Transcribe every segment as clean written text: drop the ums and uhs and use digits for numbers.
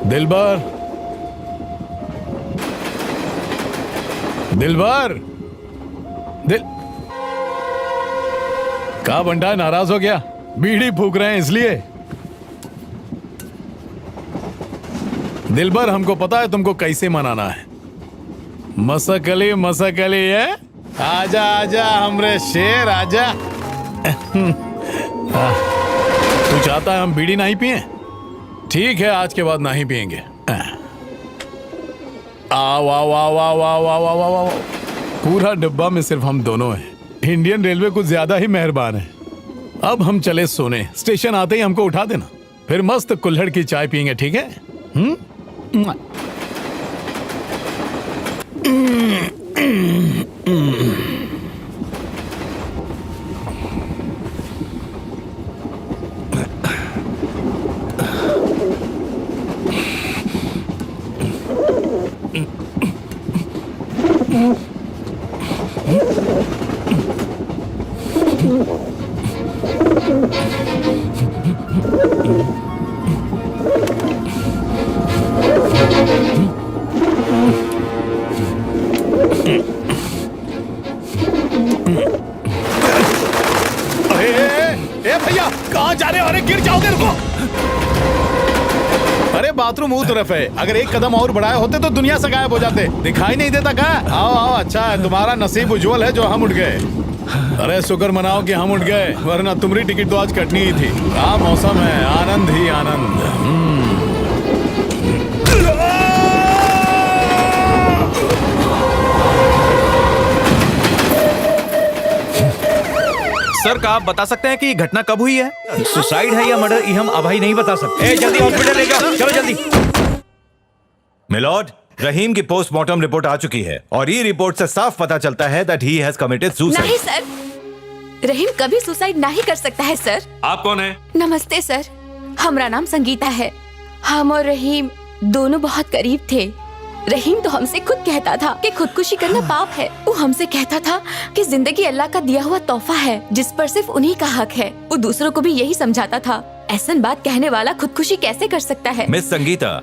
दिलबर, दिलबर, का बंटा नाराज हो गया? बीड़ी फूक रहे हैं इसलिए? दिलबर, हमको पता है तुमको कैसे मनाना है। मसकली मसकली है। आजा आजा हमरे शेर, आजा। तू चाहता है हम बीड़ी नहीं पिए? ठीक है, आज के बाद नहीं पिएंगे। आओ आओ आओ आओ आओ आओ आओ आओ आओ। पूरा डिब्बा में सिर्फ हम दोनों हैं। इंडियन रेलवे कुछ ज्यादा ही मेहरबान है। अब हम चले सोने। स्टेशन आते ही हमको उठा देना, फिर मस्त कुल्हड़ की चाय पियेंगे, ठीक है? भैया कहाँ जा रहे हो? अरे गिर जाओगे, रुको। अरे बाथरूम वो तरफ है, अगर एक कदम और बढ़ाए होते तो दुनिया से गायब हो जाते। दिखाई नहीं देता क्या? आओ आओ, अच्छा है तुम्हारा नसीब उज्जवल है जो हम उठ गए। अरे शुक्र मनाओ कि हम उठ गए, वरना तुम्हारी टिकट तो आज कटनी ही थी। क्या मौसम है, आनंद ही आनंद। सर, क्या आप बता सकते हैं कि घटना कब हुई है? सुसाइड है या मर्डर, ये हम अभी नहीं बता सकते। जल्दी हॉस्पिटल ले जाओ, चलो जल्दी। मिलॉर्ड, रहीम की पोस्टमार्टम रिपोर्ट आ चुकी है और ये रिपोर्ट से साफ पता चलता है that he has committed suicide. नहीं सर, रहीम कभी सुसाइड नहीं कर सकता है सर। आप कौन है? नमस्ते सर, हमारा नाम संगीता है। हम और रहीम दोनों बहुत करीब थे। रहीम तो हमसे खुद कहता था कि खुदकुशी करना पाप है। वो हमसे कहता था कि जिंदगी अल्लाह का दिया हुआ तोहफा है जिस पर सिर्फ उन्हीं का हक है। वो दूसरों को भी यही समझाता था। ऐसन बात कहने वाला खुदकुशी कैसे कर सकता है? मिस संगीता,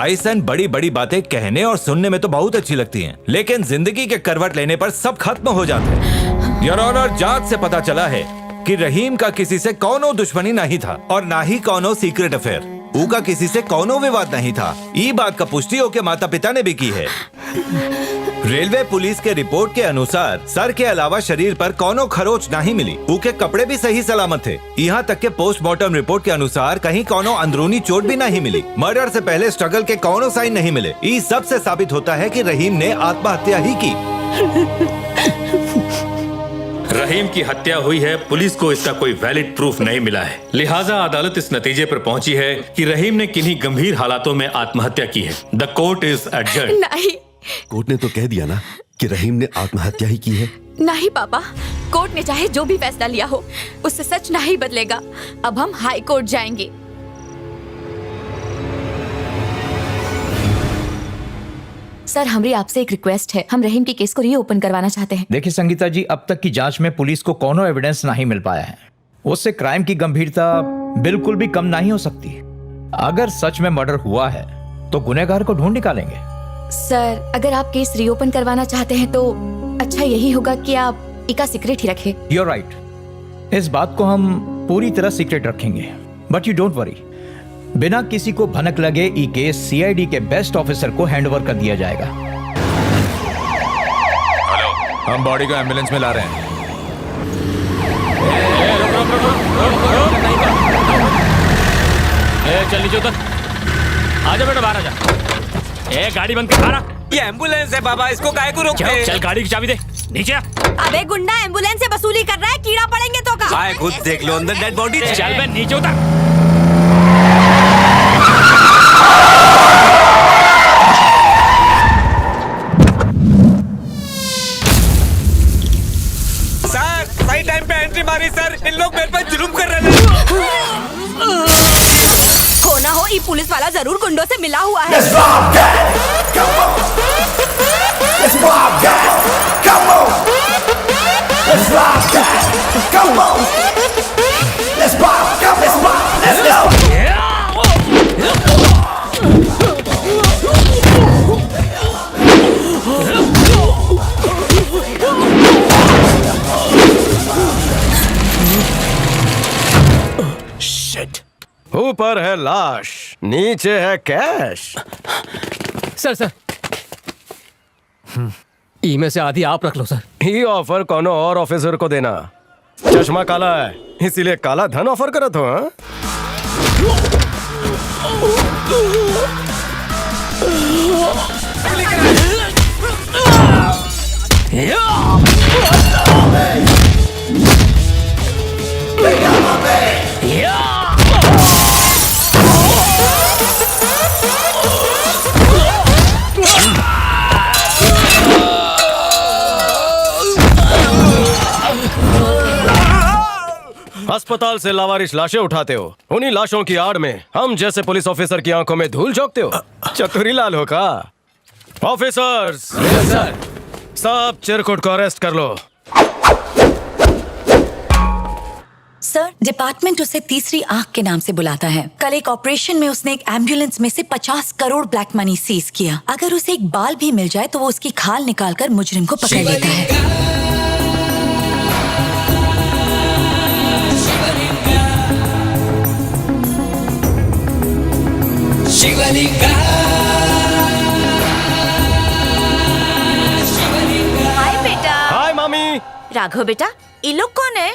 ऐसन बड़ी बड़ी बातें कहने और सुनने में तो बहुत अच्छी लगती हैं, लेकिन जिंदगी के करवट लेने पर सब खत्म हो जाते हैं। योर ऑनर, जांच से पता चला है कि रहीम का किसी से कौनो दुश्मनी नहीं था और ना ही कौनो सीक्रेट अफेयर। उनका किसी से कौनो विवाद नहीं था। ये बात का पुष्टि होकर माता पिता ने भी की है। रेलवे पुलिस के रिपोर्ट के अनुसार सर के अलावा शरीर पर कौनो खरोच नहीं मिली। उनके कपड़े भी सही सलामत थे। यहाँ तक के पोस्टमार्टम रिपोर्ट के अनुसार कहीं कौनो अंदरूनी चोट भी नहीं मिली। मर्डर से पहले स्ट्रगल के कौनो साइन नहीं मिले। ये सब से साबित होता है कि रहीम ने आत्महत्या ही की। रहीम की हत्या हुई है, पुलिस को इसका कोई वैलिड प्रूफ नहीं मिला है, लिहाजा अदालत इस नतीजे पर पहुंची है कि रहीम ने किन्हीं गंभीर हालातों में आत्महत्या की है। The court is adjourned. नहीं, कोर्ट ने तो कह दिया ना कि रहीम ने आत्महत्या ही की है। नहीं पापा, कोर्ट ने चाहे जो भी फैसला लिया हो उससे सच नहीं बदलेगा। अब हम हाई कोर्ट जाएंगे। सर, हमारी आपसे एक रिक्वेस्ट है। हम रहीम के केस को रीओपन करवाना चाहते हैं। देखिए संगीता जी, अब तक की जांच में पुलिस को कोनो एविडेंस नहीं मिल पाया है। उससे क्राइम की गंभीरता बिल्कुल भी कम नहीं हो सकती। अगर सच में मर्डर हुआ है तो गुनहगार को ढूंढ निकालेंगे। सर, अगर आप केस रीओपन करवाना चाहते हैं तो अच्छा यही होगा कि आप इका सीक्रेट ही रखें। You're right। इस बात को हम पूरी तरह सीक्रेट रखेंगे, बट यू डोंट वरी। बिना किसी को भनक लगे ये केस सीआईडी के बेस्ट ऑफिसर को हैंडओवर कर दिया जाएगा। हेलो, हम बॉडी को एम्बुलेंस में ला रहे हैं। चल नीचे उतर। आजा बेटा, बाहर आजा। गाड़ी बंद कर, बाहर। ये एम्बुलेंस है बाबा, इसको काहे को रोकते हैं? चल गाड़ी की चाबी दे, नीचे आ। अबे गुंडा, एम्बुलेंस से वसूली कर रहा है, कीड़ा पड़ेंगे तो का। आए खुद देख लो, अंदर डेड बॉडी। चल बे, नीचे उतर। सर, सही टाइम पे एंट्री मारी सर। इन लोग मेरे पर जुल्म कर रहे हैं। हो ना हो, ये पुलिस वाला जरूर गुंडों से मिला हुआ है। Let's go! ऊपर है लाश, नीचे है कैश। सर ई में से आधी आप रख लो सर। ये ऑफर कोनो और ऑफिसर को देना। चश्मा काला है, इसीलिए काला धन ऑफर करत हो। हाँ? अस्पताल से लावारिश लाशें उठाते हो, उन्हीं लाशों की आड़ में हम जैसे पुलिस ऑफिसर की आंखों में धूल झोंकते हो। चतुरी लाल हो का? ऑफिसर्स सर सब चिरकुट को अरेस्ट कर लो। सर, डिपार्टमेंट उसे तीसरी आंख के नाम से बुलाता है। कल एक ऑपरेशन में उसने एक एम्बुलेंस में से 50 करोड़ ब्लैक मनी सीज किया। अगर उसे एक बाल भी मिल जाए तो वो उसकी खाल निकालकर मुजरिम को पकड़ लेता है। हाय बेटा। हाय मामी। राघव बेटा, ये लोग कौन है?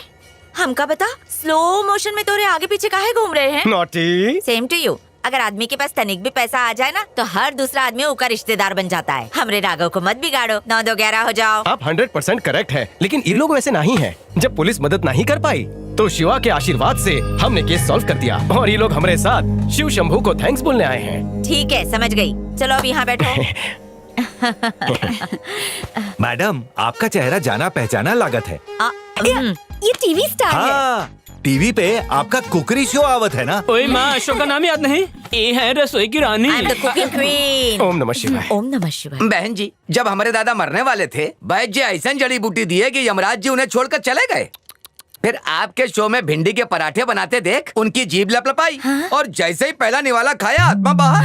हमका बता। स्लो मोशन में तोरे आगे पीछे काहे घूम रहे हैं? नॉटी। Same to you. अगर आदमी के पास तनिक भी पैसा आ जाए ना तो हर दूसरा आदमी उसका रिश्तेदार बन जाता है। हमरे राघव को मत बिगाड़ो। 9 2 11 हो जाओ। आप 100% करेक्ट है, लेकिन ये लोग वैसे नहीं है। जब पुलिस मदद नहीं कर पाई तो शिवा के आशीर्वाद से हमने केस सॉल्व कर दिया और ये लोग हमारे साथ शिव शंभू को थैंक्स बोलने आए हैं। ठीक है, समझ गई। चलो अब यहाँ बैठो। मैडम, आपका चेहरा जाना पहचाना लागत है। ये टीवी स्टार है। हाँ, टीवी पे आपका कुकरी शो आवत है ना। ओए माँ, अशोक का नाम याद नहीं? ये है रसोई की रानी। I'm the cooking queen। ओम नमः शिवाय। ओम नमः शिवाय। बहन जी, जब हमारे दादा मरने वाले थे, वैद्य जी ऐसा जड़ी बूटी दिए कि यमराज जी उन्हें छोड़कर चले गए। फिर आपके शो में भिंडी के पराठे बनाते देख उनकी जीभ लपलपाई। और जैसे ही पहला निवाला खाया, आत्मा बाहर।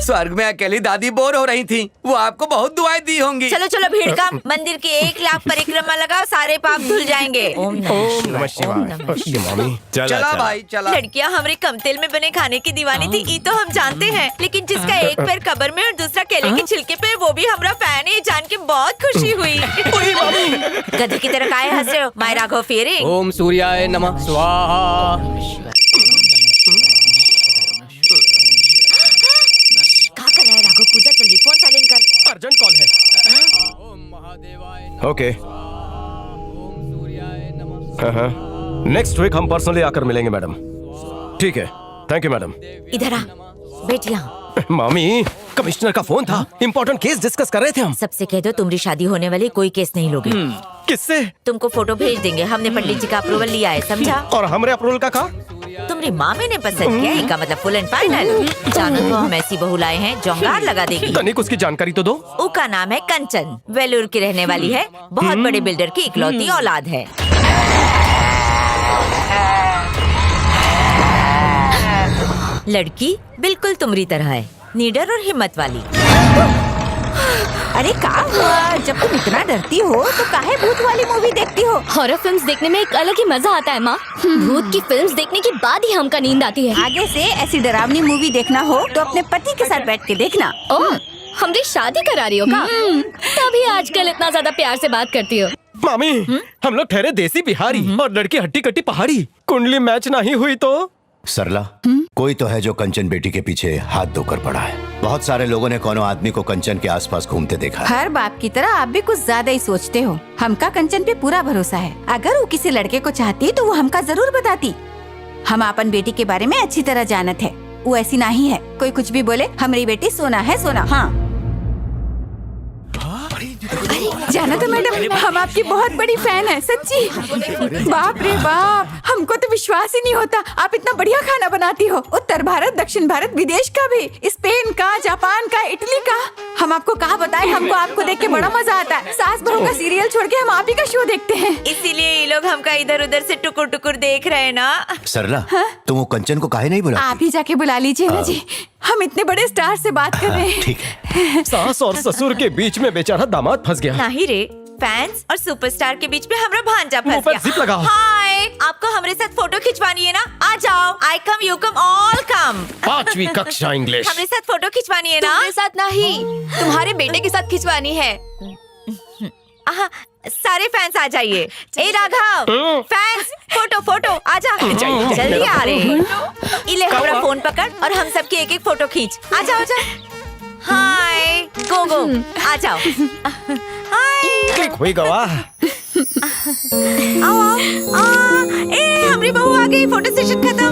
स्वर्ग में अकेली दादी बोर हो रही थी। वो आपको बहुत दुआएं दी होंगी। चलो चलो भीड़ का मंदिर की 1 लाख परिक्रमा लगाओ, सारे पाप धुल जाएंगे। ओम नमः शिवाय। मामी चला भाई चला। लड़कियां हमारे कम तेल में बने खाने की दीवानी थी, ये तो हम जानते हैं। लेकिन जिसका एक पैर कब्र में और दूसरा केले के छिलके पे, वो भी हमारा फैन है, जान के बहुत खुशी हुई। गधे की तरह काहे हंस रहे हो? माय राघव फेरिंग। ओम सूर्याय नमः स्वाहा। क्या कर रहा है राघव? पूजा चल रही, फोन साइलेंट कर। अर्जेंट कॉल है। ओके। हाँ, नेक्स्ट वीक हम पर्सनली आकर मिलेंगे मैडम। ठीक है, थैंक यू मैडम। इधर आ, बैठ यहाँ। मामी, कमिश्नर का फोन था, इम्पोर्टेंट केस डिस्कस कर रहे थे हम। सबसे कह दो तुम्हारी शादी होने वाली, कोई केस नहीं लोगे। किससे? तुमको फोटो भेज देंगे, हमने पंडित जी का अप्रूवल लिया है, समझा? और हमरे अप्रूवल का कहा? तुम्हारी मामी ने पसंद किया, इसका मतलब फुल एंड फाइनल। जानो तो हम ऐसी बहू लाए हैं, जोंगार लगा देगी। तनिक उसकी जानकारी तो दो। उसका नाम है कंचन, वेलूर की रहने वाली है, बहुत बड़े बिल्डर की इकलौती औलाद है। लड़की बिल्कुल तुम्हारी तरह है, निडर और हिम्मत वाली। अरे क्या हुआ? जब तुम इतना डरती हो तो काहे भूत वाली मूवी देखती हो? हॉरर फिल्म्स देखने में एक अलग ही मजा आता है माँ। भूत की फिल्म्स देखने के बाद ही हमका नींद आती है। आगे से ऐसी डरावनी मूवी देखना हो तो अपने पति के साथ बैठ के देखना। ओह, हमने शादी करा रही हो का? तभी आजकल इतना ज्यादा प्यार से बात करती हो। मामी, हम लोग ठहरे देसी बिहारी और लड़की हट्टी कट्टी पहाड़ी। कुंडली मैच नहीं हुई तो? सरला, कोई तो है जो कंचन बेटी के पीछे हाथ धोकर पड़ा है। बहुत सारे लोगों ने कोनो आदमी को कंचन के आसपास घूमते देखा है। हर बाप की तरह आप भी कुछ ज्यादा ही सोचते हो। हमका कंचन पे पूरा भरोसा है। अगर वो किसी लड़के को चाहती तो वो हमका जरूर बताती। हम अपन बेटी के बारे में अच्छी तरह जानत है। वो ऐसी नहीं है, कोई कुछ भी बोले हमारी बेटी सोना है सोना। हाँ जाना तो मैडम, हम आपकी बहुत बड़ी फैन है, सच्ची। बाप रे बाप, हमको तो विश्वास ही नहीं होता आप इतना बढ़िया खाना बनाती हो। उत्तर भारत, दक्षिण भारत, विदेश का भी, स्पेन का, जापान का, इटली का। हम आपको कहा बताए, हमको आपको देख के बड़ा मजा आता है। सास बहू का सीरियल छोड़ के हम आप ही का शो देखते हैं। इसीलिए ये लोग हमका इधर उधर से टुकुर टुकुर देख रहे हैं ना। सरला, तुम वो कंचन को काहे नहीं बुला? आप ही जाके बुला लीजिए ना जी, हम इतने बड़े स्टार से बात कर रहे हैं। ठीक है। सास और ससुर के बीच में बेचारा दामाद फंस गया। नहीं रे, फैंस और सुपरस्टार के बीच में हमारा भांजा फंस मुंह पर गया। जिप लगाओ। हाय, आपको हमारे साथ फोटो खिंचवानी है ना? आ जाओ, आई कम यू कम ऑल कम। 5वीं कक्षा इंग्लिश। हमारे साथ फोटो खिंचवानी है ना? तुम्हारे साथ नहीं, तुम्हारे बेटे के साथ खिंचवानी है। सारे फैंस आ जाइए। ए राघव, फैंस फोटो फोटो आ जा, जल्दी आ रहे। इले हमारा फोन पकड़ और हम सबकी एक एक फोटो खींच। आ जाओ, आ जाओ। हाय, गो गो, आ जाओ। हाय, क्लिक हुई गवाह। आओ आओ। ए हमारी बहू आ गई, फोटो सेशन खत्म।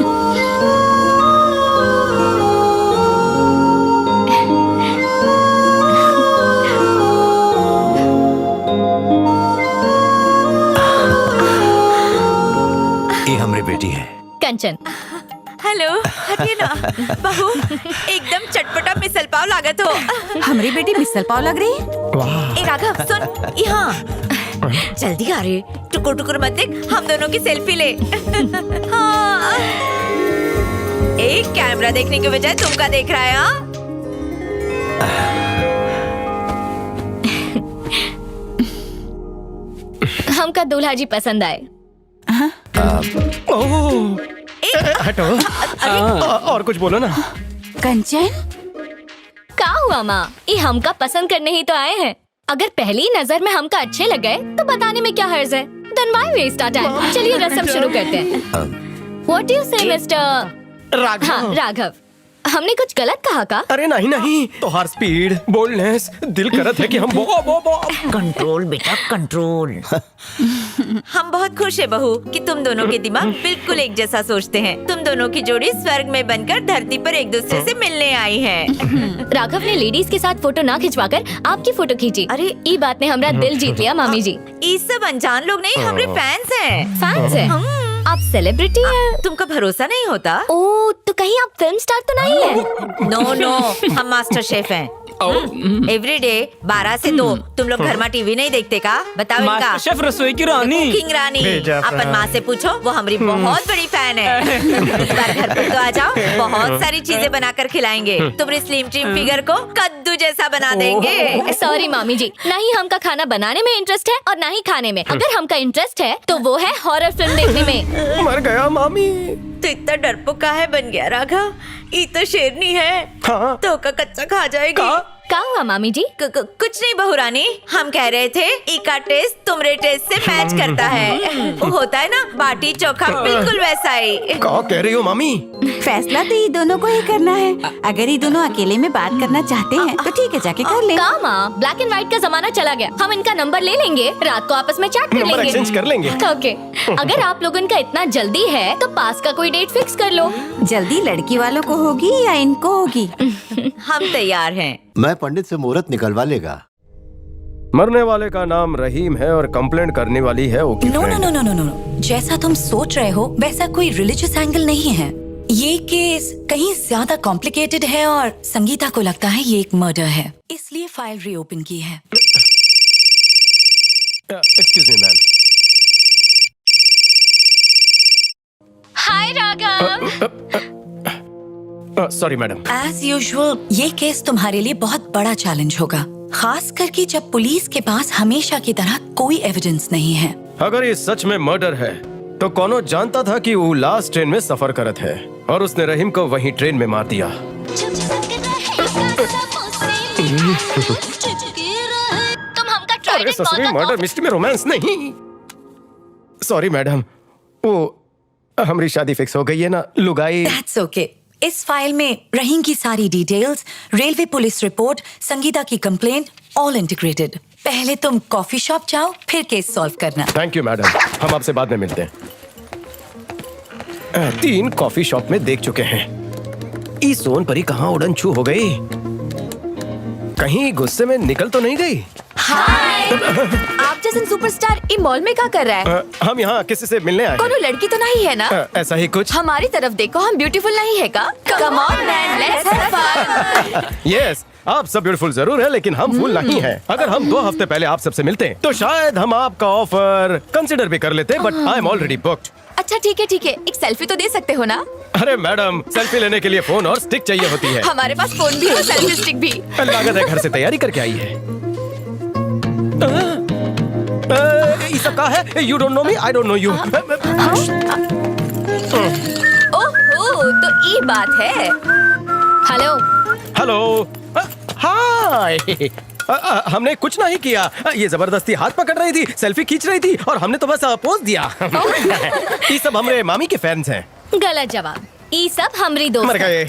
ये हमारी बेटी है कंचन। हेलो, हटिए ना। बहू एकदम चटपटा मिसल पाव लागत हो। हमारी बेटी मिसल पाव लग रही है। ए राघव सुन, यहाँ जल्दी आ रहे, टुकुर टुकुर मत देख, हम दोनों की सेल्फी ले। हाँ। एक कैमरा देखने के बजाय तुमका देख रहा है। हाँ, हमका दूल्हा जी पसंद आए। हटो। और कुछ बोलो ना। कंचन, का हुआ माँ? ये हमका पसंद करने ही तो आए हैं। अगर पहली नजर में हमका अच्छे लगे तो बताने में क्या हर्ज है? Then why waste our time? चलिए रस्म शुरू करते हैं। What do you say, Mr. Raghav. हाँ, राघव। हमने कुछ गलत कहा का? अरे नहीं नहीं, तो हर स्पीड बोल्डनेस दिल करत है कि हम वो कंट्रोल बेटा कंट्रोल। हम बहुत खुश है बहू कि तुम दोनों के दिमाग बिल्कुल एक जैसा सोचते हैं। तुम दोनों की जोड़ी स्वर्ग में बनकर धरती पर एक दूसरे से मिलने आई है। राघव ने लेडीज के साथ फोटो ना खिंचवाकर आपकी फोटो खींची। अरे ये बात ने हमारा दिल जीत लिया मामी जी। ये सब अनजान लोग नहीं, हमारे फैंस हैं। फैंस है? आप सेलिब्रिटी हैं? तुमका भरोसा नहीं होता? ओ, तो कहीं आप फिल्म स्टार तो नहीं है? नो नो, हम मास्टर शेफ हैं। एवरी डे 12 से 2 तुम लोग घर में टीवी नहीं देखते का? बताओ इनका। शेफ रसोई की रानी। कुकिंग रानी। अपन माँ से पूछो, वो हमारी बहुत बड़ी फैन है। इस बार घर पर तो आ जाओ, बहुत सारी चीजें बनाकर खिलाएंगे। तुम्हारी स्लिम ट्रिम फिगर को कद्दू जैसा बना देंगे। सॉरी मामी जी, ना ही हमका खाना बनाने में इंटरेस्ट है और ना ही खाने में। अगर हमका इंटरेस्ट है तो वो है हॉरर फिल्म देखने में। मर गया मामी। तो इतना डरपोक काहे बन गया राघव? ये तो शेरनी है। हाँ। तो का कच्चा खा जाएगी। क्या हुआ मामी जी? कुछ नहीं बहू रानी, हम कह रहे थे इका टेस्ट तुम्हारे टेस्ट से मैच करता है। वो होता है ना बाटी चोखा, बिल्कुल वैसा ही। क्या कह रही हो मामी? फैसला तो ये दोनों को ही करना है। अगर ये दोनों अकेले में बात करना चाहते हैं तो ठीक है, जाके कर ले। का माँ, ब्लैक एंड व्हाइट का जमाना चला गया। हम इनका नंबर ले लेंगे, रात को आपस में चैट कर नंबर लेंगे। एक्सचेंज कर लेंगे। ओके। अगर आप लोगों का इतना जल्दी है तो पास का कोई डेट फिक्स कर लो। जल्दी लड़की वालों को होगी या इनको होगी? हम तैयार हैं। मैं पंडित से मुहूर्त निकलवा लेगा। मरने वाले का नाम रहीम है और कंप्लेंट करने वाली है okay. No no no no no no, जैसा तुम सोच रहे हो वैसा कोई रिलीजियस एंगल नहीं है। ये केस कहीं ज्यादा कॉम्प्लिकेटेड है और संगीता को लगता है ये एक मर्डर है, इसलिए फाइल रीओपन की है। Excuse me ma'am. Hi Raghav. Sorry madam. As usual ये केस तुम्हारे लिए बहुत बड़ा चैलेंज होगा, खास करके जब पुलिस के पास हमेशा की तरह कोई एविडेंस नहीं है। अगर ये सच में मर्डर है तो कौनो जानता था कि वो लास्ट ट्रेन में सफर करत है और उसने रहीम को वहीं ट्रेन में मार दिया। तुम हमका ट्राइडेंट कॉल का मर्डर मिस्ट्री में रोमांस नहीं। सॉरी मैडम, वो हमारी शादी फिक्स हो गई है ना लुगाई। That's okay. इस फाइल में रहीम की सारी details, railway police report, Sangeeta की कंप्लेंट, ऑल इंटीग्रेटेड। पहले तुम कॉफी शॉप जाओ, फिर केस सॉल्व करना। थैंक यू मैडम, हम आपसे बाद में मिलते हैं। 3 कॉफी शॉप में देख चुके हैं। ई सोन परी कहाँ उड़न छू हो गई? कहीं गुस्से में निकल तो नहीं गई? हाय, आप जैसे सुपरस्टार इस मॉल में क्या कर रहा है? हम यहाँ किसी से मिलने आए। कोनो लड़की तो नहीं है ना? ऐसा ही कुछ। हमारी तरफ देखो, हम ब्यूटीफुल नहीं है का? Come on man, let's have fun. Yes, आप सब ब्यूटीफुल जरूर है लेकिन हम फुल नहीं हैं। अगर हम 2 हफ्ते पहले आप सबसे मिलते तो शायद हम आपका ऑफर कंसिडर भी कर लेते, but I am already booked. अच्छा ठीक है, एक सेल्फी तो दे सकते हो ना? अरे मैडम, सेल्फी लेने के लिए फोन और स्टिक चाहिए होती है। हमारे पास फोन भी है, सेल्फी स्टिक भी। लागत है घर से तैयारी करके आई है। सब कहा है? You don't know me, I don't know you. ओहो, तो ये बात है। हेलो। हेलो। हाय। हमने कुछ नहीं किया, ये जबरदस्ती हाथ पकड़ रही थी, सेल्फी खींच रही थी और हमने तो बस पोज दिया। ये सब हमारे मामी के फैंस हैं। गलत जवाब। ये सब हमरी दोस्त मर गए।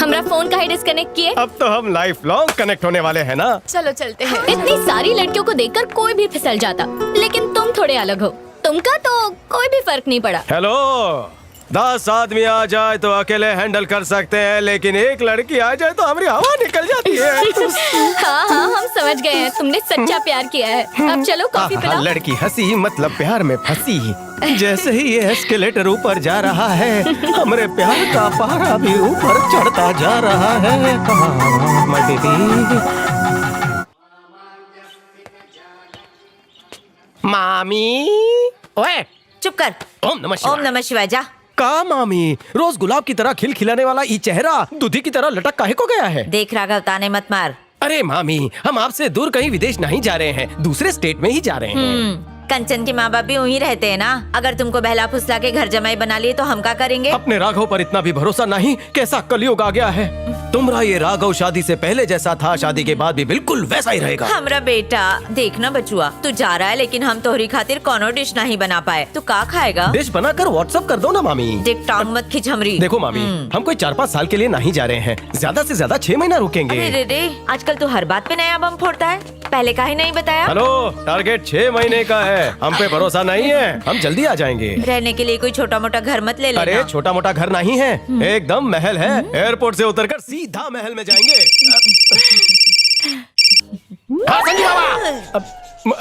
हमरा फोन का ही डिस्कनेक्ट किए। अब तो हम लाइफ लॉन्ग कनेक्ट होने वाले हैं ना। चलो चलते हैं। इतनी सारी लड़कियों को देखकर कोई भी फिसल जाता, लेकिन तुम थोड़े अलग हो। तुमका तो कोई भी फर्क नहीं पड़ा। हेलो, 10 आदमी आ जाए तो अकेले हैंडल कर सकते हैं, लेकिन एक लड़की आ जाए तो हमारी हवा निकल जाती है। हाँ हाँ, हम समझ गए हैं, तुमने सच्चा प्यार किया है। अब चलो कॉफी पिलाओ। लड़की हंसी मतलब प्यार में फंसी। जैसे ही ये एस्केलेटर ऊपर जा रहा है, हमारे प्यार का पारा भी ऊपर चढ़ता जा रहा है। My baby. मामी। ओए चुप कर। ओम नमः शिवाय। ओम नमः शिवाय। जा। का मामी, रोज गुलाब की तरह खिलखिलाने वाला ये चेहरा दूधी की तरह लटक काहे को गया है? देख राघव, ताने मत मार। अरे मामी, हम आपसे दूर कहीं विदेश नहीं जा रहे हैं, दूसरे स्टेट में ही जा रहे हैं। कंचन के माँ बाप भी वहीं रहते हैं ना। अगर तुमको बहला फुसला के घर जमाई बना लिए तो हम क्या करेंगे? अपने राघव पर इतना भी भरोसा नहीं, कैसा कलयुग आ गया है। तुम्हारा ये राघव शादी से पहले जैसा था, शादी के बाद भी बिल्कुल वैसा ही रहेगा। हमरा बेटा देखना बचुआ, तू जा रहा है लेकिन हम तोहरी खातिर कोनो डिश नहीं बना पाए। तू का खाएगा? डिश बनाकर व्हाट्सएप कर दो ना मामी। देख टांग मत खींच हमरी। देखो मामी, हम कोई 4-5 साल के लिए नहीं जा रहे हैं, ज्यादा से ज्यादा 6 महीना रुकेंगे। अरे रे, आजकल तू हर बात पे नया बम फोड़ता है, पहले का ही नहीं बताया। हेलो, टारगेट 6 महीने का है, हम पे भरोसा नहीं है, हम जल्दी आ जाएंगे। रहने के लिए कोई छोटा मोटा घर मत ले लेना। अरे छोटा मोटा घर नहीं है, एकदम महल है। एयरपोर्ट से उतरकर सीधा महल में जाएंगे। हाँ संजू बाबा।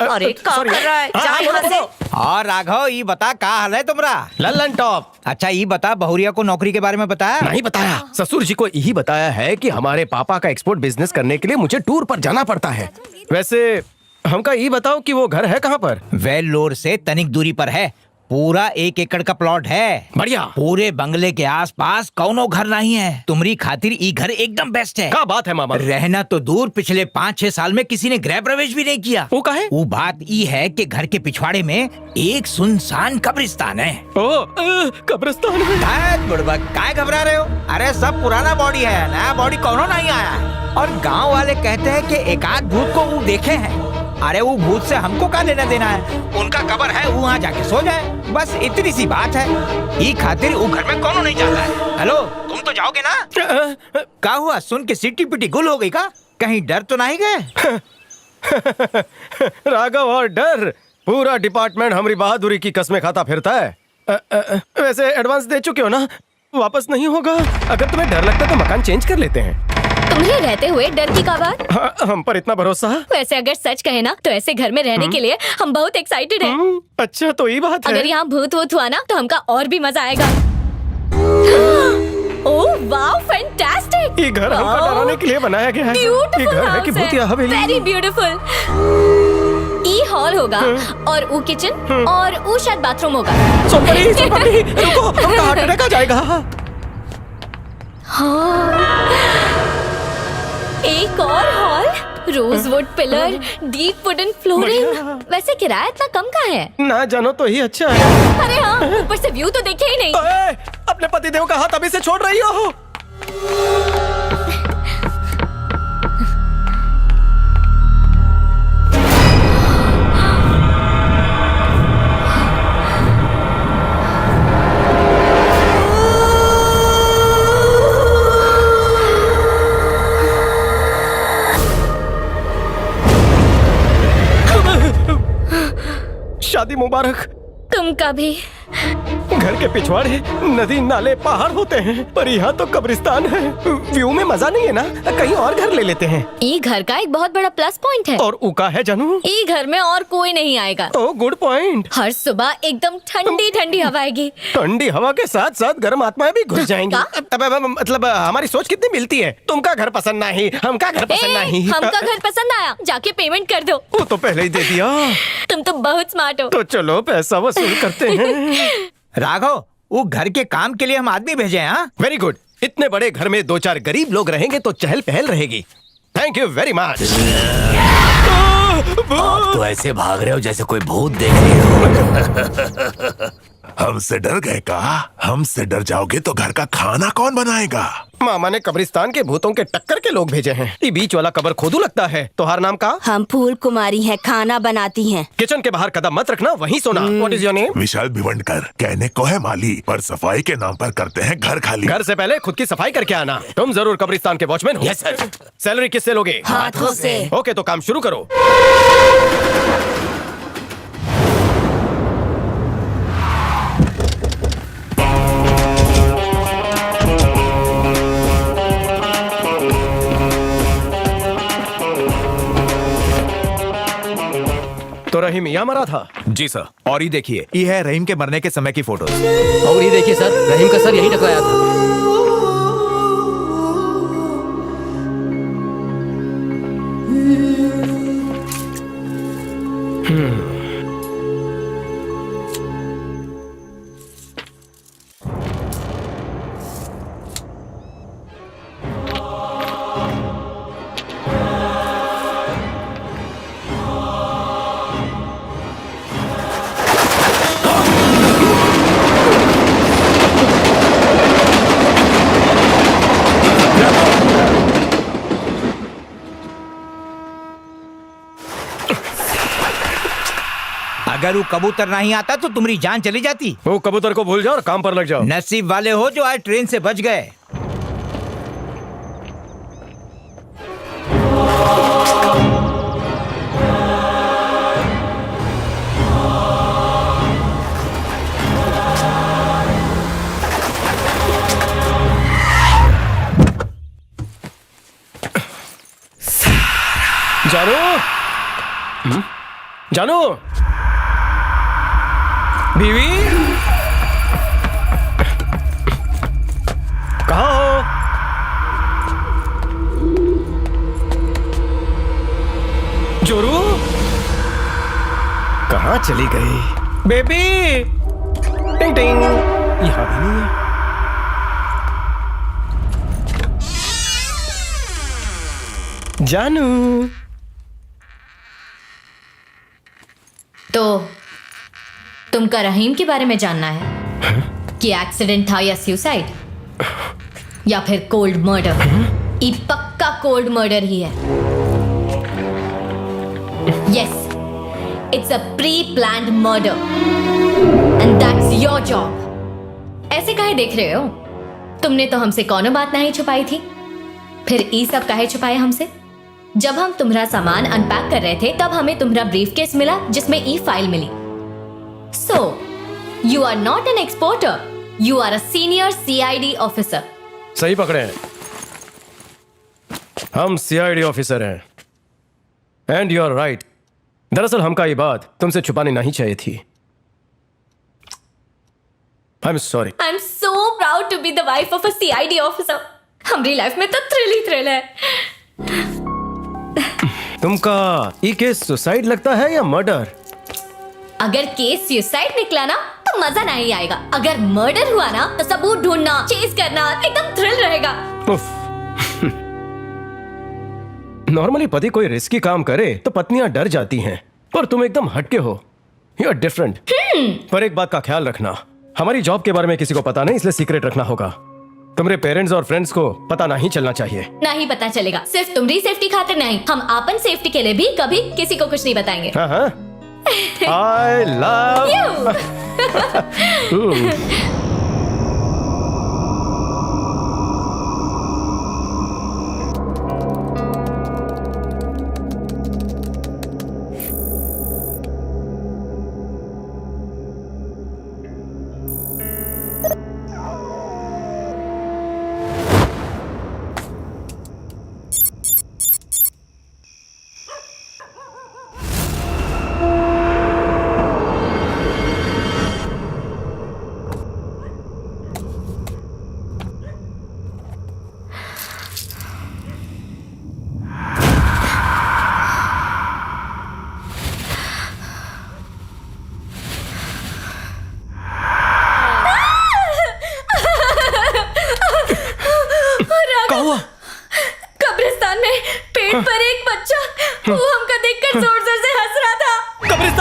अरे क्या कर रहा है? जा यहाँ से। और राघव, ये बता का हाल है तुम्हारा? लल्लन टॉप। अच्छा ये बता, बहुरिया को नौकरी के बारे में बताया? नहीं बताया, ससुर जी को यही बताया है कि हमारे पापा का एक्सपोर्ट बिजनेस करने के लिए मुझे टूर पर जाना पड़ता है। वैसे हमका ये बताओ कि वो घर है कहाँ पर? वेल्लोर से तनिक दूरी पर है, पूरा 1 एकड़ का प्लॉट है। बढ़िया। पूरे बंगले के आसपास कौनो घर नहीं है, तुम्हारी खातिर ये घर एकदम बेस्ट है। क्या बात है मामा? रहना तो दूर, पिछले 5-6 साल में किसी ने गृह प्रवेश भी नहीं किया। वो काहे? वो बात ये है कि घर के पिछवाड़े में एक सुनसान कब्रिस्तान है। कब्रिस्तान है? बुड़बक, काय घबरा रहे हो? अरे सब पुराना बॉडी है, नया बॉडी कौनो नहीं आया है। और गाँव वाले कहते हैं कि एकाध भूत को वो देखे हैं। अरे वो भूत से हमको क्या लेना देना है, उनका कब्र है, वो वहाँ जाके सो जाए, बस इतनी सी बात है। ये खातिर वो घर में कौन नहीं जाता है। हेलो, तुम तो जाओगे ना? क्या हुआ, सुन के सीटी पिटी गुल हो गई का? कहीं डर तो नहीं गए? राघव और डर, पूरा डिपार्टमेंट हमारी बहादुरी की कस्में खाता फिरता है। वैसे एडवांस दे चुके हो ना, वापस नहीं होगा। अगर तुम्हें डर लगता तो मकान चेंज कर लेते हैं। तुम्हें रहते हुए डर की क्या बात? हाँ, हम पर इतना भरोसा। वैसे अगर सच कहे ना तो ऐसे घर में रहने के लिए हम बहुत एक्साइटेड हैं। अच्छा तो ये बात है। अगर यहाँ भूत वूत हुआ ना तो हमका और भी मजा आएगा। Oh wow, fantastic! ये घर हमको डराने के लिए बनाया गया है। ये घर है कि भूतिया हवेली? Very beautiful. ये हॉल होगा और वो किचन और वो शायद बाथरूम होगा। सोनपरी, सोनपरी, रुको, हमका हार्ट अटैक आ जाएगा। एक और hall, rosewood pillar, deep wooden flooring. वैसे किराया इतना कम का है? ना जानो तो ही अच्छा है। अरे हाँ, ऊपर से व्यू तो देखे ही नहीं। अपने पतिदेव का हाथ अभी से छोड़ रही हो। शादी मुबारक। तुमका भी। घर के पिछवाड़े नदी नाले पहाड़ होते हैं, पर यहाँ तो कब्रिस्तान है। व्यू में मजा नहीं है ना, कहीं और घर ले लेते हैं। ये घर का एक बहुत बड़ा प्लस पॉइंट है। और उका है जानू? ये घर में और कोई नहीं आएगा। ओ गुड पॉइंट। हर सुबह एकदम ठंडी ठंडी हवा आएगी। ठंडी हवा के साथ साथ गर्म आत्माएं भी घुस जाएंगी। मतलब हमारी सोच कितनी मिलती है। तुमका घर पसंद नहीं, हमका घर पसंद नहीं। हमका घर पसंद आया, जाके पेमेंट कर दो। वो तो पहले ही दे दिया। तुम तो बहुत स्मार्ट हो। तो चलो पैसा वसूल करते हैं। राघव, वो घर के काम के लिए हम आदमी भेजे हैं। हाँ, वेरी गुड। इतने बड़े घर में 2-4 गरीब लोग रहेंगे तो चहल पहल रहेगी। Thank you very much. आप तो ऐसे भाग रहे हो जैसे कोई भूत देख रहे हो। हमसे डर गए का? हमसे डर जाओगे तो घर का खाना कौन बनाएगा? मामा ने कब्रिस्तान के भूतों के टक्कर के लोग भेजे हैं। ये बीच वाला कब्र खोदू लगता है। तोहार नाम का? हम फूल कुमारी हैं, खाना बनाती हैं। किचन के बाहर कदम मत रखना, वहीं सोना। What is your name? Vishal Bhiwandkar. कहने को है माली, पर सफाई के नाम पर करते हैं घर खाली। घर से पहले खुद की सफाई करके आना। तुम जरूर कब्रिस्तान के वॉचमैन हो। Yes sir. सैलरी किससे लोगे? हाथों से। ओके, तो काम शुरू करो। तो रहीम यहाँ मरा था? जी सर। और ये देखिए, ये है रहीम के मरने के समय की फोटोज। और ये देखिए सर, रहीम का सर यही टकराया था। अगर वो कबूतर नहीं आता तो तुम्हारी जान चली जाती। वो कबूतर को भूल जाओ और काम पर लग जाओ। नसीब वाले हो जो आज ट्रेन से बच गए। जानू, जानू, बीवी, कहाँ हो? जोरू, कहाँ चली गई? बेबी, टिंग टिंग, यहाँ भी नहीं है। जानू। तो तुमका रहीम के बारे में जानना है कि एक्सीडेंट था या सुसाइड या फिर कोल्ड मर्डर? ये पक्का कोल्ड मर्डर ही है। Yes, it's a pre planned murder and that's your job. ऐसे काहे देख रहे हो? तुमने तो हमसे कौनो बात नहीं छुपाई थी, फिर ये सब काहे छुपाए हमसे? जब हम तुम्हारा सामान अनपैक कर रहे थे तब हमें तुम्हारा ब्रीफकेस मिला जिसमें ई फाइल मिली। So, you are not an exporter. You are a senior CID officer. सही पकड़े हैं, हम CID ऑफिसर हैं। And you are right. दरअसल हमका ये बात तुमसे छुपानी नहीं चाहिए थी। I am sorry. I'm so proud to be the wife of a CID officer. हमारी लाइफ में तो थ्रिल ही थ्रिल है। तुमका ये केस सुसाइड लगता है या मर्डर? अगर केस सुसाइड निकला ना तो मजा नहीं आएगा। अगर मर्डर हुआ ना तो सबूत ढूंढना, चेस करना एकदम थ्रिल रहेगा। नॉर्मली पति कोई रिस्की काम करे तो पत्नियां डर जाती हैं, पर तुम एकदम हटके हो। You are different. पर एक बात का ख्याल रखना, हमारी जॉब के बारे में किसी को पता नहीं, इसलिए सीक्रेट रखना होगा। तुम्हारे पेरेंट्स और फ्रेंड्स को पता नहीं चलना चाहिए। नहीं पता चलेगा। सिर्फ तुम्हारी सेफ्टी खातिर नहीं, हम अपन सेफ्टी के लिए भी कभी किसी को कुछ नहीं बताएंगे। हाँ हाँ। I love you.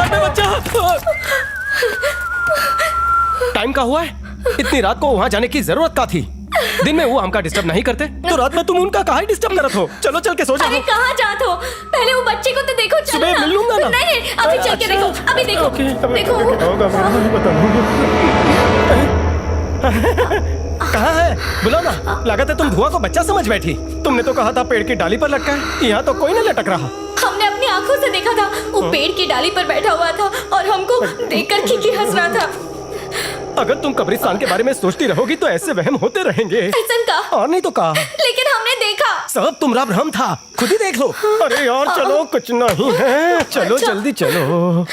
अबे बच्चा, टाइम का हुआ है? इतनी रात को वहाँ जाने की जरूरत का थी? दिन में वो हमका डिस्टर्ब नहीं करते तो रात में तुम उनका कहाँ डिस्टर्ब करत हो? चलो चल के सो जाओ। अरे कहाँ जात हो? पहले वो बच्चे को तो देखो। चलो सुबह मिल लूंगा ना। नहीं, अभी चल के देखो, अभी देखो, देखो। कहाँ है? बुलाओ ना। लागत है तुम धुआं को बच्चा समझ बैठी। तुमने तो कहा था पेड़ की डाली पर लटका है, यहाँ तो कोई न लटक रहा। हमने अपनी आंखों से देखा था, वो पेड़ की डाली पर बैठा हुआ था और हमको देखकर खिखी हंस रहा था। अगर तुम कब्रिस्तान के बारे में सोचती रहोगी तो ऐसे वहम होते रहेंगे। ऐसा कहा और नहीं तो कहा। लेकिन हमने देखा। सब तुम्हारा भ्रम था, खुद ही देख लो। अरे यार चलो, कुछ नहीं है। चलो जल्दी चलो।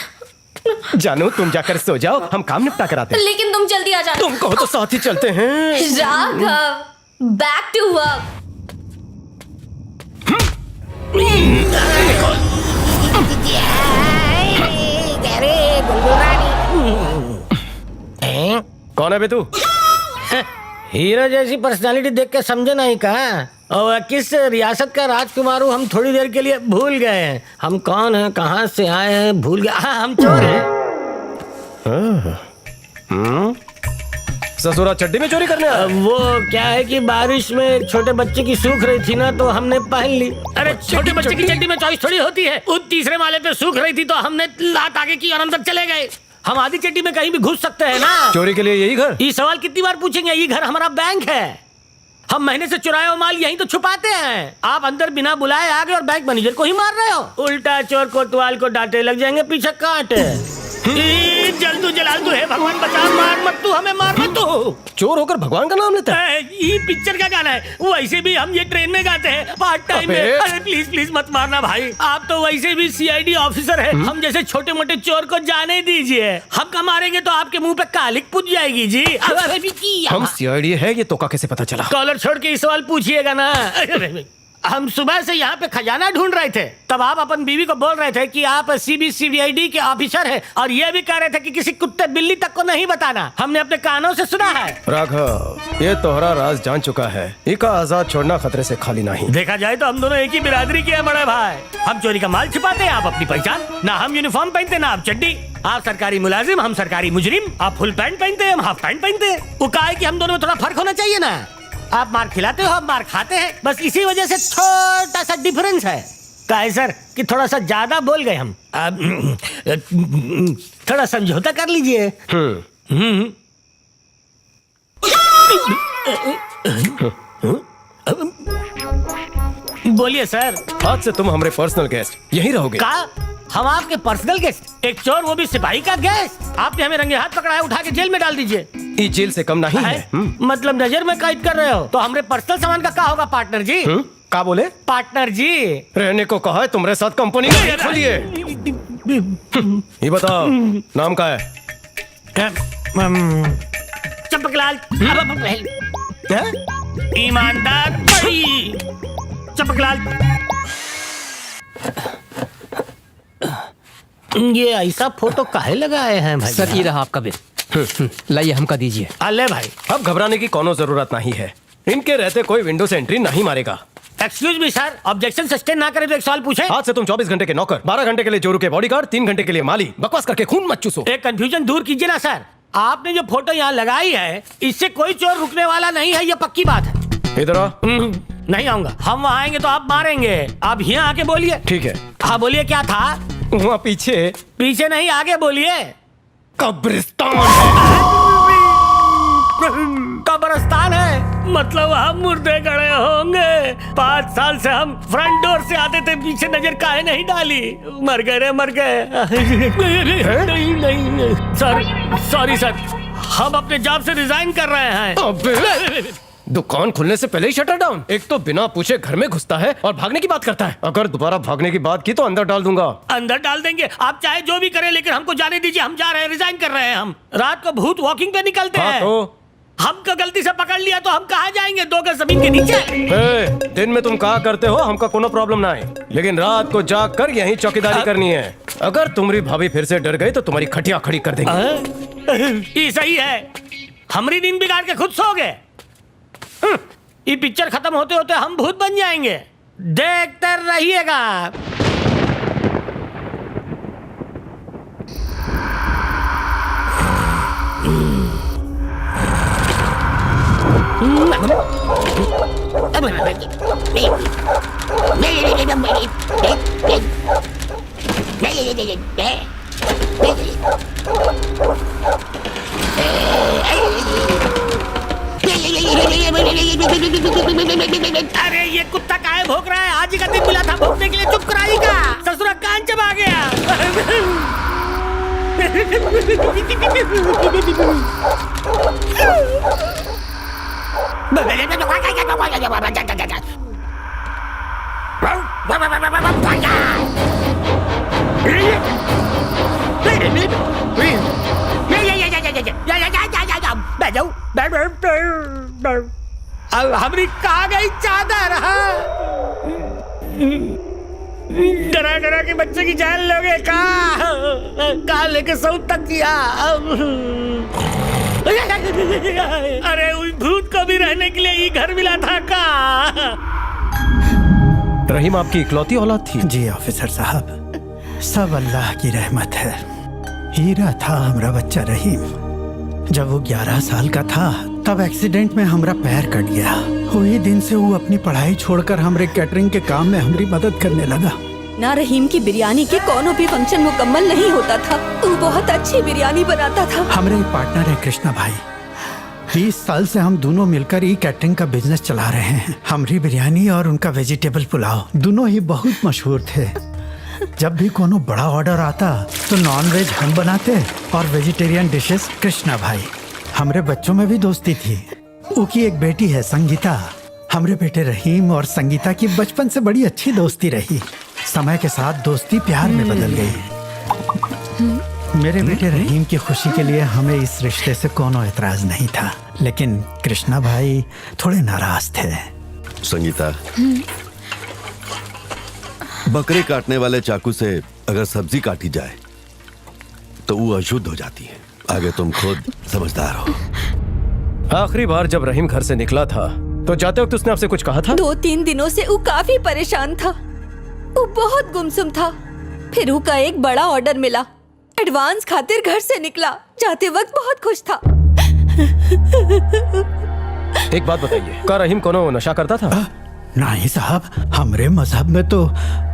जानू तुम जाकर सो जाओ, हम काम निपटा कर आते हैं। लेकिन तुम जल्दी आ जाना। तुम कहो तो साथ ही चलते हैं। Raghav, back to work. कौन है बे तू? हीरो जैसी पर्सनालिटी देख के समझे नहीं कहा। और किस रियासत का राजकुमार हूँ हम थोड़ी देर के लिए भूल गए हैं। हम कौन हैं, कहाँ से आए हैं, भूल गए। हाँ, हम चोर हैं। ससुरा चड्डी में चोरी करने आया? वो क्या है कि बारिश में एक छोटे बच्चे की सूख रही थी ना, तो हमने पहन ली। अरे छोटे बच्चे की चड्डी में चॉइस थोड़ी होती है। वो तीसरे माले पे सूख रही थी तो हमने लात आगे की और अंदर चले गए। हम आधी चड्डी में कहीं भी घुस सकते हैं ना। चोरी के लिए यही घर? ये सवाल कितनी बार पूछेंगे? ये घर हमारा बैंक है। हम महीने से चुराया हुआ माल यहीं तो छुपाते हैं। आप अंदर बिना बुलाए आ गए और बैंक मैनेजर को ही मार रहे हो। उल्टा चोर कोतवाल को डांटे लग जाएंगे पीछे कांटे। जल्दू जलालू है भगवान बचा, मार मत तू, हमें मार मत तू। चोर होकर भगवान का नाम लेता है? ये पिक्चर का गाना है, वैसे भी हम ये ट्रेन में गाते हैं पार्ट टाइम में। अरे प्लीज प्लीज मत मारना भाई, आप तो वैसे भी सीआईडी ऑफिसर है। हम जैसे छोटे मोटे चोर को जाने दीजिए। हम का मारेंगे तो आपके मुंह पे कालिक पूज जाएगी जी। हम सीआईडी है ये तो का कैसे पता चला? कॉलर छोड़ के ये सवाल पूछिएगा ना। हम सुबह से यहाँ पे खजाना ढूंढ रहे थे, तब आप अपन बीवी को बोल रहे थे कि आप सीबीसीआईडी के ऑफिसर हैं और ये भी कह रहे थे कि किसी कुत्ते बिल्ली तक को नहीं बताना। हमने अपने कानों से सुना है। राघव, ये तोहरा राज जान चुका है। इका आजाद छोड़ना खतरे से खाली नहीं। देखा जाए तो हम दोनों एक ही बिरादरी के हैं बड़े भाई। हम चोरी का माल छिपाते हैं, आप अपनी पहचान। ना हम यूनिफॉर्म पहनते ना आप चड्डी। आप सरकारी मुलाजिम, हम सरकारी मुजरिम। आप फुल पैंट पहनते हैं, हम हाफ पैंट पहनते हैं। वो कहा है कि हम दोनों में थोड़ा फर्क होना चाहिए ना। आप मार खिलाते हो, हम मार खाते हैं, बस इसी वजह से छोटा सा डिफरेंस है। क्या है सर कि थोड़ा सा ज्यादा बोल गए हम। थोड़ा समझौता कर लीजिए। बोलिए सर। आज से तुम हमारे पर्सनल गेस्ट यहीं रहोगे। का हम आपके पर्सनल गेस्ट? एक चोर, वो भी सिपाही का गेस्ट? आपने हमें रंगे हाथ पकड़ा है, उठा के जेल में डाल दीजिए। ये जेल से कम नहीं है। मतलब नजर में कैद कर रहे हो? तो हमारे पर्सनल सामान का क्या होगा पार्टनर जी? का बोले? पार्टनर जी रहने को कहा है, तुम्हारे साथ कंपनी खोलिए। ये बताओ नाम का है? चंपकलाल। ईमानदार चंपकलाल। ये ऐसा फोटो काहे लगाए हैं भाई? सर ये रहा आपका बिल, लाइए हमका दीजिए। अल्ले भाई, अब घबराने की कोनो जरूरत नहीं है। इनके रहते कोई विंडो से एंट्री नहीं मारेगा। Excuse me sir, objection sustain ना करे तो एक सवाल पूछे। आज से तुम 24 घंटे के नौकर, 12 घंटे के लिए जोरू के बॉडीगार्ड, 3 घंटे के लिए माली। बकवास करके खून मत चूसो। एक कंफ्यूजन दूर कीजिए ना सर। आपने जो फोटो यहाँ लगाई है, इससे कोई चोर रुकने वाला नहीं है, ये पक्की बात है। इधर आ। नहीं आऊंगा। हम वहाँ आएंगे तो आप मारेंगे। आप यहाँ आके बोलिए। ठीक है। हाँ बोलिए, क्या था वहाँ पीछे? पीछे नहीं, आगे बोलिए। कब्रिस्तान कब्रिस्तान है, मतलब हम मुर्दे गड़े होंगे। 5 साल से हम फ्रंट डोर से आते थे, पीछे नजर काहे नहीं डाली? मर गए रे, मर गए। नहीं सर, सॉरी सर, हम अपने जॉब से रिजाइन कर रहे हैं। दुकान खुलने से पहले ही शटर डाउन। एक तो बिना पूछे घर में घुसता है और भागने की बात करता है। अगर दोबारा भागने की बात की तो अंदर डाल दूंगा। अंदर डाल देंगे, आप चाहे जो भी करें, लेकिन हमको जाने दीजिए। हम जा रहे हैं, रिजाइन कर रहे हैं। हम रात को भूत वॉकिंग पे निकलते हैं। तो हमको गलती से पकड़ लिया तो हम कहाँ जाएंगे? 2 गज जमीन के नीचे। दिन में तुम कहा करते हो, हमका कोनो प्रॉब्लम ना है, लेकिन रात को जाग कर यही चौकीदारी करनी है। अगर तुम्हारी भाभी फिर से डर गई तो तुम्हारी खटिया खड़ी कर देंगे। ये सही है, हमारी नींद बिगाड़ के खुद सो गए। ये पिक्चर खत्म होते होते हम भूत बन जाएंगे, देखते रहिएगा। अरे ये कुत्ता काहे भौंक रहा है? आज ही का दिन मिला था भौंकने के लिए, चुप कराई का। ससुरा कान चबा गया। अब हमारी कहाँ गई चादर? डरा डरा के बच्चे की जान लोगे? कहाँ लेके सौ तक किया? अरे उस भूत को भी रहने के लिए ये घर मिला था का? रहीम आपकी इकलौती औलाद थी? जी ऑफिसर साहब, सब अल्लाह की रहमत है। हीरा था हमारा बच्चा रहीम। जब वो 11 साल का था तब एक्सीडेंट में हमारा पैर कट गया। वही दिन से वो अपनी पढ़ाई छोड़कर हमारे कैटरिंग के काम में हमारी मदद करने लगा। ना रहीम की बिरयानी के कोनो भी फंक्शन मुकम्मल नहीं होता था। वो बहुत अच्छी बिरयानी बनाता था। हमारे पार्टनर है कृष्णा भाई। 20 साल से हम दोनों मिलकर ये कैटरिंग का बिजनेस चला रहे हैं। हमारी बिरयानी और उनका वेजिटेबल पुलाव दोनों ही बहुत मशहूर थे। जब भी कोनो बड़ा ऑर्डर आता तो नॉन वेज हम बनाते और वेजिटेरियन डिशेस कृष्णा भाई। हमारे बच्चों में भी दोस्ती थी। उनकी एक बेटी है संगीता। हमारे बेटे रहीम और संगीता की बचपन से बड़ी अच्छी दोस्ती रही। समय के साथ दोस्ती प्यार में बदल गई। मेरे बेटे रहीम की खुशी के लिए हमें इस रिश्ते से कोनो एतराज नहीं था, लेकिन कृष्णा भाई थोड़े नाराज थे। संगीता, बकरे काटने वाले चाकू से अगर सब्जी काटी जाए तो वो अशुद्ध हो जाती है। आगे तुम खुद समझदार हो। आखिरी बार जब रहीम घर से निकला था तो जाते वक्त उसने आपसे कुछ कहा था? 2-3 दिनों से वो काफी परेशान था। वो बहुत गुमसुम था। फिर वो का एक बड़ा ऑर्डर मिला। एडवांस खातिर घर से निकला। जाते वक्त बहुत खुश था। एक बात बताइए, क्या रहीम कोनो नशा करता था? नहीं साहब, हमारे मजहब में तो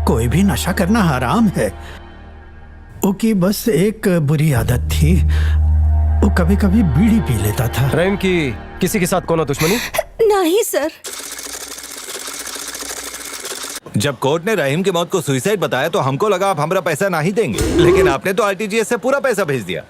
कोई भी नशा करना हराम है। उसकी बस एक बुरी आदत थी, वो कभी कभी बीड़ी पी लेता था। रहीम की किसी के साथ कोनो दुश्मनी? नहीं सर। जब कोर्ट ने रहीम की मौत को सुसाइड बताया तो हमको लगा आप हमारा पैसा नहीं देंगे, लेकिन आपने तो आरटीजीएस से पूरा पैसा भेज दिया।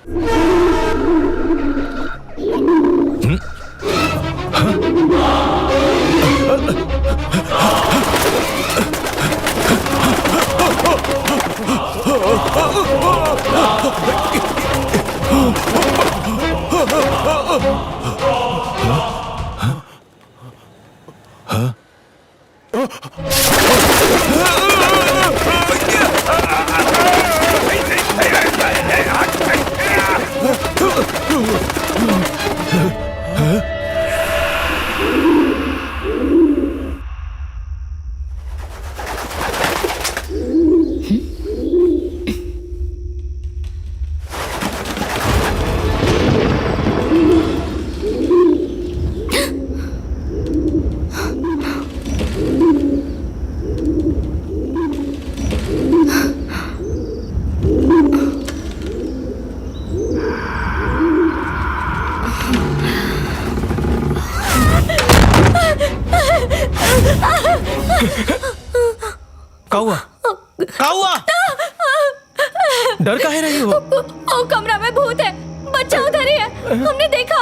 डर काहे रही हो? ओ कमरा में भूत है, बच्चा उधर ही है, हमने देखा।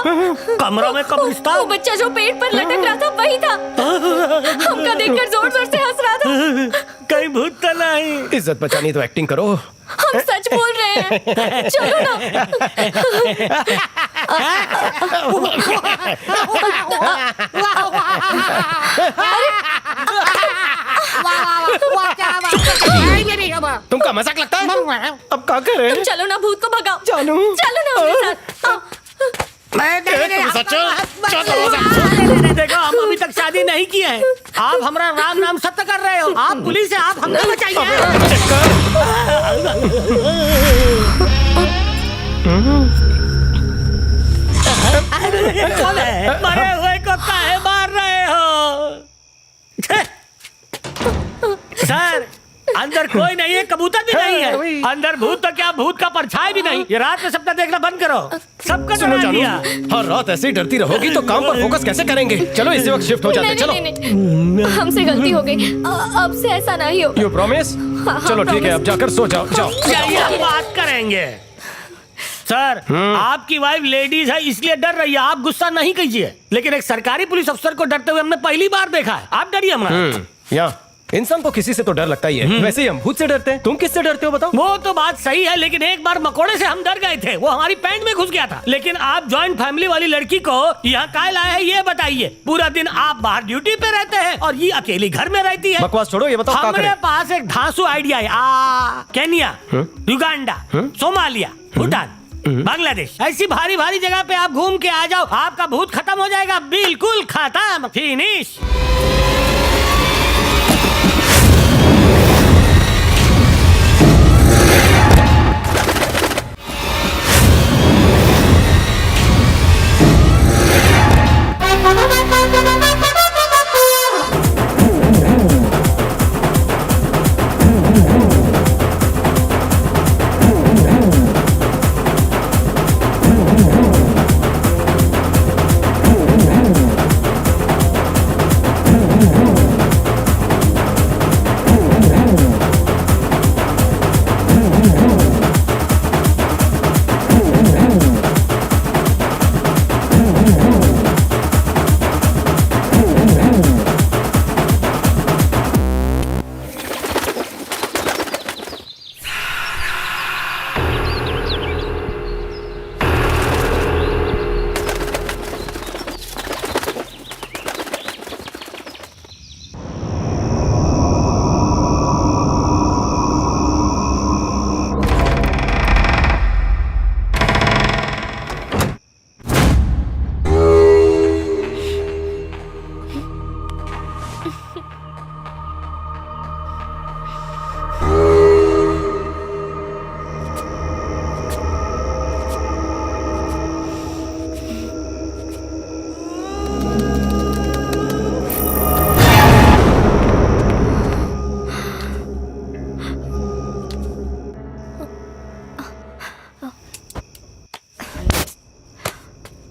कमरा में कब्रिस्तान? वो बच्चा जो पेट पर लटक रहा था वही था। हमका देखकर जोर जोर से हंस रहा था। कहीं भूत तो नहीं? इज्जत बचानी तो एक्टिंग करो। हम सच बोल रहे हैं, चलो ना। तुमका मजाक लगता है? अब क्या करे? तुम चलो ना, भूत को भगाओ। जानू, चलो ना हमारे साथ। देखो, हम अभी तक शादी नहीं किए हैं। आप हमारा राम नाम सत्य कर रहे हो। आप पुलिस है, आप हमको बचाइए। मरे हुए को काहे मार रहे हो? सर अंदर कोई नहीं है, कबूतर भी नहीं है। अंदर भूत तो क्या, भूत का परछाई भी नहीं। ये रात में सपना देखना बंद करो, सबका सुनो डरा जानू, दिया। हर रात ऐसे ही डरती रहोगी तो काम पर फोकस कैसे करेंगे? चलो इसी वक्त शिफ्ट हो जाते हैं, चलो। नहीं, हमसे गलती हो गई, अब से ऐसा नहीं हो। You promise? चलो ठीक है, अब जाकर सो जाओ, जाओ। जाइए, हम बात करेंगे। सर आपकी वाइफ लेडीज है इसलिए डर रही है, आप गुस्सा नहीं कीजिए। लेकिन एक सरकारी पुलिस अफसर को डरते हुए हमने पहली बार देखा है, आप डरिए हमारा। यहाँ इंसान को किसी से तो डर लगता ही है, वैसे ही हम भूत से डरते हैं। तुम किससे डरते हो बताओ? वो तो बात सही है, लेकिन एक बार मकोड़े से हम डर गए थे, वो हमारी पैंट में घुस गया था। लेकिन आप जॉइंट फैमिली वाली लड़की को यहाँ काहे लाए हैं ये बताइए। पूरा दिन आप बाहर ड्यूटी पे रहते हैं और ये अकेली घर में रहती है। बकवास छोड़ो, ये बताओ क्या हमारे करें? पास एक धांसू आइडिया है। Kenya, Uganda, Somalia, Bhutan, Bangladesh, ऐसी भारी भारी जगह पे आप घूम के आ जाओ, आपका भूत खत्म हो जाएगा, बिल्कुल खत्म, फिनिश।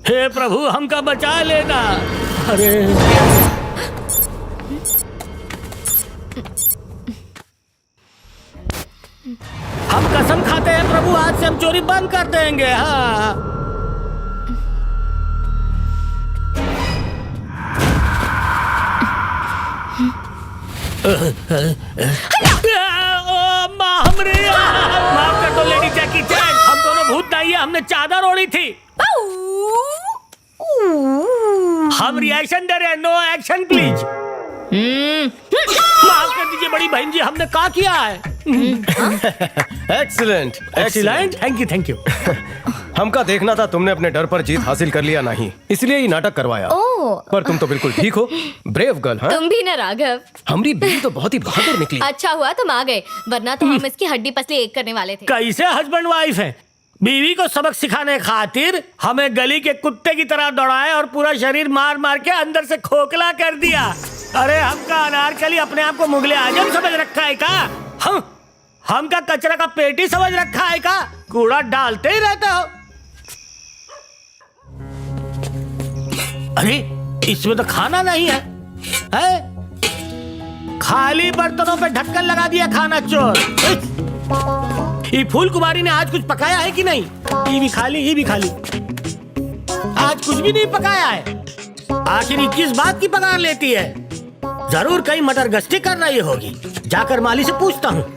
हे प्रभु हमका बचा लेना। अरे हम कसम खाते हैं प्रभु, आज से हम चोरी बंद कर देंगे। हाँ माफ कर दो लेडी जैकी चैन, हम दोनों भूत नहीं है, हमने चादर ओढ़ी थी। हम रिएक्शन दे रहे हैं, नो एक्शन प्लीज। माफ कर दीजिए बड़ी बहन जी, हमने क्या किया है? Excellent excellent, thank you thank you. हमका देखना था तुमने अपने डर पर जीत हासिल कर लिया नहीं, इसलिए ये नाटक करवाया। पर तुम तो बिल्कुल ठीक हो, ब्रेव गर्ल। हाँ? तुम भी ना राघव। हमारी बीवी तो बहुत ही बहादुर निकली। अच्छा हुआ तुम आ गए, वरना तो हम इसकी हड्डी पसली एक करने वाले थे। कैसे हस्बैंड वाइफ है? बीवी को सबक सिखाने खातिर हमें गली के कुत्ते की तरह दौड़ाए और पूरा शरीर मार मार के अंदर से खोखला कर दिया। अरे हमका अनारकली अपने आप को मुगले आजम समझ रखा है का? हमका कचरा का पेटी समझ रखा है का? कूड़ा डालते ही रहते हो। अरे इसमें तो खाना नहीं है, खाली बर्तनों पे ढक्कन लगा दिया खाना चोर। ये फूल कुमारी ने आज कुछ पकाया है कि नहीं? ये भी खाली, ये भी खाली, आज कुछ भी नहीं पकाया है। आखिर किस बात की पगार लेती है? जरूर कहीं मटर गश्ती कर रही होगी, जाकर माली से पूछता हूँ।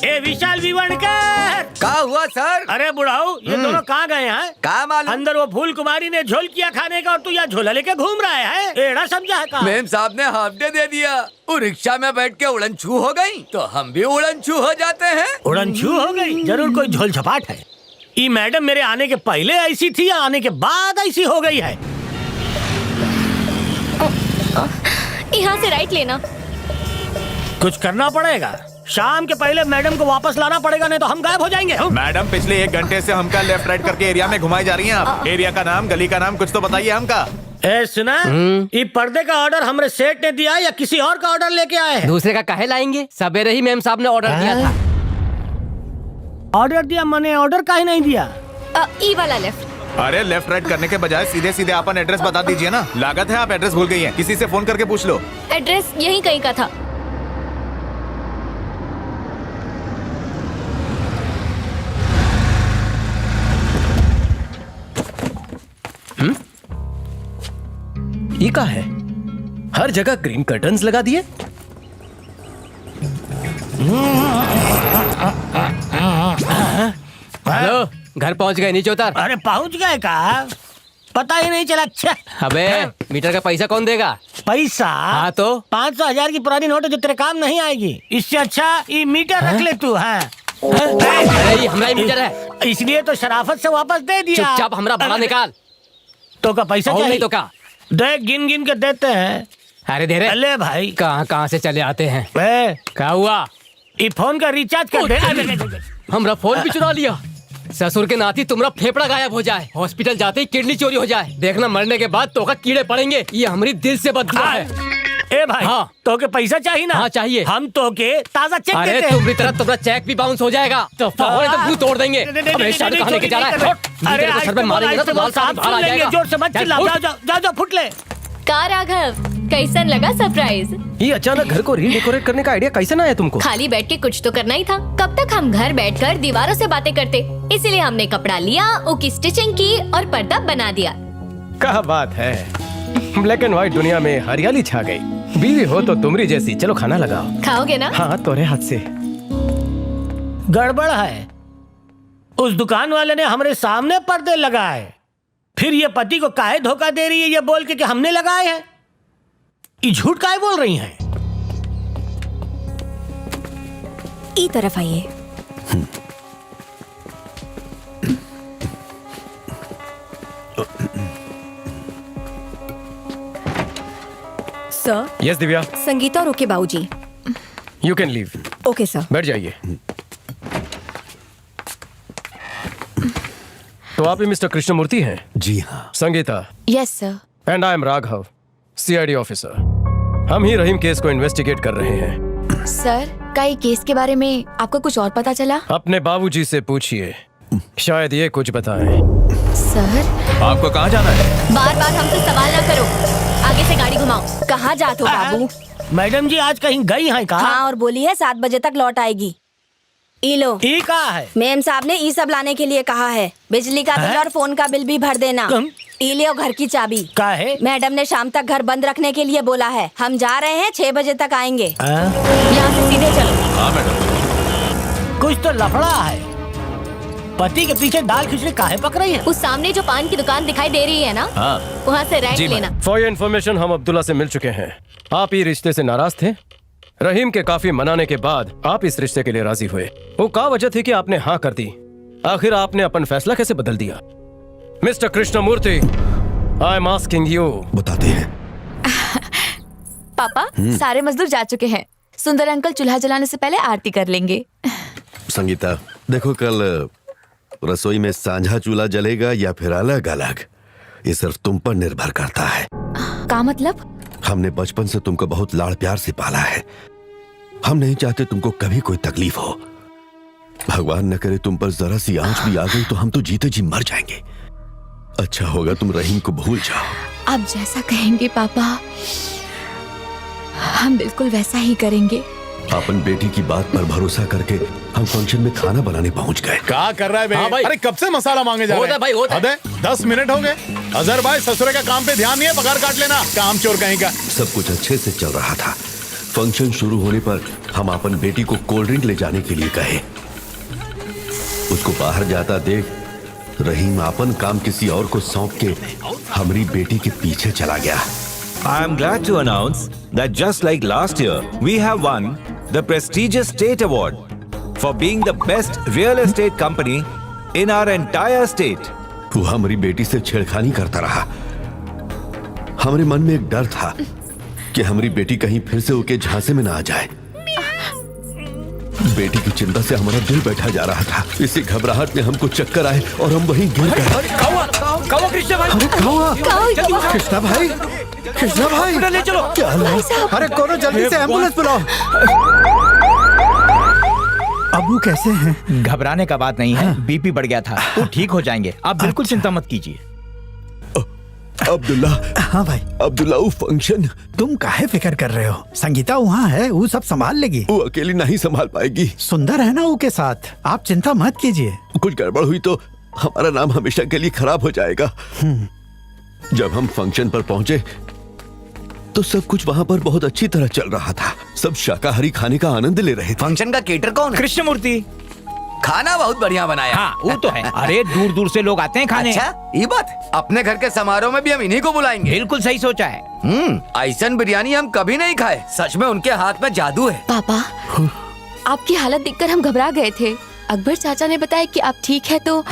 ए विशाल विवणकर, क्या हुआ सर? अरे बुढ़ाऊ, ये दोनों कहाँ गए हैं? कहाँ मालूम? अंदर वो फूल कुमारी ने झोल किया खाने का और तू यहाँ झोला लेके घूम रहा है, एड़ा समझा है का? मेम साहब ने हाफ डे दे दिया, वो रिक्शा में बैठ के उड़न छू हो गई, तो हम भी उड़न छू हो जाते हैं। उड़न छू हो गई? जरूर कोई झोल झपाट है। ये मैडम मेरे आने के पहले ऐसी थी या आने के बाद ऐसी हो गई है? यहाँ से राइट लेना। कुछ करना पड़ेगा, शाम के पहले मैडम को वापस लाना पड़ेगा, नहीं तो हम गायब हो जाएंगे। मैडम पिछले 1 घंटे से हमका लेफ्ट राइट करके एरिया में घुमाई जा रही हैं आप। एरिया का नाम, गली का नाम कुछ तो बताइए हमका। ए सुना, ये पर्दे का ऑर्डर हमरे सेठ ने दिया या किसी और का ऑर्डर लेके आए हैं? दूसरे का काहे लाएंगे? सवेरे ही मैम साहब ने ऑर्डर दिया था। ऑर्डर दिया? मैंने ऑर्डर काहे नहीं दिया? ई वाला लेफ्ट। अरे लेफ्ट राइट करने के बजाय सीधे सीधे अपन एड्रेस बता दीजिए ना। लागत है आप एड्रेस भूल गई हैं। किसी से फोन करके पूछ लो। एड्रेस यहीं कहीं का था। ये क्या है? हर जगह ग्रीन कर्टन्स लगा दिए। हेलो, घर पहुंच गए? नीचे उतर। अरे पहुंच गए का? पता ही नहीं चला। अच्छा अबे मीटर का पैसा कौन देगा? पैसा? हाँ तो 500,000 की पुरानी नोट है जो तेरे काम नहीं आएगी। इससे अच्छा ये मीटर रख ले तू। हाँ अरे ये हमारा ही मीटर है। इसलिए तो शराफत से वापस दे दिया। चुपचाप हमरा भाड़ा निकाल। तो का पैसा चाहिए? नहीं तो का? देख गिन गिन के देते हैं। अरे दे रहे। अले भाई कहाँ से चले आते हैं? क्या हुआ? ये फोन का रिचार्ज कर दे। हमरा फोन भी चुरा लिया। ससुर के नाती तुम्हारा फेफड़ा गायब हो जाए, हॉस्पिटल जाते ही किडनी चोरी हो जाए, देखना मरने के बाद तो का कीड़े पड़ेंगे। ये हमारी दिल से बददुआ है। ए भाई हाँ तो के पैसा चाहिए ना? हाँ चाहिए। हम तो के ताजा चेक अरे देते हैं। तुम्हारी तरह तुम्हारा चेक भी बाउंस हो जाएगा तो मुंह तोड़ देंगे। अबे शादी कहाँ लेके जा रहा है? अरे मीटर को सर पे मारेंगे ना तो लाल साहब बाहर आ जाएगा। जोर से मत चिल्ला। जाओ फुट ले। का राघव, कैसन लगा सरप्राइज? ये अचानक घर को रीडेकोरेट करने का आइडिया कैसे ना आया तुमको? खाली बैठ के कुछ तो करना ही था। कब तक हम घर बैठकर दीवारों से बातें करते? इसीलिए हमने कपड़ा लिया, उसकी स्टिचिंग की और पर्दा बना दिया। क्या बात है, ब्लैक एंड व्हाइट दुनिया में हरियाली छा गई। बीवी हो तो तुमरी जैसी। चलो खाना लगाओ। खाओगे ना? हाँ तोरे हाथ से। गड़बड़ है। उस दुकान वाले ने हमारे सामने पर्दे लगाए, फिर ये पति को काहे धोखा दे रही है ये बोल के कि हमने लगाए हैं। ये झूठ काहे बोल रही हैं? ई तरफ आइए। सर। यस दिव्या। संगीता और ओके बाबूजी। You can leave. Okay sir. बैठ जाइए। तो आप ही मिस्टर कृष्णमूर्ति हैं? जी हाँ। Sangeeta. Yes sir. And I am Raghav, CID officer. हम ही रहीम केस को इन्वेस्टिगेट कर रहे हैं। सर, का ये केस के बारे में आपको कुछ और पता चला? अपने बाबूजी से पूछिए, शायद ये कुछ बताएं। सर आपको कहाँ जाना है? बार बार हमसे सवाल ना करो, आगे से गाड़ी घुमाओ। कहाँ जाते हो बाबू? मैडम जी आज कहीं गई हैं कहा? हाँ और बोली है 7 बजे तक लौट आएगी। ई लो। ई कहा है? मेम साहब ने ई सब लाने के लिए कहा है। बिजली का बिल और फोन का बिल भी भर देना। ई ले घर की चाबी। का है? मैडम ने शाम तक घर बंद रखने के लिए बोला है। हम जा रहे हैं, 6 बजे तक आएंगे। यहाँ से सीधे चलो। हाँ मैडम। कुछ तो लफड़ा है। पति के पीछे दाल खिचड़ी काहे पक रही है? उस सामने जो पान की दुकान दिखाई दे रही है ना, वहाँ से राइट लेना। फॉर योर इन्फॉर्मेशन, हम अब्दुल्ला से मिल चुके हैं। आप ये रिश्ते से नाराज थे। रहीम के काफी मनाने के बाद आप इस रिश्ते के लिए राजी हुए। वो क्या वजह थी कि आपने हाँ कर दी? आखिर आपने अपन फैसला कैसे बदल दिया? Mister Krishnamurthy, I am asking you. बताते हैं। पापा, सारे मजदूर जा चुके हैं। सुंदर अंकल चूल्हा जलाने से पहले आरती कर लेंगे। संगीता, देखो कल रसोई में सांझा चूल्हा जलेगा या फिर अलग अलग, ये सिर्फ तुम पर निर्भर करता है। का मतलब? हमने बचपन से तुमको बहुत लाड़ प्यार से पाला है। हम नहीं चाहते तुमको कभी कोई तकलीफ हो। भगवान न करे तुम पर जरा सी आंच भी आ गई तो हम तो जीते जी मर जाएंगे। अच्छा होगा तुम रहीम को भूल जाओ। आप जैसा कहेंगे पापा, हम बिल्कुल वैसा ही करेंगे। अपन बेटी की बात पर भरोसा करके हम फंक्शन में खाना बनाने पहुंच गए। क्या कर रहा है बे? हाँ भाई। अरे कब से मसाला मांगे जा रहे हैं? भाई, होता है। 10 मिनट हो गए। अजहर भाई, ससुरे का काम पे ध्यान नहीं है, पगार काट लेना। काम चोर कहीं का। सब कुछ अच्छे से चल रहा था। फंक्शन शुरू होने पर हम अपन बेटी को कोल्ड ड्रिंक ले जाने के लिए कहे। उसको बाहर जाता देख रहीम अपन काम किसी और को सौंप के हमारी बेटी के पीछे चला गया। I am glad to announce that just like last year, we have won the prestigious state award for being the best real estate company in our entire state. वो हमारी बेटी से छेड़खानी करता रहा। हमारे मन में एक डर था कि हमारी बेटी कहीं फिर से उसके झांसे में ना आ जाए। बेटी की चिंता से हमारा दिल बैठा जा रहा था। इसी घबराहट में हमको चक्कर आए और हम वहीं गिर गए। कहो कृष्णा भाई। अरे कहाँ? जल्दी उठाओ। कृष्णा भाई, कृष्णा भाई, ले चलो। क्या हुआ? अरे कोनो जल्दी से एम्बुलेंस बुलाओ। अबू कैसे हैं? घबराने का बात नहीं है, बीपी बढ़ गया था, वो ठीक हो जाएंगे, आप बिल्कुल चिंता मत कीजिए। अब्दुल्ला। हाँ भाई। अब्दुल्ला, वो फंक्शन तुम काहे फिक्र कर रहे हो? संगीता वहाँ है, वो सब संभाल लेगी। वो अकेली नहीं संभाल पाएगी। सुंदर है ना वो के साथ, आप चिंता मत कीजिए। कुछ गड़बड़ हुई तो हमारा नाम हमेशा के लिए खराब हो जाएगा। जब हम फंक्शन पर पहुंचे तो सब कुछ वहाँ पर बहुत अच्छी तरह चल रहा था। सब शाकाहारी खाने का आनंद ले रहे थे। फंक्शन का केटर कौन है? कृष्णमूर्ति। खाना बहुत बढ़िया बनाया। हाँ, वो तो है। अरे दूर दूर से लोग आते हैं खाने। अच्छा, ये बात। अपने घर के समारोह में भी हम इन्हीं को बुलाएंगे। बिल्कुल सही सोचा है। ऐसन बिरयानी हम कभी नहीं खाए। सच में उनके हाथ में जादू है। पापा, आपकी हालत देखकर हम घबरा गए थे। अकबर चाचा ने बताया कि आप ठीक है तो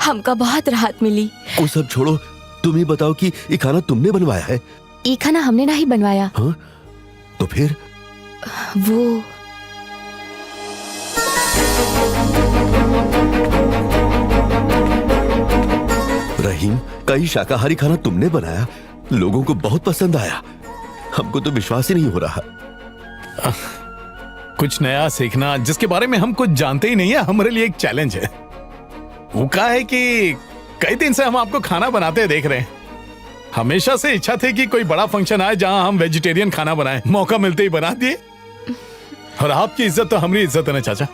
हमको बहुत राहत मिली। वो सब छोड़ो, तुम ही बताओ कि ये खाना तुमने बनवाया है? ये खाना हमने नहीं बनवाया। हाँ? तो फिर? वो रहीम, कई शाकाहारी खाना तुमने बनाया, लोगों को बहुत पसंद आया। हमको तो विश्वास ही नहीं हो रहा। कुछ नया सीखना जिसके बारे में हम कुछ जानते ही नहीं है, हमारे लिए एक चैलेंज है। वो क्या है कि कई दिन से हम आपको खाना बनाते देख रहे हैं। हमेशा से इच्छा थी कि कोई बड़ा फंक्शन आए जहां हम वेजिटेरियन खाना बनाएं। मौका मिलते ही बना दिए। और आपकी इज्जत तो हमारी इज्जत है ना चाचा।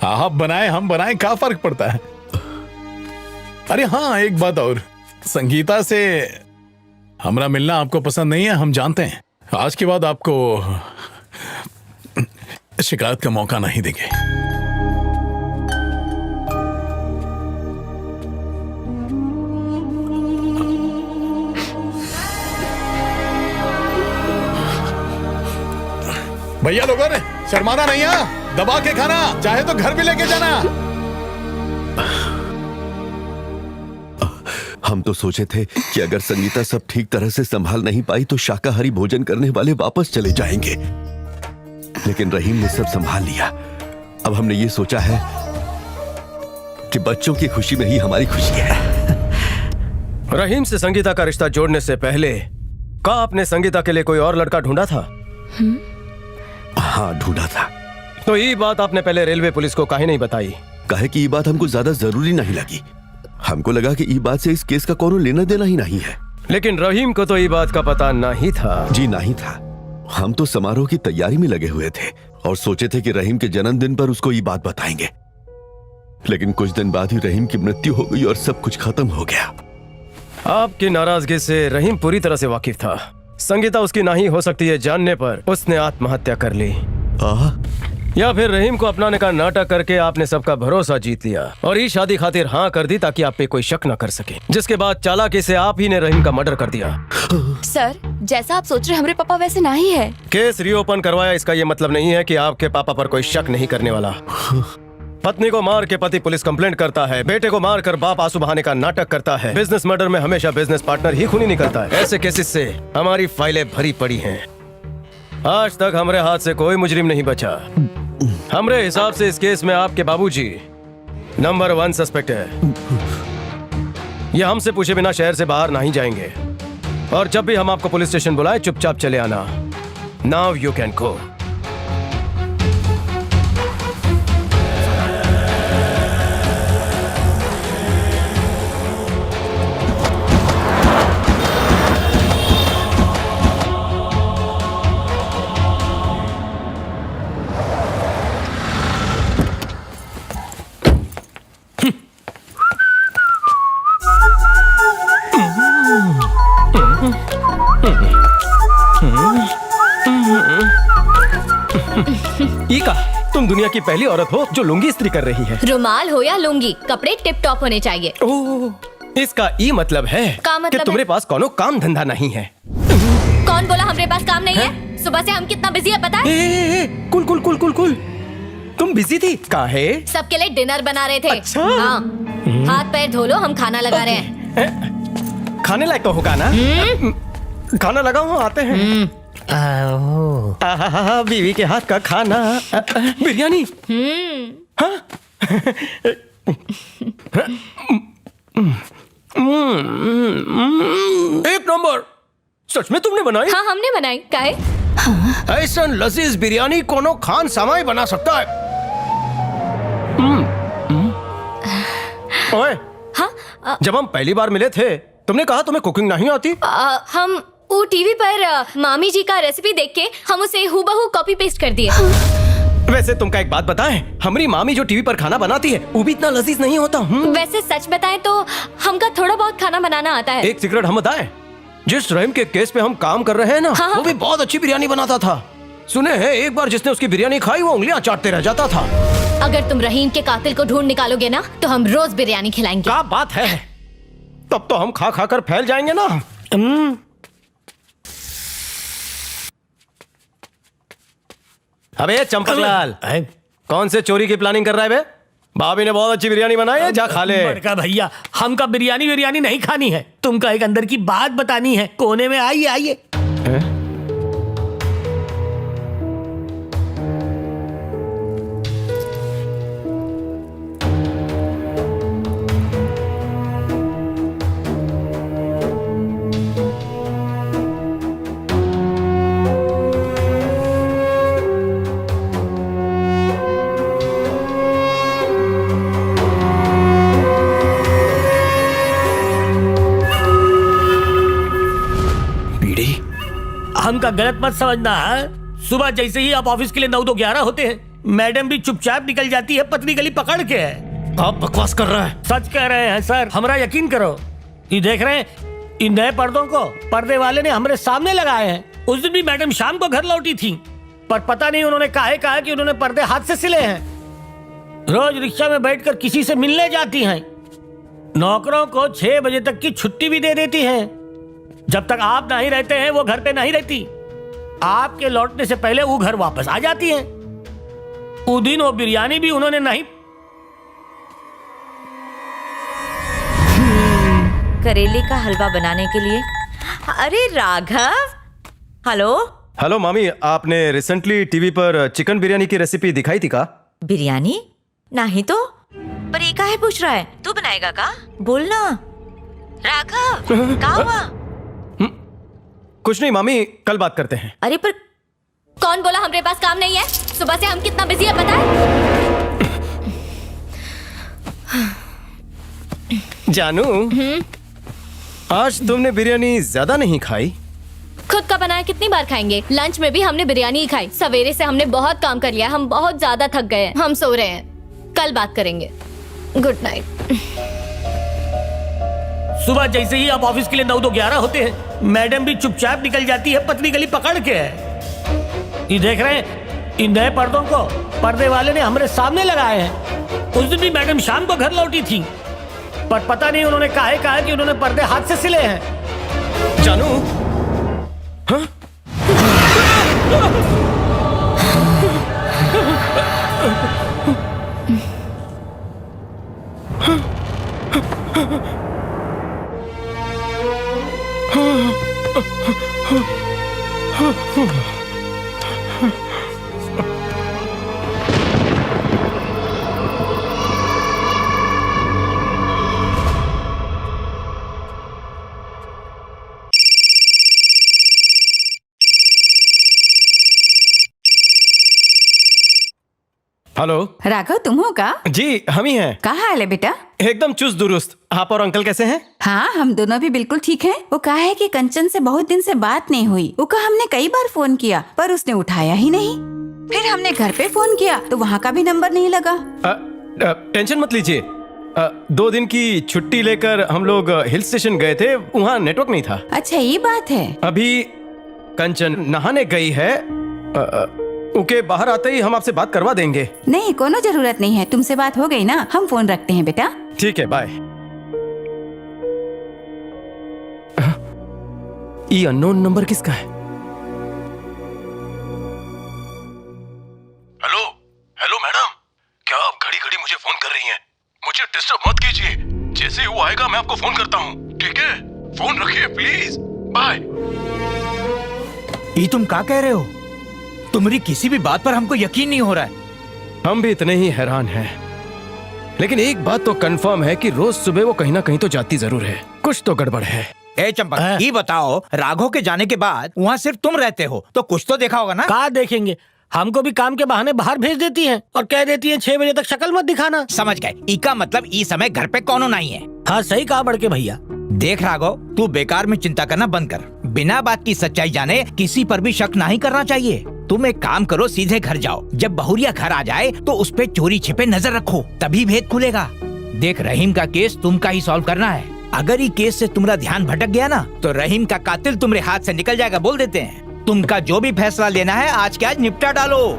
आप बनाए हम बनाए, क्या फर्क पड़ता है? अरे हाँ, एक बात और, संगीता से हमारा मिलना आपको पसंद नहीं है, हम जानते हैं। आज के बाद आपको शिकायत का मौका नहीं देंगे। भैया लोगों ने शर्माना नहीं है, दबा के खाना, चाहे तो घर भी लेके जाना। हम तो सोचे थे कि अगर संगीता सब ठीक तरह से संभाल नहीं पाई तो शाकाहारी भोजन करने वाले वापस चले जाएंगे, लेकिन रहीम ने सब संभाल लिया। अब हमने ये सोचा है कि बच्चों की खुशी में ही हमारी खुशी है। रहीम से संगीता का रिश्ता जोड़ने से पहले क्या आपने संगीता के लिए कोई और लड़का ढूंढा था? हाँ, ढूंढा था। तो ये बात आपने पहले रेलवे पुलिस को काहे नहीं बताई? कहे कि ये बात हमको ज्यादा जरूरी नहीं लगी। हमको लगा कि ये बात से इस केस का कोनो लेना देना ही नहीं है। लेकिन रहीम को तो ये बात का पता नहीं था। जी नहीं था। हम तो समारोह की तैयारी में लगे हुए थे और सोचे थे कि रहीम के जन्मदिन पर उसको ये बात बताएंगे, लेकिन कुछ दिन बाद ही रहीम की मृत्यु हो गई और सब कुछ खत्म हो गया। आपकी नाराजगी से रहीम पूरी तरह से वाकिफ था। संगीता उसकी नहीं हो सकती है जानने पर उसने आत्महत्या कर ली। या फिर रहीम को अपनाने का नाटक करके आपने सबका भरोसा जीत लिया और ये शादी खातिर हाँ कर दी ताकि आप पे कोई शक न कर सके, जिसके बाद चालाकी से आप ही ने रहीम का मर्डर कर दिया। सर, जैसा आप सोच रहे हमारे पापा वैसे नहीं है। केस रीओपन करवाया, इसका ये मतलब नहीं है कि आपके पापा पर कोई शक नहीं करने वाला। पत्नी को मार के पति पुलिस कंप्लेंट करता है, बेटे को मार कर बाप आंसू बहाने का नाटक करता है। बिजनेस मर्डर में हमेशा बिजनेस पार्टनर ही खूनी निकलता है। ऐसे केसेस से हमारी फाइलें भरी पड़ी हैं। आज तक हमारे हाथ से कोई मुजरिम नहीं बचा। हमारे हिसाब से इस केस में आपके बाबूजी नंबर 1 सस्पेक्ट है। ये हमसे पूछे बिना शहर से बाहर नहीं जाएंगे और जब भी हम आपको पुलिस स्टेशन बुलाए चुपचाप चले आना। Now you can go. Eka, तुम दुनिया की पहली औरत हो जो लुंगी इस्त्री कर रही है। रुमाल हो या लुंगी, कपड़े टिप टॉप होने चाहिए। ओह, इसका ई मतलब है कि तुम्हारे पास कोनो काम धंधा नहीं है। कौन बोला हमारे पास काम नहीं है? सुबह से हम कितना बिजी है पता है? कुल कुल कुल कुल कुल, तुम बिजी थी? काहे? सबके लिए डिनर बना रहे थे। अच्छा। हाँ। हाथ पैर धो लो, हम खाना लगा रहे हैं। खाने लायक तो होगा ना? खाना लगा हुआ, आते हैं। बीवी के हाथ का खाना, बिरयानी। एक नंबर। सच में तुमने बनाई? हाँ हमने बनाई। काहे? ऐसा लजीज बिरयानी कोनो खान सामाई बना सकता है। ओए, हाँ जब हम पहली बार मिले थे तुमने कहा तुम्हें कुकिंग नहीं आती। हम वो टीवी पर मामी जी का रेसिपी देख के हम उसे हूबहू कॉपी पेस्ट कर दिए। वैसे तुमका एक बात बताएं, हमारी मामी जो टीवी पर खाना बनाती है वो भी इतना लजीज नहीं होता। वैसे सच बताएं तो हमका थोड़ा बहुत खाना बनाना आता है। एक सीक्रेट हम बताएं, जिस रहीम के केस पे हम काम कर रहे हैं ना, वो भी बहुत अच्छी बिरयानी बनाता था। सुने हैं एक बार जिसने उसकी बिरयानी खाई वो उंगलियां चाटते रह जाता था। अगर तुम रहीम के कातिल को ढूंढ निकालोगे ना तो हम रोज बिरयानी खिलाएंगे। क्या बात है, तब तो हम खा खा कर फैल जाएंगे ना। अबे चंपकलाल, कौन से चोरी की प्लानिंग कर रहा है बे? भाभी ने बहुत अच्छी बिरयानी बनाई है, जा खा ले। बड़का भैया, हमका बिरयानी नहीं खानी है, तुमका एक अंदर की बात बतानी है। कोने में आइए आइए। हमका गलत मत समझना है। सुबह जैसे ही आप ऑफिस के लिए 9 तो 11 होते हैं, मैडम भी चुपचाप निकल जाती है पतली गली पकड़ के। आप बकवास कर रहा है। सच कह रहे हैं सर, हमारा यकीन करो। ये देख रहे हैं इन नए पर्दों को पर्दे वाले ने हमारे सामने लगाए हैं। उस दिन भी मैडम शाम को घर लौटी थी, पर पता नहीं उन्होंने काहे कहा कि उन्होंने पर्दे हाथ से सिले हैं। रोज रिक्शा में बैठकर किसी से मिलने जाती हैं। नौकरों को 6 बजे तक की छुट्टी भी दे देती हैं। जब तक आप नहीं रहते हैं वो घर पे नहीं रहती। आपके लौटने से पहले वो घर वापस आ जाती हैं। उस दिन वो बिरयानी भी उन्होंने नहीं। करेले का हलवा बनाने के लिए। अरे राघव, हेलो। हेलो मामी, आपने रिसेंटली टीवी पर चिकन बिरयानी की रेसिपी दिखाई थी का? बिरयानी नहीं तो, पर ये काहे पूछ रहा है? तू बनाएगा का? बोलना राघव, क्या हुआ? कुछ नहीं मामी, कल बात करते हैं। अरे पर कौन बोला हमारे पास काम नहीं है? सुबह से हम कितना बिजी है पता है? जानू, आज तुमने बिरयानी ज्यादा नहीं खाई। खुद का बनाया कितनी बार खाएंगे? लंच में भी हमने बिरयानी ही खाई। सवेरे से हमने बहुत काम कर लिया, हम बहुत ज्यादा थक गए हैं। हम सो रहे हैं, कल बात करेंगे। Good night. सुबह जैसे ही आप ऑफिस के लिए 9 तो 11 होते हैं, मैडम भी चुपचाप निकल जाती है पतली गली पकड़ के। ये देख रहे हैं इन नए पर्दों को पर्दे वाले ने हमारे सामने लगाए हैं। उस दिन भी मैडम शाम को घर लौटी थी, पर पता नहीं उन्होंने काहे कहा कि उन्होंने पर्दे हाथ से सिले हैं। जानू, हाँ? हेलो राघव, तुम हो का? जी हम ही हैं। कहाँ हाल है बेटा? एकदम चुस्त दुरुस्त। आप और अंकल कैसे हैं? हाँ, हम दोनों भी बिल्कुल ठीक हैं। वो कहा है कि कंचन से बहुत दिन से बात नहीं हुई। वो कहा हमने कई बार फोन किया पर उसने उठाया ही नहीं। फिर हमने घर पे फोन किया तो वहाँ का भी नंबर नहीं लगा। टेंशन मत लीजिए, 2 दिन की छुट्टी लेकर हम लोग हिल स्टेशन गए थे, वहाँ नेटवर्क नहीं था। अच्छा ये बात है। अभी कंचन नहाने गई है, ओके बाहर आते ही हम आपसे बात करवा देंगे। नहीं, कोनो जरूरत नहीं है, तुमसे बात हो गई ना। हम फोन रखते हैं बेटा। ठीक है, बाय। ये अननोन नंबर किसका है? हेलो हेलो मैडम, क्या आप घड़ी घड़ी मुझे फोन कर रही हैं? मुझे डिस्टर्ब मत कीजिए, जैसे ही वो आएगा मैं आपको फोन करता हूँ, ठीक है? फोन रखिए प्लीज, बाय। ये तुम क्या कह रहे हो? तुम्हारी किसी भी बात पर हमको यकीन नहीं हो रहा है। हम भी इतने ही हैरान हैं। लेकिन एक बात तो कंफर्म है कि रोज सुबह वो कहीं ना कहीं तो जाती जरूर है। कुछ तो गड़बड़ है। ए चंपक, ये बताओ, राघव के जाने के बाद वहाँ सिर्फ तुम रहते हो तो कुछ तो देखा होगा ना? कहाँ देखेंगे, हमको भी काम के बहाने बाहर भेज देती हैं और कह देती हैं 6 बजे तक शक्ल मत दिखाना। समझ गए, इका मतलब इस समय घर पे कौनो नहीं है। हाँ सही कहा बड़के भैया। देख राघव, तू बेकार में चिंता करना बंद कर। बिना बात की सच्चाई जाने किसी पर भी शक नहीं करना चाहिए। तुम एक काम करो, सीधे घर जाओ। जब बहुरिया घर आ जाए तो उस पे चोरी छिपे नजर रखो, तभी भेद खुलेगा। देख, रहीम का केस तुमका ही सॉल्व करना है। अगर ये केस से तुम्हारा ध्यान भटक गया ना तो रहीम का कातिल तुम्हारे हाथ से निकल जाएगा, बोल देते हैं। तुमका जो भी फैसला लेना है आज के आज निपटा डालो।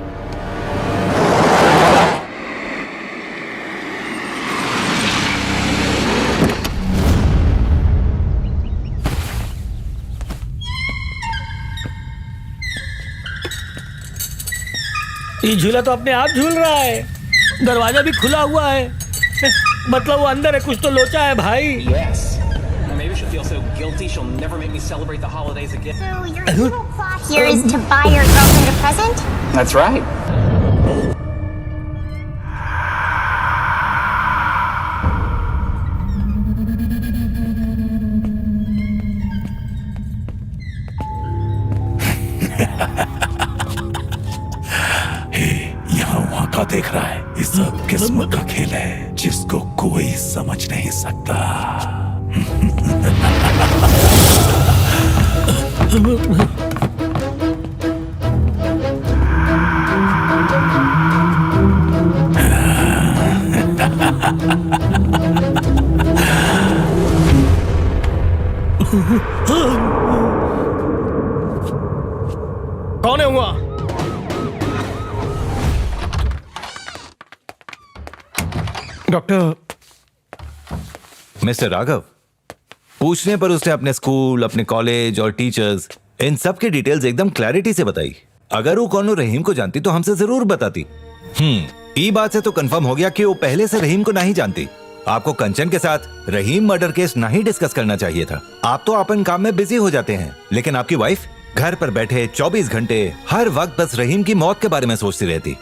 ये झूला तो अपने आप झूल रहा है, दरवाजा भी खुला हुआ है, मतलब वो अंदर है, कुछ तो लोचा है भाई। Maybe she'll feel so guilty she'll never make me celebrate the holidays again. So your evil plot here is to buy your girlfriend a present? That's right. यहाँ वहाँ का देख रहा है, ये सब किस्मत का खेल है जिसको कोई समझ नहीं सकता। कौन है हुआ? डॉक्टर। मिस्टर राघव, पूछने पर उसने अपने स्कूल, अपने कॉलेज और टीचर्स, इन सब की डिटेल्स एकदम क्लैरिटी से बताई। अगर वो कौन रहीम को जानती तो हमसे जरूर बताती। ई बात से तो कंफर्म हो गया कि वो पहले से रहीम को नहीं जानती। आपको कंचन के साथ रहीम मर्डर केस नहीं डिस्कस करना चाहिए था। आप तो अपन काम में बिजी हो जाते हैं, लेकिन आपकी वाइफ घर पर बैठे 24 घंटे हर वक्त बस रहीम की मौत के बारे में सोचती रहती।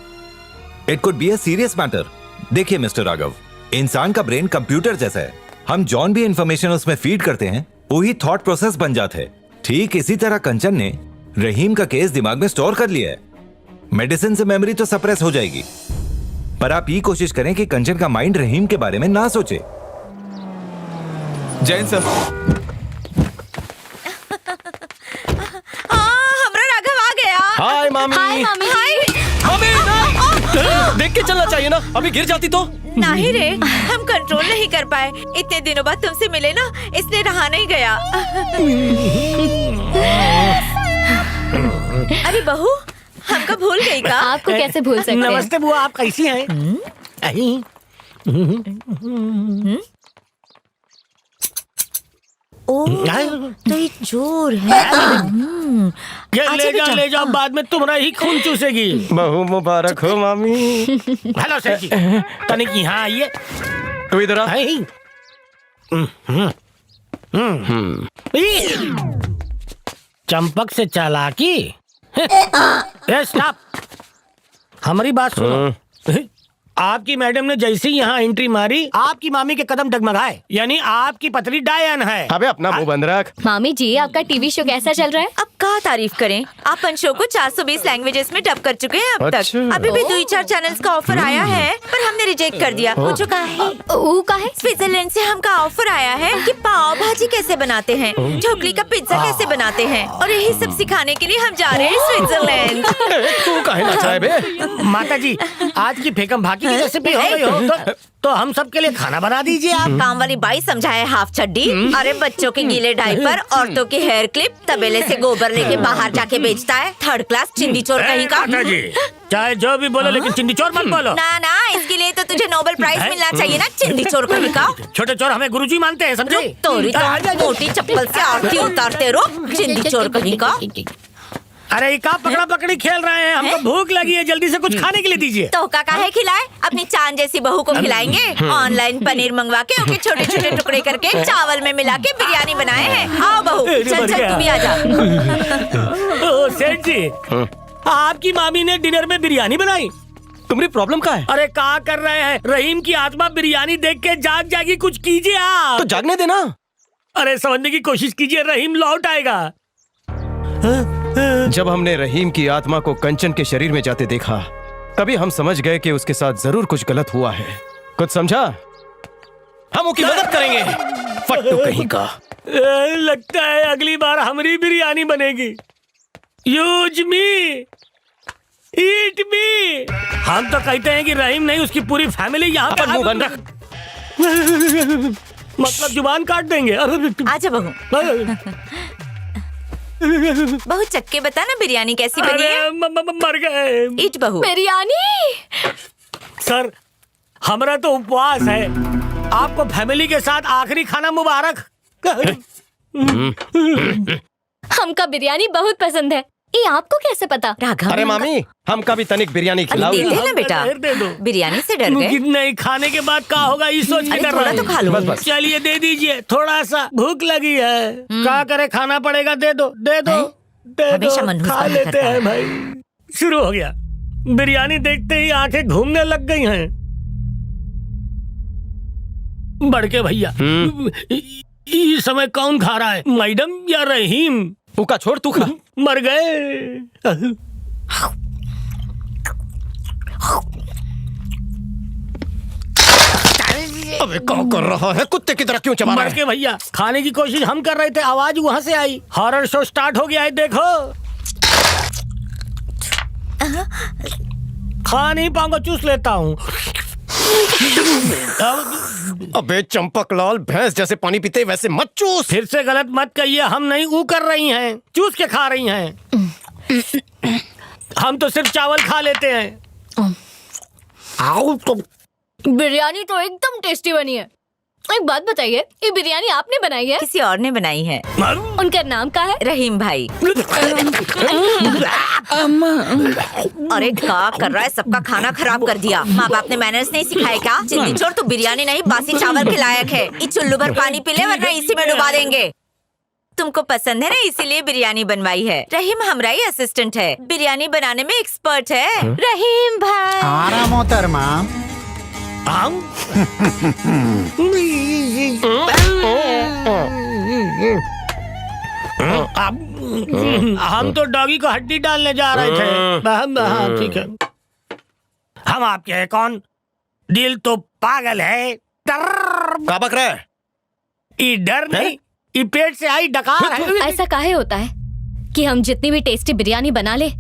It could be a serious matter. देखिए मिस्टर राघव, इंसान का ब्रेन कंप्यूटर जैसा है। हम जॉन भी इंफॉर्मेशन उसमें फीड करते हैं, वही थॉट प्रोसेस बन जाता है। ठीक इसी तरह कंचन ने रहीम का केस दिमाग में स्टोर कर लिया है। मेडिसिन से मेमोरी तो सप्रेस हो जाएगी, पर आप ये कोशिश करें कि कंचन का माइंड रहीम के बारे में ना सोचे। जैन सर। हमरा राघव आ गया। हाय मामी। हाय मामी। हाय मामी, देख के चलना चाहिए ना, अभी गिर जाती तो। नहीं रे, हम कंट्रोल नहीं कर पाए। इतने दिनों बाद तुमसे मिले ना, इसलिए रहा नहीं गया। अरे बहू, हमको भूल गई का? आपको कैसे भूल सकते हैं? नमस्ते बुआ, आप कैसी हैं? ओ, तो ये चोर है। ले जाओ, बाद में तुम्हारा ही खून चूसेगी। बहु मुबारक हो मामी। हेलो सर जी, तनिक यहाँ आइए। तू इधर आ। चंपक से चालाकी। स्टॉप, हमारी बात सुनो। आपकी मैडम ने जैसे ही यहाँ एंट्री मारी, आपकी मामी के कदम डगमगाए, यानी आपकी पत्नी डायन है। अबे अपना मुंह बंद रख। मामी जी, आपका टीवी शो कैसा चल रहा है? अब क्या तारीफ करें, अपन शो को 420 लैंग्वेजेस में डब कर चुके हैं अब तक। अभी भी 2-4 चैनल्स का ऑफर आया है, पर हमने रिजेक्ट कर दिया। पूछो कहाँ है? वो कहाँ है? स्विट्जरलैंड से हमका ऑफर आया है कि पाव भाजी कैसे बनाते हैं, ढोकली का पिज्जा कैसे बनाते हैं, और यही सब सिखाने के लिए हम जा रहे हैं स्विट्जरलैंड। तू काहे नाचा है बे? माता जी, आज की फेकम भागी की रेसिपी हो गई हो तो हम सब के लिए खाना बना दीजिए आप। काम वाली बाई समझाए हाफ चड्डी। अरे बच्चों के गीले डायपर, औरतों के हेयर क्लिप, तबेले से गोबर लेके बाहर जाके बेचता है। थर्ड क्लास चिंदी चोर कहीं का। माता जी, चाहे जो भी बोलो लेकिन चिंदी चोर मत बोलो। ना ना, इसके लिए तो तुझे नोबेल प्राइज मिलना चाहिए ना, चिंदी चोर कहीं का। छोटे चोर हमें गुरुजी मानते हैं, समझे? तोरी तो मोटी चप्पल से आरती उतारते रहो, चिंदी चोर कहीं का। अरे का पकड़ा पकड़ी खेल रहे हैं, हमको भूख लगी है, जल्दी से कुछ खाने के लिए दीजिए। तो काका है खिलाए, अपनी चांद जैसी बहू को खिलाएंगे। ऑनलाइन पनीर मंगवा के ओके छोटे छोटे टुकड़े करके चावल में मिला के बिरयानी बनाए हैं। आओ बहू, चल चल तू भी आ जा। ओ सेठ जी, आपकी मामी ने डिनर में बिरयानी बनाई? तुम्हारी प्रॉब्लम क्या है? अरे क्या कर रहे हैं? रहीम की आत्मा बिरयानी देख के जाग जाएगी, कुछ कीजिए आप। तो जागने देना। अरे समझने की कोशिश कीजिए, रहीम लौट आएगा। जब हमने रहीम की आत्मा को कंचन के शरीर में जाते देखा, तभी हम समझ गए कि उसके साथ जरूर कुछ गलत हुआ है। कुछ समझा? हम उसकी मदद करेंगे। फट्टू कहीं का। लगता है अगली बार हमारी बिरयानी बनेगी। यूज मी, ईट मी। हम तो कहते हैं कि रहीम नहीं, उसकी पूरी फैमिली यहाँ पर मुंह बंद रख। मतलब जुबान काट देंगे। आजा बहू। बहू चक्के बता ना बिरयानी कैसी बनी है? मर गए। ईट बहू। बिरयानी। सर हमारा तो उपवास है, आपको फैमिली के साथ आखिरी खाना मुबारक। हमका बिरयानी बहुत पसंद है, ये आपको कैसे पता? राघव। अरे मामी, हमका भी तनिक बिरयानी खिलाओ। दे ना बेटा, दे दो। बिरयानी से डर गए? नहीं, खाने के बाद क्या होगा इस सोच के कर रहे हैं। तो खा लो। बस। चलिए दे दीजिए, थोड़ा सा भूख लगी है। क्या करे, खाना पड़ेगा। दे दो दे दो दे दो, खा लेते हैं भाई। शुरू हो गया। बिरयानी देखते ही आंखें घूमने लग गई हैं। बड़के भैया, इस समय कौन खा रहा है, मैडम या रहीम? तू का छोड़, तू खा। मर गए। अबे क्या कर रहा है? कुत्ते की तरह क्यों चबा रहा है? बड़के भैया, खाने की कोशिश हम कर रहे थे, आवाज वहाँ से आई। हॉरर शो स्टार्ट हो गया है, देखो। खा नहीं पाऊंगा, चूस लेता हूँ। अबे चंपक लाल, भैंस जैसे पानी पीते वैसे मत चूस। फिर से गलत मत कहिए, हम नहीं ऊ कर रही हैं, चूस के खा रही हैं। हम तो सिर्फ चावल खा लेते हैं। आओ तो। बिरयानी तो एकदम टेस्टी बनी है। एक बात बताइए, ये बिरयानी आपने बनाई है? किसी और ने बनाई है। उनका नाम क्या है? रहीम भाई। अरे क्या कर रहा है, सबका खाना खराब कर दिया। माँ बाप ने मैनर्स नहीं सिखाए क्या? चिंदी छोड़, तू बिरयानी नहीं बासी चावल के लायक है। ये चुल्लू भर पानी पी ले, वरना इसी में डुबा देंगे। तुमको पसंद है ना, इसीलिए बिरयानी बनवाई है। रहीम हमारा ही असिस्टेंट है, बिरयानी बनाने में एक्सपर्ट है। रहीम भाई। आराम मोहतरमा। हम तो डॉगी को हड्डी डालने जा रहे थे। ठीक है। हम आपके हैं कौन? दिल तो पागल है। क्या बक रहा है? ये डर नहीं, ये पेट से आई डकार है। ऐसा काहे होता है कि हम जितनी भी टेस्टी बिरयानी बना ले,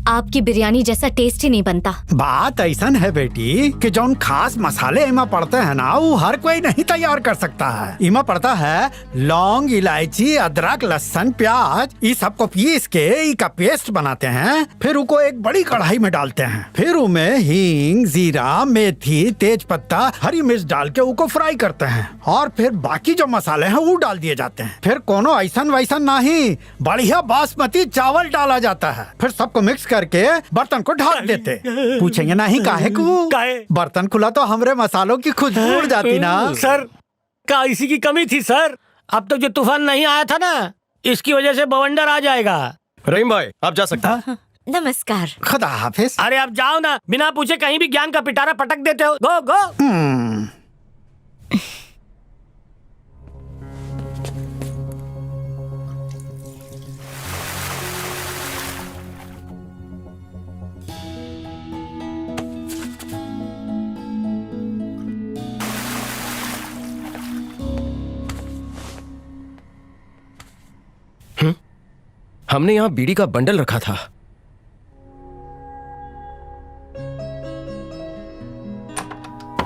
आपकी बिरयानी जैसा टेस्टी नहीं बनता। बात ऐसा है बेटी कि जो खास मसाले इमा पड़ते हैं ना, वो हर कोई नहीं तैयार कर सकता है। इमा पड़ता है लौंग, इलायची, अदरक, लहसुन, प्याज, ये सबको पीस के इसका पेस्ट बनाते हैं। फिर उसको एक बड़ी कढ़ाई में डालते हैं। फिर उनमें हींग, जीरा, मेथी, तेज पत्ता, हरी मिर्च डाल के उसको फ्राई करते हैं। और फिर बाकी जो मसाले हैं वो डाल दिए जाते हैं। फिर कोनो ऐसा वैसा नहीं, बढ़िया बासमती चावल डाला जाता है। फिर सबको मिक्स करके बर्तन को ढक देते। पूछेंगे नहीं काहे को? बर्तन खुला तो हमरे मसालों की खुशबू उड़ जाती ना। सर क्या इसी की कमी थी सर? अब तक जो तूफान नहीं आया था ना, इसकी वजह से बवंडर आ जाएगा। रहीम भाई आप जा सकते हैं। नमस्कार। खुदा हाफिज। अरे आप जाओ ना, बिना पूछे कहीं भी ज्ञान का पिटारा पटक देते हो। गो गो। हमने यहाँ बीड़ी का बंडल रखा था।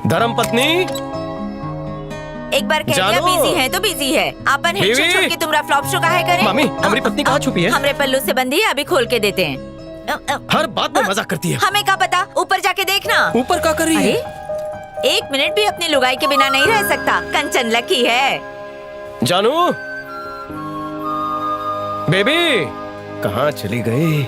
धर्मपत्नी, एक बार कह दिया बिजी है तो बिजी है। अपन हिल छोड़ के तुमरा फ्लॉप शो काहे करे? मामी, हमारी पत्नी कहाँ छुपी है? हमरे पल्लू से बंधी है, अभी खोल के देते हैं। हर बात में मजाक करती है। हमें क्या पता, ऊपर जाके देखना। ऊपर क्या कर रही है? एक मिनट भी अपनी लुगाई के बिना नहीं रह सकता। कंचन लकी है। जानू बेबी कहाँ चली गई?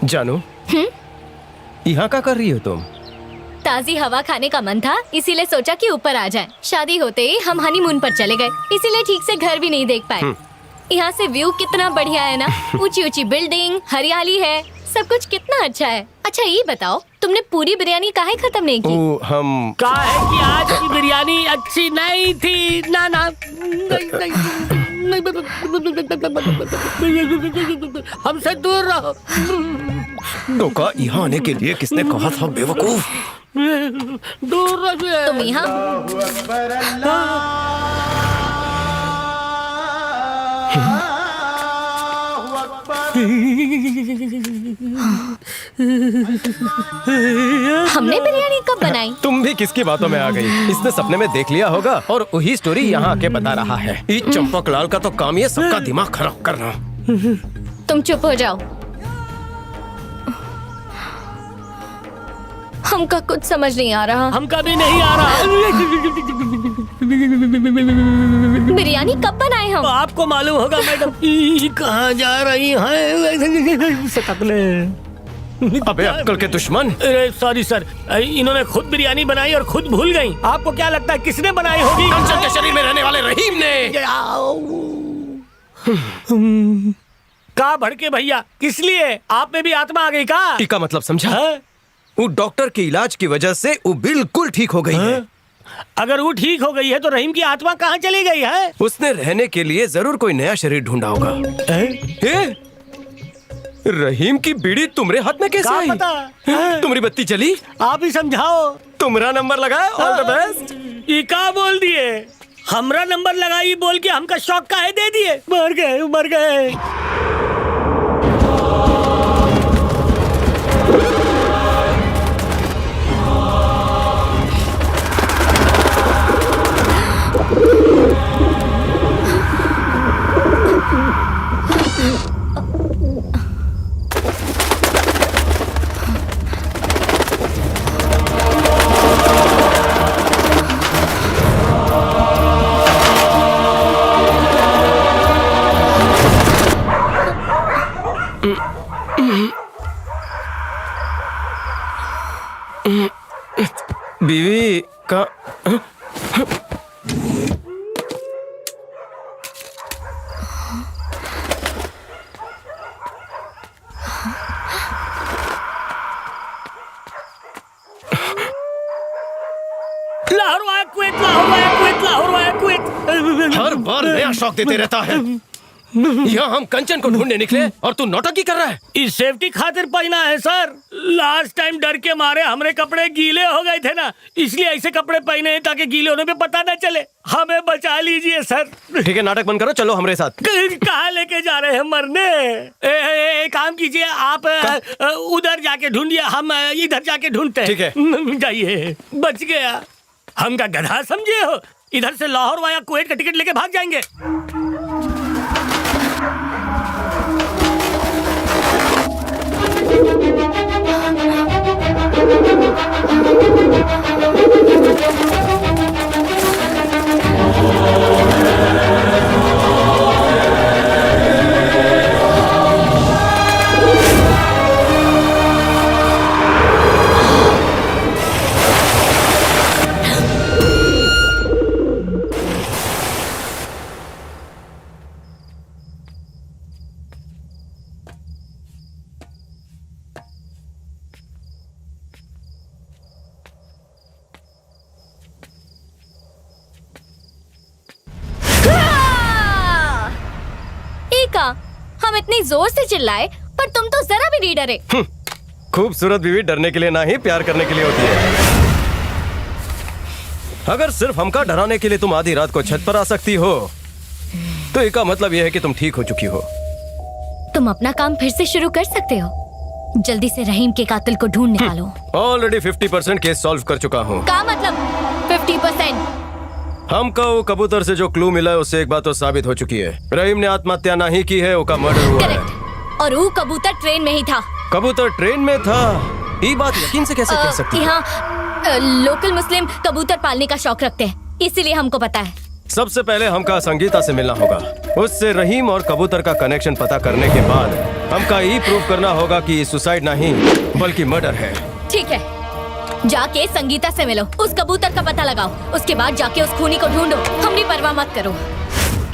जानू यहाँ क्या कर रही हो तुम? ताज़ी हवा खाने का मन था, इसीलिए सोचा कि ऊपर आ जाएं। शादी होते ही हम हनीमून पर चले गए, इसीलिए ठीक से घर भी नहीं देख पाए। यहाँ से व्यू कितना बढ़िया है ना, ऊंची ऊंची बिल्डिंग, हरियाली है, सब कुछ कितना अच्छा है। अच्छा ये बताओ, तुमने पूरी बिरयानी काहे खत्म नहीं की? हम कहा है कि आज की बिरयानी अच्छी नहीं थी। ना ना हमसे दूर रहो। धोखा यहाँ आने के लिए किसने कहा था बेवकूफ? दूर रहिए। तुम यहाँ हमने बिरयानी कब बनाई? तुम भी किसकी बातों में आ गई? इसने सपने में देख लिया होगा और वही स्टोरी यहाँ आके बता रहा है। इस चंपक लाल का तो काम ये सबका दिमाग खराब करना। तुम चुप हो जाओ। हमका कुछ समझ नहीं आ रहा। हमका भी नहीं आ रहा। बिरयानी कब बनाए हम? आपको मालूम होगा मैडम। कहाँ जा रही हैं? सकले। अबे अक्कल के दुश्मन। सॉरी सर, इन्होंने खुद बिरयानी बनाई और खुद भूल गई। आपको क्या लगता है किसने बनाई होगी? कंचन के शरीर में रहने वाले रहीम ने। का भड़के भैया, किस लिए? आप में भी आत्मा आ गई का? टीका मतलब समझा? वो डॉक्टर के इलाज की वजह से वो बिल्कुल ठीक हो गई है। अगर वो ठीक हो गई है तो रहीम की आत्मा कहाँ चली गई है? उसने रहने के लिए जरूर कोई नया शरीर ढूंढा होगा। रहीम की बीड़ी तुम्हारे हाथ में कैसे आई? तुम्हारी बत्ती चली? आप ही समझाओ। तुम्हारा नंबर लगाया? All the best. ये क्या बोल दिए? हमरा नंबर लगाई बोल के हमका शौक काहे दे दिए? मर गए मर गए। बीवी का हर बार नया शौक देते रहता है। यहाँ हम कंचन को ढूंढने निकले और तू नौटंकी कर रहा है। इस सेफ्टी खातिर पहना है सर। लास्ट टाइम डर के मारे हमारे कपड़े गीले हो गए थे ना, इसलिए ऐसे कपड़े पहने हैं ताकि गीले होने पे पता न चले। हमें बचा लीजिए सर। ठीक है, नाटक बंद करो, चलो हमारे साथ। कहाँ लेके जा रहे हैं? मरने? एक काम कीजिए, आप उधर जाके ढूंढिए, हम इधर जाके ढूंढते हैं। ठीक है, जाइए। बच गया। हम का गधा समझे हो? इधर से लाहौर वाया कुवैत का टिकट लेके भाग जाएंगे। हम इतनी जोर से चिल्लाए पर तुम तो जरा भी नहीं डरे। खूबसूरत बीवी डरने के लिए ना ही प्यार करने के लिए होती है। अगर सिर्फ हमका डराने के लिए तुम आधी रात को छत पर आ सकती हो तो इसका मतलब यह है कि तुम ठीक हो चुकी हो। तुम अपना काम फिर से शुरू कर सकते हो। जल्दी से रहीम के कातिल को ढूंढ निकालो। ऑलरेडी 50% केस सॉल्व कर चुका हूँ। क्या मतलब 50%? हमका वो कबूतर से जो क्लू मिला है उससे एक बात तो साबित हो चुकी है, रहीम ने आत्महत्या नहीं की है, उसका मर्डर हुआ है। और वो कबूतर ट्रेन में ही था। कबूतर ट्रेन में था? ये बात यकीन से कैसे कह सकती है? यहाँ लोकल मुस्लिम कबूतर पालने का शौक रखते हैं, इसीलिए हमको पता है। सबसे पहले हमका संगीता से मिलना होगा, उससे रहीम और कबूतर का कनेक्शन पता करने के बाद हमका ये प्रूव करना होगा कि सुसाइड नहीं बल्कि मर्डर है। ठीक है, जाके संगीता से मिलो, उस कबूतर का पता लगाओ, उसके बाद जाके उस खूनी को ढूंढो। हमने परवाह मत करो।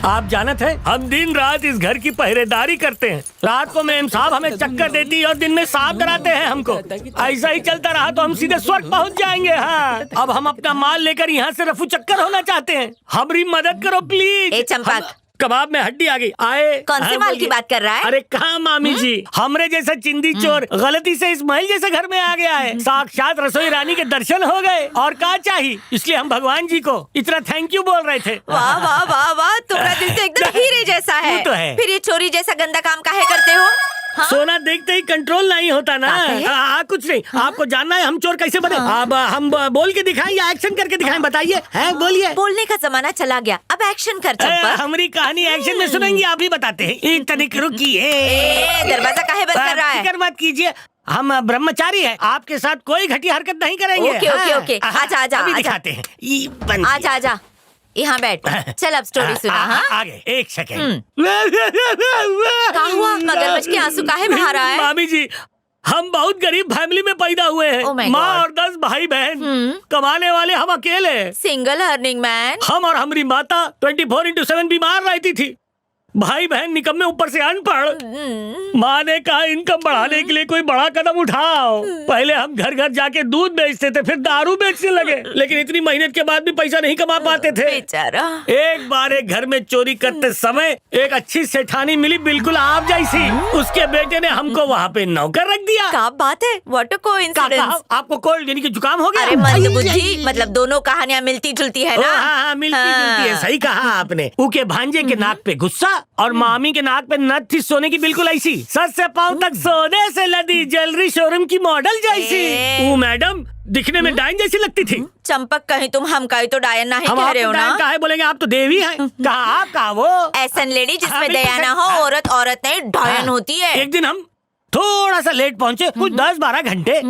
आप जानत हैं, हम दिन रात इस घर की पहरेदारी करते हैं। रात को मेम साहब हमें चक्कर देती है और दिन में साफ कराते हैं हमको। ऐसा ही चलता रहा तो हम सीधे स्वर्ग पहुंच जाएंगे। हाँ, अब हम अपना माल लेकर यहाँ से रफू चक्कर होना चाहते हैं। हमारी मदद करो प्लीज। चंपक, कबाब में हड्डी आ गई। आए कौन से माल की बात कर रहा है? अरे कहाँ मामी जी, हमरे जैसा चिंदी चोर गलती से इस महल जैसे घर में आ गया है। साक्षात रसोई रानी के दर्शन हो गए और क्या चाहिए, इसलिए हम भगवान जी को इतना थैंक यू बोल रहे थे। वाह वाह वाह वाह, तुम्हारा दिल तो एकदम हीरे जैसा है। वो तो है। फिर ये चोरी जैसा गंदा काम काहे करते हो? हाँ? सोना देखते ही कंट्रोल नहीं होता ना। कुछ नहीं, आपको जानना है हम चोर कैसे बने? अब हम बोल के दिखाएं या एक्शन करके दिखाएं, बताइए। है बोलिए। बोलने का जमाना चला गया, अब एक्शन कर चंपक। हमारी कहानी एक्शन में सुनेंगी, आप ही बताते हैं। एक तनिक रुकिए। दरवाजा काहे बंद कर रहा है? फिक्र मत कीजिए, हम ब्रह्मचारी हैं, आपके साथ कोई घटी हरकत नहीं करेंगे। ओके ओके ओके, आजा आजा अभी आजा, दिखाते हैं। आजा आजा, यहाँ बैठ। चल अब स्टोरी सुना। हाँ, आगे एक सेकेंड। क्या हुआ? मगरमच्छ के आंसू काहे बहा रहा है? मामी जी, हम बहुत गरीब फैमिली में पैदा हुए हैं। Oh my माँ God. और 10 भाई बहन, कमाने वाले हम अकेले। Single earning man. हम और हमारी माता 24/7 बीमार रहती थी। भाई बहन निकम्मे, ऊपर से अनपढ़। माँ ने कहा इनकम बढ़ाने के लिए कोई बड़ा कदम उठाओ। पहले हम घर घर जाके दूध बेचते थे, फिर दारू बेचने लगे, लेकिन इतनी मेहनत के बाद भी पैसा नहीं कमा पाते थे। बेचारा। एक बार एक घर में चोरी करते समय एक अच्छी सेठानी मिली, बिल्कुल आप जैसी। उसके बेटे ने हमको वहाँ पे नौकर रख दिया। क्या बात है, व्हाट अ कोइंसिडेंस। आपको कोल्ड यानी कि जुकाम हो गया? अरे मंदबुद्धि, मतलब दोनों कहानियाँ मिलती जुलती है ना। हाँ, मिलती जुलती है, सही कहा आपने। उनके भांजे के नाक पे गुस्सा और मामी के नाक पे नथ थी सोने की, बिल्कुल ऐसी, सर से पांव तक सोने से लदी, ज्वेलरी शोरूम की मॉडल जैसी। वो मैडम दिखने में डायन जैसी लगती थी। चंपक, कहीं तुम हम कहीं तो डायन नहीं कह रहे हो ना? काहे बोलेंगे, आप तो देवी हैं। कहा आप, कहा वो। ऐसन लेडी जिसमें दया ना हो, औरत औरत नहीं डायन होती है। एक दिन हम थोड़ा सा लेट पहुँचे, कुछ 10-12 घंटे।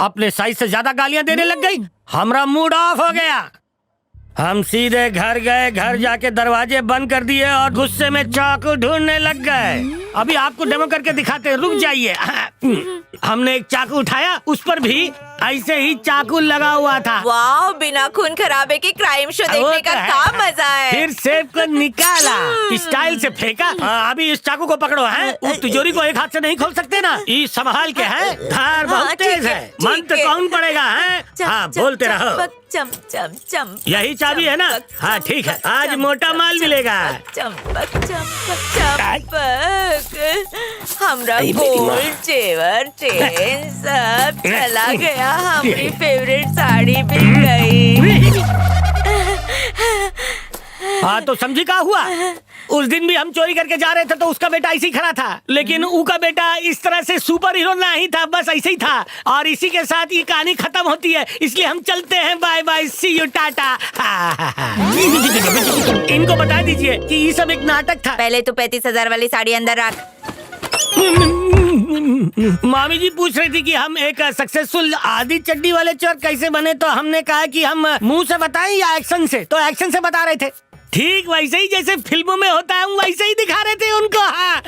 अपने साइज से ज्यादा गालियाँ देने लग गई। हमारा मूड ऑफ हो गया। हम सीधे घर गए, घर जाके दरवाजे बंद कर दिए और गुस्से में चाकू ढूंढने लग गए। अभी आपको डेमो करके दिखाते हैं, रुक जाइए। हमने एक चाकू उठाया, उस पर भी ऐसे ही चाकू लगा हुआ था। वाह, बिना खून खराबे की क्राइम शो देखने का क्या मजा है। फिर सेब को निकाला, स्टाइल से फेंका। अभी इस चाकू को पकड़ो है, उस तिजोरी को एक हाथ से नहीं खोल सकते ना, ये संभाल के है। धार बहुत तेज है, मंत्र कौन पड़ेगा है? हाँ, बोलते रहो। चम चम चम, यही चाबी है ना? हाँ ठीक है, आज मोटा माल मिलेगा। चंपक चंपक चंपक, हमरा गोल्ड जेवर चेन सब चला गया, हमारी फेवरेट साड़ी भी गई। हाँ तो समझी क्या हुआ? उस दिन भी हम चोरी करके जा रहे थे तो उसका बेटा ऐसे ही खड़ा था, लेकिन उसका बेटा इस तरह से सुपर हीरो नहीं था, बस ऐसे ही था। और इसी के साथ ये कहानी खत्म होती है, इसलिए हम चलते हैं। Bye bye, see you, tata. इनको बता दीजिए कि ये सब एक नाटक था। पहले तो 35,000 वाली साड़ी अंदर रख। मामी जी पूछ रही थी कि हम एक सक्सेसफुल आधी चड्डी वाले चोर कैसे बने, तो हमने कहा कि हम मुंह से बताएं या एक्शन से, तो एक्शन से बता रहे थे। ठीक वैसे ही जैसे फिल्मों में होता है, हम वैसे ही दिखा रहे थे उनको। हाँ।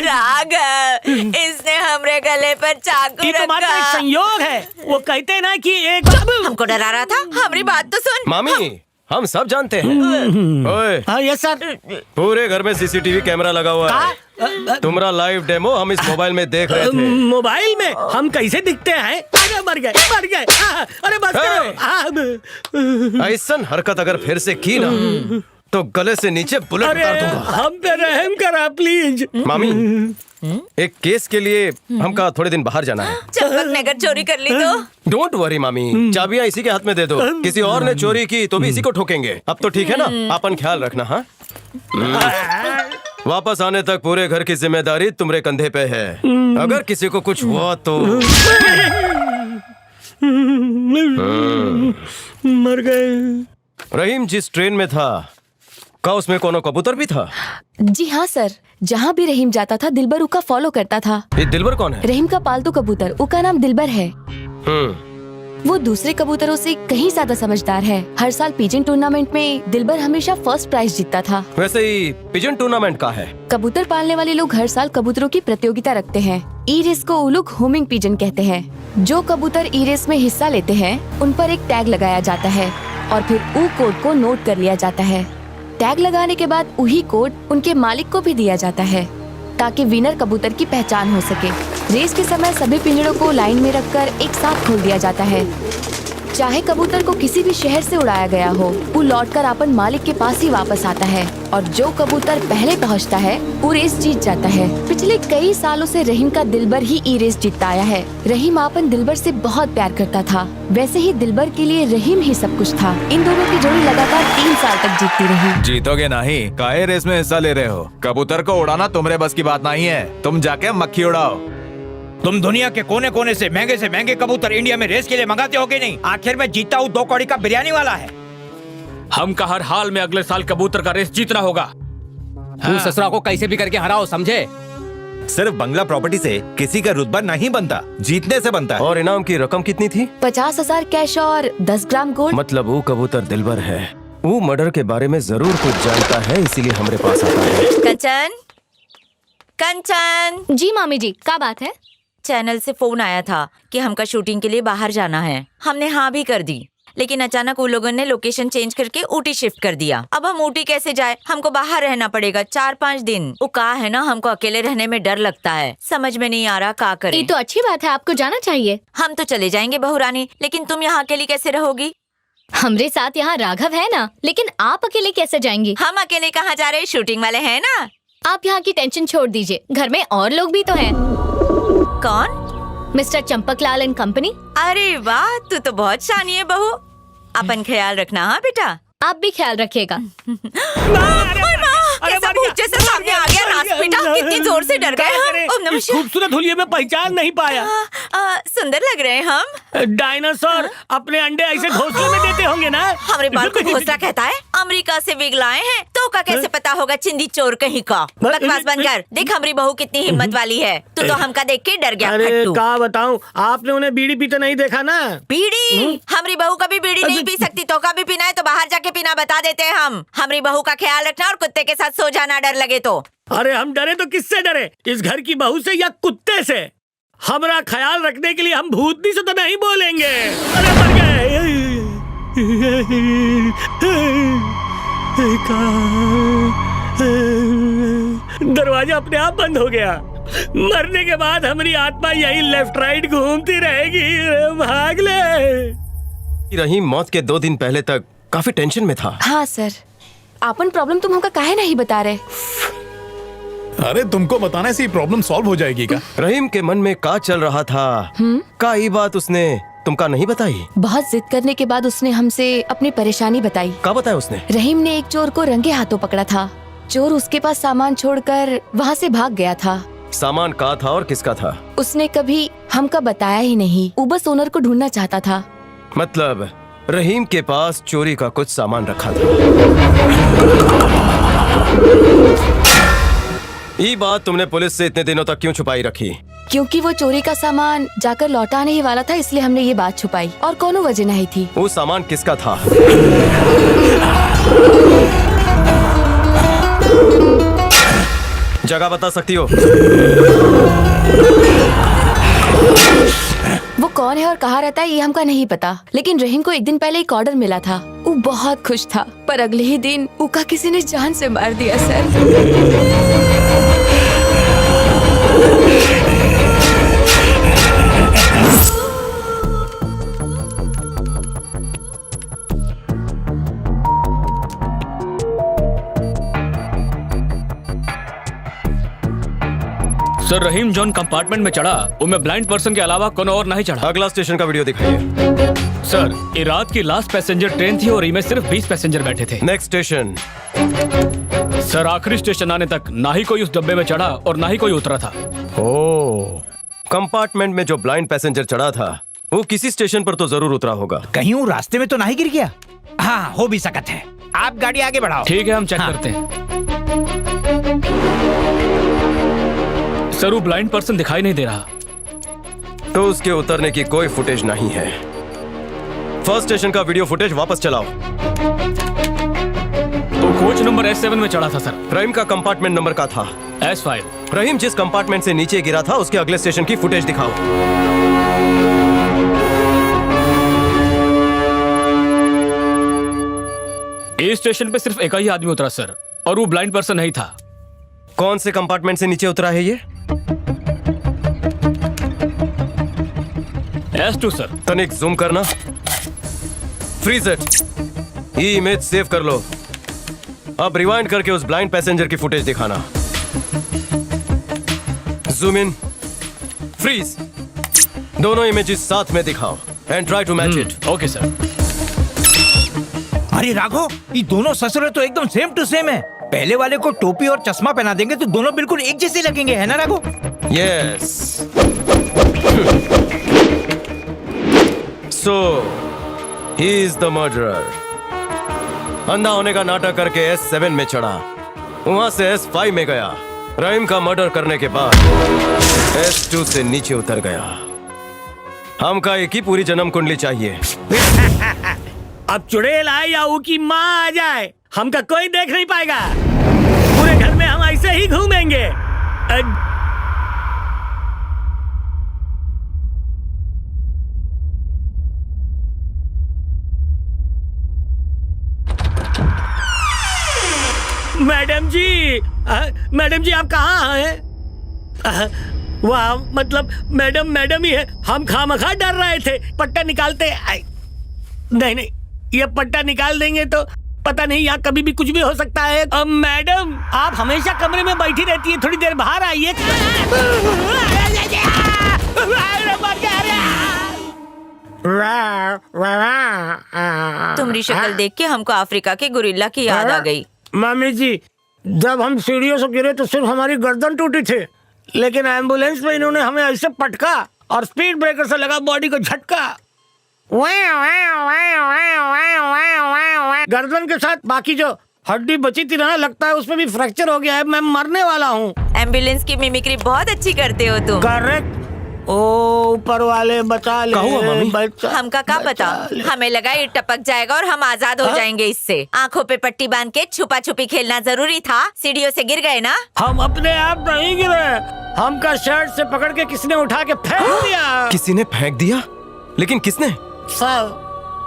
राघव, इसने हमरे गले पर चाकू रखा। तुम्हारा एक संयोग है, वो कहते हैं ना कि एक हमको डरा रहा था। हमारी बात तो सुन। मामी, हम सब जानते हैं। ओए, हाँ यस सर। पूरे घर में सीसीटीवी कैमरा लगा हुआ है। तुम्हारा लाइव डेमो हम इस मोबाइल में देख रहे थे। मोबाइल में हम कैसे दिखते हैं? अरे मर गए, मर गए। अरे बस करो। ऐसा हरकत अगर फिर से की ना तो गले से नीचे बुलेट उतार दूंगा। हम पे रहम करा प्लीज। मामी, एक केस के लिए हमका थोड़े दिन बाहर जाना है। चंपक ने अगर चोरी कर ली तो? डोंट वरी मामी, चाबियां इसी के हाथ में दे दो। किसी और ने चोरी की तो भी इसी को ठोकेंगे। अब तो ठीक है ना, अपन ख्याल रखना। हाँ, वापस आने तक पूरे घर की जिम्मेदारी तुम्हारे कंधे पे है। अगर किसी को कुछ हुआ तो मर गए। रहीम जिस ट्रेन में था, क्या उसमें कोनो कबूतर भी था? जी हाँ सर, जहाँ भी रहीम जाता था दिलबर उका फॉलो करता था। ये दिलबर कौन है? रहीम का पालतू कबूतर, उका नाम दिलबर है। वो दूसरे कबूतरों से कहीं ज्यादा समझदार है। हर साल पिजन टूर्नामेंट में दिलबर हमेशा फर्स्ट प्राइज जीतता था। वैसे ही पिजन टूर्नामेंट का है? कबूतर पालने वाले लोग हर साल कबूतरों की प्रतियोगिता रखते हैं। ई रेस को वो लोग होमिंग पिजन कहते हैं। जो कबूतर ई रेस में हिस्सा लेते हैं उन पर एक टैग लगाया जाता है और फिर ऊ कोड को नोट कर लिया जाता है। टैग लगाने के बाद वही कोड उनके मालिक को भी दिया जाता है ताकि विनर कबूतर की पहचान हो सके। रेस के समय सभी पिंजरों को लाइन में रखकर एक साथ खोल दिया जाता है। चाहे कबूतर को किसी भी शहर से उड़ाया गया हो, वो लौटकर अपन मालिक के पास ही वापस आता है और जो कबूतर पहले पहुंचता है वो रेस जीत जाता है। पिछले कई सालों से रहीम का दिलबर ही ई रेस जीतता आया है। रहीम अपन दिलबर से बहुत प्यार करता था, वैसे ही दिलबर के लिए रहीम ही सब कुछ था। इन दोनों की जोड़ी लगातार 3 साल तक जीतती रही। जीतोगे नहीं, काहे रेस में हिस्सा ले रहे हो? कबूतर को उड़ाना तुम्हारे बस की बात नहीं है, तुम जाके मक्खी उड़ाओ। तुम दुनिया के कोने कोने से महंगे कबूतर इंडिया में रेस के लिए मंगाते हो कि नहीं? आखिर में जीता हूँ 2 कौड़ी का बिरयानी वाला है। हमका हर हाल में अगले साल कबूतर का रेस जीतना होगा। तू ससुरा को कैसे भी करके हराओ, समझे? सिर्फ बंगला प्रॉपर्टी से किसी का रुतबा नहीं बनता, जीतने से बनता है। और इनाम की रकम कितनी थी? 50,000 कैश और 10 ग्राम गोल्ड। मतलब वो कबूतर दिलबर है, वो मर्डर के बारे में जरूर कुछ जानता है, इसीलिए हमारे पास आता है। कंचन, कंचन। जी मामी जी, क्या बात है? चैनल से फोन आया था कि हमका शूटिंग के लिए बाहर जाना है। हमने हाँ भी कर दी, लेकिन अचानक उन लोगों ने लोकेशन चेंज करके ऊटी शिफ्ट कर दिया। अब हम ऊटी कैसे जाए? हमको बाहर रहना पड़ेगा 4-5 दिन। वो कहा है ना, हमको अकेले रहने में डर लगता है, समझ में नहीं आ रहा क्या करें। ये तो अच्छी बात है, आपको जाना चाहिए। हम तो चले जाएंगे बहू रानी, लेकिन तुम यहाँ अकेली कैसे रहोगी? हमरे साथ यहाँ राघव है ना, लेकिन आप अकेले कैसे जाएंगी? हम अकेले कहाँ जा रहे, शूटिंग वाले हैं ना। आप यहाँ की टेंशन छोड़ दीजिए, घर में और लोग भी तो हैं। कौन? Mister Champaklal and company. अरे वाह, तू तो बहुत शानी है बहू। अपन ख्याल रखना। हाँ बेटा, आप भी ख्याल रखिएगा। कैसा भूत जैसा सामने आ गया नाच बेटा, कितनी जोर से डर गए हम। खूबसूरत हुलिये में पहचान नहीं पाया। सुंदर लग रहे हैं हम। डायनासोर अपने अंडे ऐसे घोंसले में देते होंगे ना? हमारे बाल को घोंसला कहता है। अमेरिका से विग लाए हैं तो का कैसे पता होगा, चिंदी चोर कहीं का। बकवास बंद कर। देख हमारी बहू कितनी हिम्मत वाली है, तू तो हमका देख के डर गया। अरे क्या बताऊं, आपने उन्हें बीड़ी पीते नहीं देखा ना? बीड़ी? हमारी बहू कभी बीड़ी नहीं पी सकती, तो का भी पीना है तो बाहर जाके पीना, बता देते हैं हम। हमारी बहू का ख्याल रखना और कुत्ते के साथ सो जाना, डर लगे तो। अरे हम डरे तो किससे डरे, इस घर की बहू से या कुत्ते से? हमारा ख्याल रखने के लिए हम भूतनी से तो नहीं बोलेंगे। अरे मर गए। दरवाजा अपने आप बंद हो गया। मरने के बाद हमारी आत्मा यही लेफ्ट राइट घूमती रहेगी। भाग ले। रहीम मौत के 2 दिन पहले तक काफी टेंशन में था। हाँ सर, आपन प्रॉब्लम तुम हमका काहे नहीं बता रहे? अरे तुमको बताने से प्रॉब्लम सॉल्व हो जाएगी क्या? रहीम के मन में का चल रहा था, का ये बात उसने तुमका नहीं बताई? बहुत जिद करने के बाद उसने हमसे अपनी परेशानी बताई। क्या बताया उसने? रहीम ने एक चोर को रंगे हाथों पकड़ा था। चोर उसके पास सामान छोड़कर वहाँ से भाग गया था। सामान का था और किसका था? उसने कभी हमका बताया ही नहीं, वो बस ओनर को ढूंढना चाहता था। मतलब रहीम के पास चोरी का कुछ सामान रखा था। ये बात तुमने पुलिस से इतने दिनों तक क्यों छुपाई रखी? क्योंकि वो चोरी का सामान जाकर लौटाने ही वाला था, इसलिए हमने ये बात छुपाई, और कोनो वजह नहीं थी। वो सामान किसका था? जगह बता सकती हो? वो कौन है और कहाँ रहता है ये हमका नहीं पता, लेकिन रहीम को एक दिन पहले एक ऑर्डर मिला था। वो बहुत खुश था, पर अगले ही दिन उका किसी ने जान से मार दिया सर। सर रहीम जॉन कंपार्टमेंट में चढ़ा, उनमें ब्लाइंड पर्सन के अलावा कोनो और नहीं चढ़ा। अगला स्टेशन का वीडियो दिखाइए। सर ये रात की लास्ट पैसेंजर ट्रेन थी और इनमें सिर्फ 20 पैसेंजर बैठे थे। Next station. सर आखिरी स्टेशन आने तक ना ही कोई उस डब्बे में चढ़ा और ना ही कोई उतरा था। ओह, कंपार्टमेंट में जो ब्लाइंड पैसेंजर चढ़ा था वो किसी स्टेशन पर तो जरूर उतरा होगा। कहीं वो रास्ते में तो नहीं गिर गया? हाँ, हो भी सकता है। आप गाड़ी आगे बढ़ाओ। ठीक है, हम चेक करते हैं। सर वो ब्लाइंड पर्सन दिखाई नहीं दे रहा। तो उसके उतरने की कोई फुटेज नहीं है। फर्स्ट स्टेशन का वीडियो फुटेज वापस चलाओ। कोच नंबर S7 में चढ़ा था सर। रहीम का कंपार्टमेंट नंबर का था S5। रहीम जिस कंपार्टमेंट से नीचे गिरा था उसके अगले स्टेशन की फुटेज दिखाओ। इस स्टेशन पे सिर्फ एक ही आदमी उतरा सर, और वो ब्लाइंड पर्सन नहीं था। कौन से कंपार्टमेंट से नीचे उतरा है ये? S2 sir. तनिक जूम करना। Freeze it. ये इमेज सेव कर लो। अब रिवाइंड करके उस ब्लाइंड पैसेंजर की फुटेज दिखाना। Zoom in, freeze. दोनों इमेजेस साथ में दिखाओ and try to match it. Okay sir. अरे राघव, ये दोनों ससुरे तो एकदम सेम टू सेम है। पहले वाले को टोपी और चश्मा पहना देंगे तो दोनों बिल्कुल एक जैसे लगेंगे, है ना Raghav? Yes. So he is the murderer. अंधा होने का नाटक करके S7 में चढ़ा, वहां से S5 में गया। रहीम का मर्डर करने के बाद S2 से नीचे उतर गया। हमका एक ही पूरी जन्म कुंडली चाहिए। अब चुड़ैल आए या ऊ की माँ आ जाए, हमका कोई देख नहीं पाएगा। पूरे घर में हम ऐसे ही घूमेंगे। मैडम जी आप कहाँ हैं? वाह, मतलब मैडम ही है। हम खामखा डर रहे थे। पट्टा निकालते नहीं, ये पट्टा निकाल देंगे तो पता नहीं, यहाँ कभी भी कुछ भी हो सकता है। अब मैडम आप हमेशा कमरे में बैठी रहती है, थोड़ी देर बाहर आइए। तुम्हारी शक्ल देख के हमको अफ्रीका के गोरिल्ला की याद आ गई। मामी जी, जब हम सीढ़ियों से गिरे तो सिर्फ हमारी गर्दन टूटी थी, लेकिन एम्बुलेंस में इन्होंने हमें ऐसे पटका और स्पीड ब्रेकर से लगा बॉडी को झटका। गर्दन के साथ बाकी जो हड्डी बची थी ना, लगता है उसमें भी फ्रैक्चर हो गया है। मैं मरने वाला हूँ। एम्बुलेंस की मिमिक्री बहुत अच्छी करते हो तुम। करेक्ट। ओ ऊपर वाले बचा ले। हमका क्या पता, हमें लगा ये टपक जाएगा और हम आजाद हो जाएंगे इससे। आंखों पे पट्टी बांध के छुपा छुपी खेलना जरूरी था। सीढ़ियों से गिर गए ना? हम अपने आप नहीं गिरे, हमका शर्ट से पकड़ के किसने उठा के फेंक दिया। किसी ने फेंक दिया? लेकिन किसने? Sir,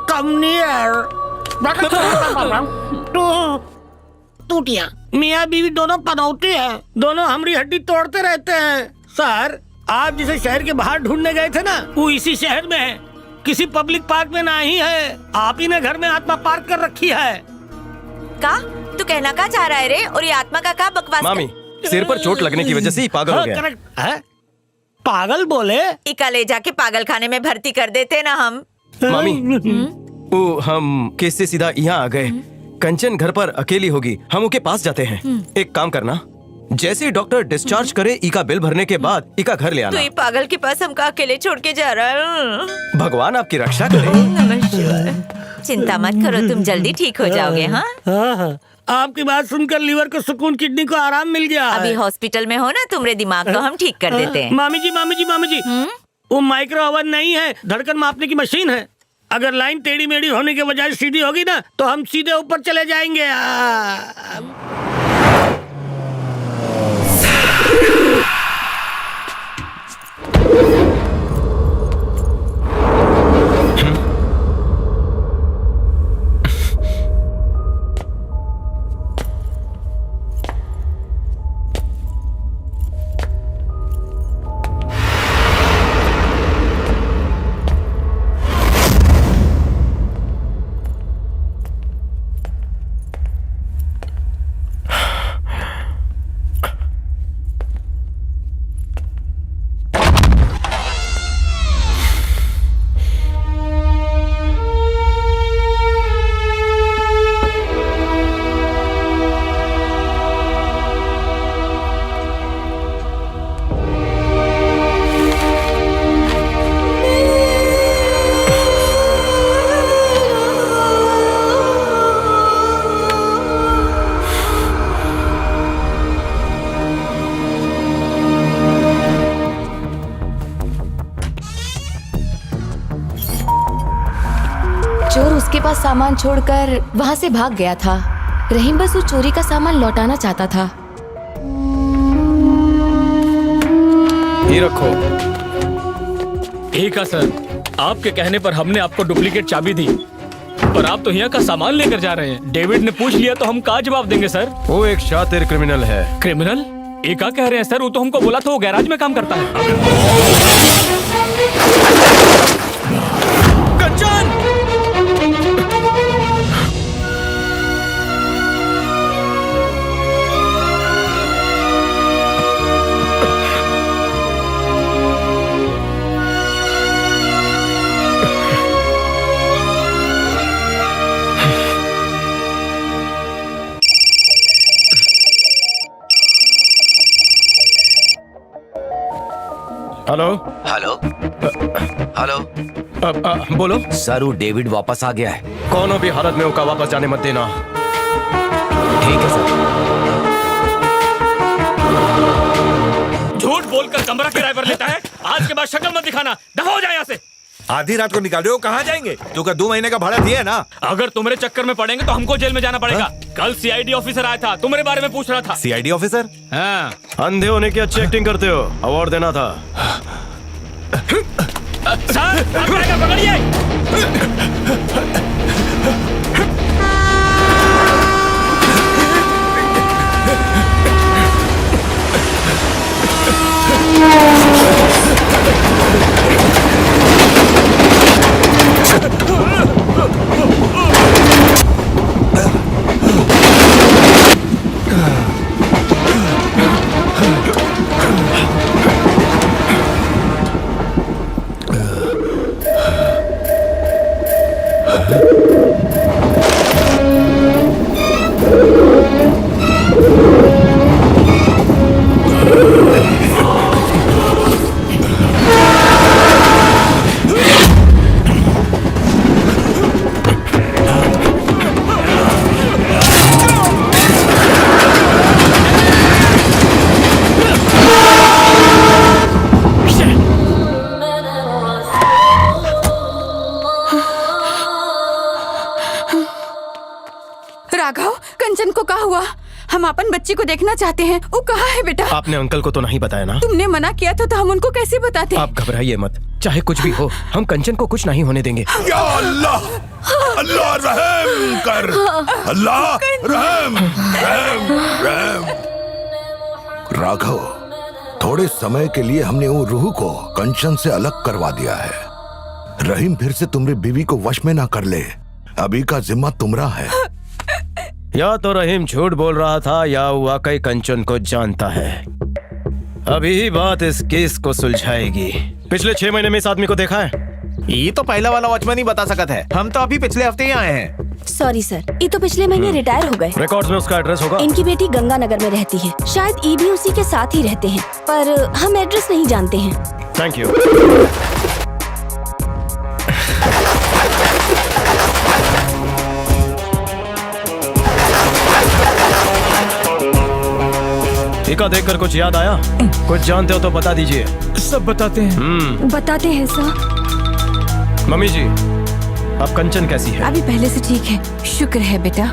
come near. टूटिया मियाँ बीवी दोनों पनौती हैं, दोनों हमारी हड्डी तोड़ते रहते हैं। सर, आप जिसे शहर के बाहर ढूंढने गए थे ना, वो इसी शहर में है, किसी पब्लिक पार्क में नहीं है। आप ही ने घर में आत्मा पार्क कर रखी है। का तू कहना क्या चाह रहा है रे? और ये आत्मा का क्या बकवास? मामी, सिर पर चोट लगने की वजह से ही पागल हो गया। करेक्ट है। पागल बोले? इका ले जाके पागल खाने में भर्ती कर देते ना हम। मामी, वो हम केस से सीधा यहाँ आ गए। कंचन घर पर अकेली होगी, हम उसके पास जाते हैं। एक काम करना, जैसे ही डॉक्टर डिस्चार्ज करे, इका बिल भरने के बाद इका घर ले आना। तो ये पागल के पास हमका अकेले छोड़ के जा रहा है। भगवान आपकी रक्षा करे। नमस्कार। चिंता मत करो, तुम जल्दी ठीक हो जाओगे। हाँ, आपकी बात सुनकर लीवर को सुकून, किडनी को आराम मिल गया। अभी हॉस्पिटल में हो ना, तुम्हारे दिमाग को हम ठीक कर देते हैं। मामी जी, वो माइक्रो ओवन नहीं है, धड़कन मापने की मशीन है। अगर लाइन टेढ़ी मेढ़ी होने के बजाय सीधी होगी ना, तो हम सीधे ऊपर चले जाएंगे। चोर उसके पास सामान छोड़कर वहाँ से भाग गया था। रहीम बस उस चोरी का सामान लौटाना चाहता था। ये रखो। ठीक है सर, आपके कहने पर हमने आपको डुप्लीकेट चाबी दी, पर आप तो यहाँ का सामान लेकर जा रहे हैं। डेविड ने पूछ लिया तो हम क्या जवाब देंगे सर? वो एक शातिर क्रिमिनल है। क्रिमिनल? ये क्या कह रहे हैं सर? वो तो हमको बोला था वो गैराज में काम करता है। कंचन! हेलो हेलो हेलो बोलो सर, वो डेविड वापस आ गया है। कोनो भी हालत में उसका वापस जाने मत देना। ठीक है सर। झूठ बोलकर कमरा किराए पर लेता है। आज के बाद शक्ल मत दिखाना, दफा हो जाए यहाँ से। आधी रात को निकाल रहे हो, कहाँ जाएंगे? तू का 2 महीने का भाड़ा दिया है ना। अगर तुम्हारे चक्कर में पड़ेंगे तो हमको जेल में जाना पड़ेगा। कल सीआईडी ऑफिसर आया था, तुम्हारे बारे में पूछ रहा था। CID officer? हाँ। अंधे होने की अच्छी एक्टिंग करते हो, अवार्ड देना था। सर, पकड़िए। राघव, कंचन को क्या हुआ? हम अपन बच्ची को देखना चाहते हैं। वो कहाँ है बेटा? आपने अंकल को तो नहीं बताया ना? तुमने मना किया था तो हम उनको कैसे बताते? आप घबराइए मत, चाहे कुछ भी हो, हम कंचन को कुछ नहीं होने देंगे। या अल्लाह, अल्लाह रहम कर, अल्लाह रहम, रहम, रहम। राघव, थोड़े समय के लिए हमने वो रूह को कंचन से अलग करवा दिया है। रहीम फिर से तुम्हारी बीवी को वश में ना कर ले। अभी का जिम्मा तुम्हारा है। या तो रहीम झूठ बोल रहा था या वो वाकई कंचन को जानता है। अभी ही बात इस केस को सुलझाएगी। पिछले 6 महीने में इस आदमी को देखा है? ये तो पहला वाला वॉचमैन ही बता सकता है। हम तो अभी पिछले हफ्ते ही आए हैं। सॉरी सर, ये तो पिछले महीने रिटायर हो गए। रिकॉर्ड्स में उसका एड्रेस होगा? इनकी बेटी गंगानगर में रहती है, शायद ई भी उसी के साथ ही रहते हैं, पर हम एड्रेस नहीं जानते हैं। Thank you. टीका देखकर कुछ याद आया? कुछ जानते हो तो बता दीजिए। सब बताते हैं। बताते हैं सर। मम्मी जी, अब कंचन कैसी है? अभी पहले से ठीक है, शुक्र है बेटा।